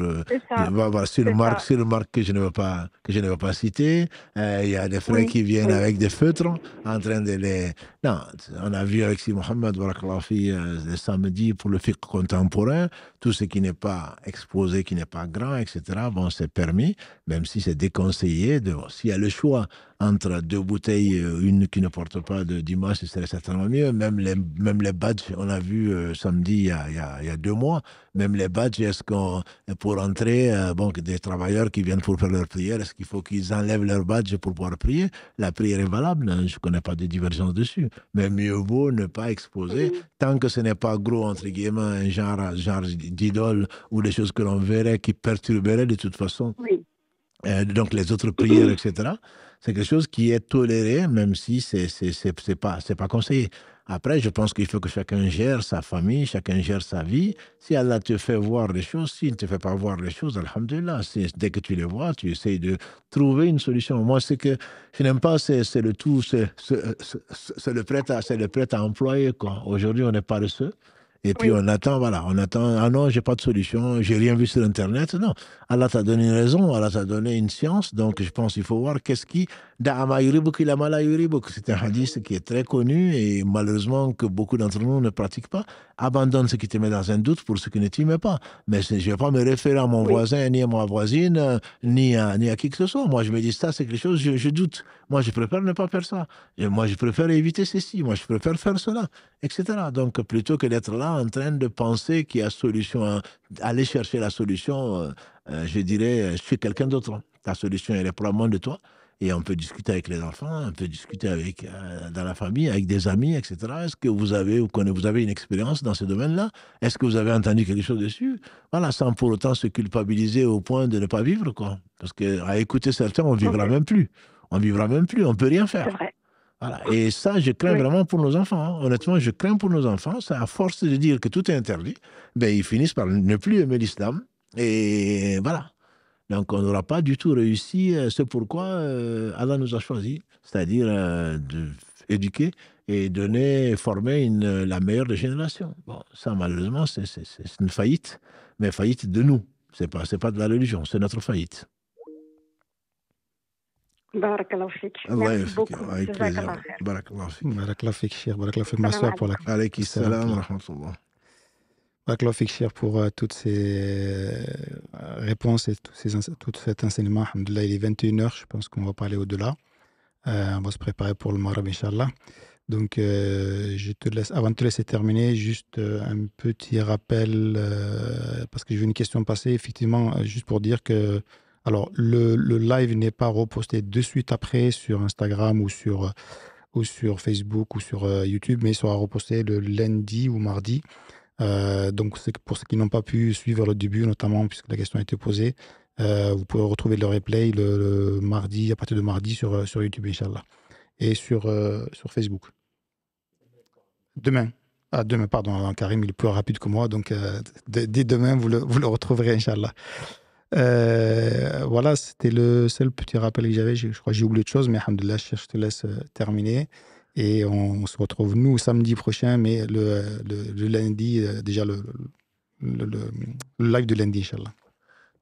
ça, voilà, c'est ça. sur une marque que je ne veux pas citer. Il y a des frères Oui, qui viennent oui, avec des feutres en train de les... Non, on a vu avec Si Mohamed le samedi pour le fiqh contemporain, tout ce qui n'est pas exposé, qui n'est pas grand, etc. Bon, c'est permis, même si c'est déconseillé. S'il y a le choix entre deux bouteilles, une qui ne porte pas d'image, ce serait certainement mieux. Même les badges, on a vu samedi, il y a 2 mois, même les badges, est-ce qu'on, pour entrer, bon, des travailleurs qui viennent pour faire leur prière, est-ce qu'il faut qu'ils enlèvent leur badge pour pouvoir prier? La prière est valable, hein, je ne connais pas de divergence dessus. Mais mieux vaut ne pas exposer, mhm, tant que ce n'est pas gros, entre guillemets, un genre d'idole ou des choses que l'on verrait qui perturberaient de toute façon oui. donc les autres prières, etc. C'est quelque chose qui est toléré, même si c'est pas conseillé. Après, je pense qu'il faut que chacun gère sa famille, chacun gère sa vie. Si Allah te fait voir les choses, s'il ne te fait pas voir les choses, alhamdulillah, dès que tu les vois, tu essayes de trouver une solution. Moi, ce que je n'aime pas, c'est le tout, c'est le prêt à employer, quoi. Aujourd'hui, on est paresseux. Et puis Oui, on attend, voilà, on attend, ah non, j'ai pas de solution, j'ai rien vu sur Internet. Non, Allah t'a donné une raison, Allah t'a donné une science, donc je pense qu'il faut voir qu'est-ce qui, Da'ama yuribuk ila ma la yuribuk. C'est un hadith qui est très connu et malheureusement que beaucoup d'entre nous ne pratiquent pas. Abandonne ce qui te met dans un doute pour ce qui ne t'y met pas. Mais je ne vais pas me référer à mon oui, voisin, ni à ma voisine, ni à qui que ce soit. Moi, je me dis, ça, c'est quelque chose, je doute. Moi, je préfère ne pas faire ça. Et moi, je préfère éviter ceci. Moi, je préfère faire cela, etc. Donc, plutôt que d'être là en train de penser qu'il y a solution, aller chercher la solution, je dirais, chez quelqu'un d'autre. Ta solution, elle est probablement de toi. Et on peut discuter avec les enfants, on peut discuter avec, dans la famille, avec des amis, etc. Est-ce que vous avez une expérience dans ce domaine-là? Est-ce que vous avez entendu quelque chose dessus? Voilà, sans pour autant se culpabiliser au point de ne pas vivre, quoi. Parce qu'à écouter certains, on vivra ok, même plus. On vivra même plus, on peut rien c'est faire. vrai. Voilà. Et ça, je crains Oui, vraiment pour nos enfants, hein. Honnêtement, je crains pour nos enfants. C'est à force de dire que tout est interdit, ben, ils finissent par ne plus aimer l'islam. Et voilà. Donc, on n'aura pas du tout réussi ce pourquoi Allah nous a choisis, c'est-à-dire d'éduquer et former la meilleure des générations. Bon, ça, malheureusement, c'est une faillite, mais faillite de nous. C'est pas de la religion, c'est notre faillite. Barakallahu fik. Allah Merci beaucoup. avec plaisir. Jazakallah khair. Barakallahu fik. Barakallahu fik, Cheikh. Barakallahu fik, ma soeur, pour la Alayki salam wa rahmatullah. Barakallahu fik, Cheikh, pour toutes ces réponses et tout cet enseignement. Alhamdoulilah, il est 21h, je pense qu'on va parler au-delà. On va se préparer pour le Maghreb, Inch'Allah. Donc, je te laisse, avant de te laisser terminer, juste un petit rappel, parce que j'ai vu une question passer, effectivement, juste pour dire que alors, le live n'est pas reposté de suite après sur Instagram ou sur Facebook ou sur YouTube, mais il sera reposté le lundi ou mardi. Donc, c'est pour ceux qui n'ont pas pu suivre le début, notamment puisque la question a été posée, vous pouvez retrouver le replay le mardi, à partir de mardi sur YouTube, Inch'Allah, et sur Facebook. Demain. Ah, demain, pardon, Karim, il est plus rapide que moi, donc dès demain, vous le retrouverez, Inch'Allah. Voilà, c'était le seul petit rappel que j'avais. Je crois que j'ai oublié de choses, mais alhamdoulilah, je te laisse terminer. Et on se retrouve, nous, samedi prochain, mais le lundi, déjà le live de lundi, Inch'Allah.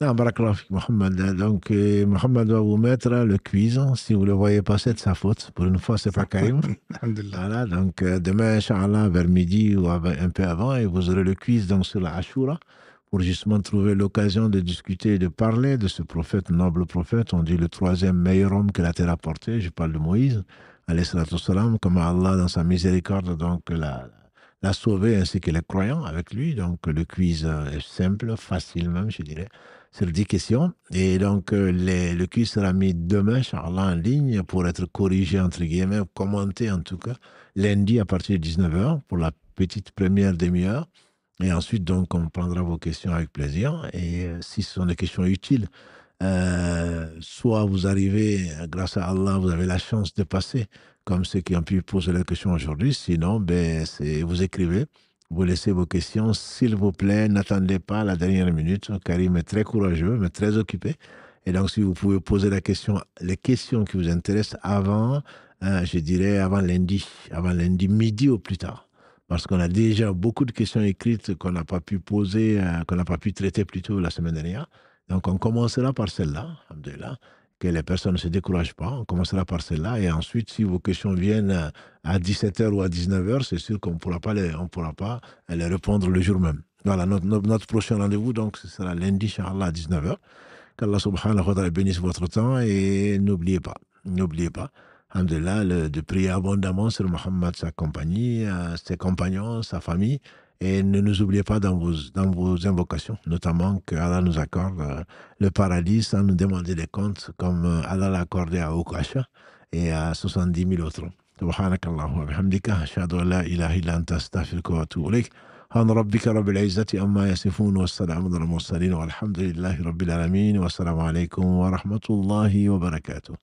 Non, barakallahu fik, Mohamed. Donc, Mohamed va vous mettre le quiz. Si vous ne le voyez pas, c'est de sa faute. Pour une fois, c'est pas Karim. Voilà, donc demain, Inch'Allah, vers midi ou un peu avant, et vous aurez le quiz donc, sur la Ashura, pour justement trouver l'occasion de discuter et de parler de ce prophète, noble prophète. On dit le troisième meilleur homme que la terre a porté. Je parle de Moïse, alayhi salatu wassalam, comme Allah, dans sa miséricorde, donc l'a sauvé, ainsi que les croyants avec lui. Donc, le quiz est simple, facile même, je dirais. C'est 10 questions. Et donc, le quiz sera mis demain, Inch'Allah, en ligne pour être corrigé, entre guillemets, commenté en tout cas, lundi à partir de 19h pour la petite première demi-heure. Et ensuite, donc, on prendra vos questions avec plaisir. Et si ce sont des questions utiles, soit vous arrivez, grâce à Allah, vous avez la chance de passer, comme ceux qui ont pu poser la question aujourd'hui. Sinon, vous écrivez, vous laissez vos questions. S'il vous plaît, n'attendez pas la dernière minute. Karim est très courageux, mais très occupé. Et donc, si vous pouvez poser les questions qui vous intéressent avant, je dirais avant lundi midi au plus tard. Parce qu'on a déjà beaucoup de questions écrites qu'on n'a pas pu poser, qu'on n'a pas pu traiter plus tôt la semaine dernière. Donc, on commencera par celle-là, alhamdoulilah, que les personnes ne se découragent pas. On commencera par celle-là. Et ensuite, si vos questions viennent à 17h ou à 19h, c'est sûr qu'on ne pourra pas les répondre le jour même. Voilà, notre prochain rendez-vous, donc, ce sera lundi, Inch'Allah, à 19h. Qu'Allah subhanahu wa ta'ala bénisse votre temps et n'oubliez pas, alhamdoulilah, de prier abondamment sur Mohammed, sa compagnie, ses compagnons, sa famille. Et ne nous oubliez pas dans vos invocations, notamment que Allah nous accorde le paradis sans nous demander des comptes, comme Allah l'a accordé à Okasha et à 70 000 autres. Subhanakallahu wa bihamdika, ashhadu an la ilaha illa anta astaghfiruka wa atubu ilayk. Subhana rabbika rabbil izzati amma yasifun wa salamun ala al-mursalin walhamdulillahi rabbil alamin wa assalamu alaykum wa rahmatullahi wa barakatuh.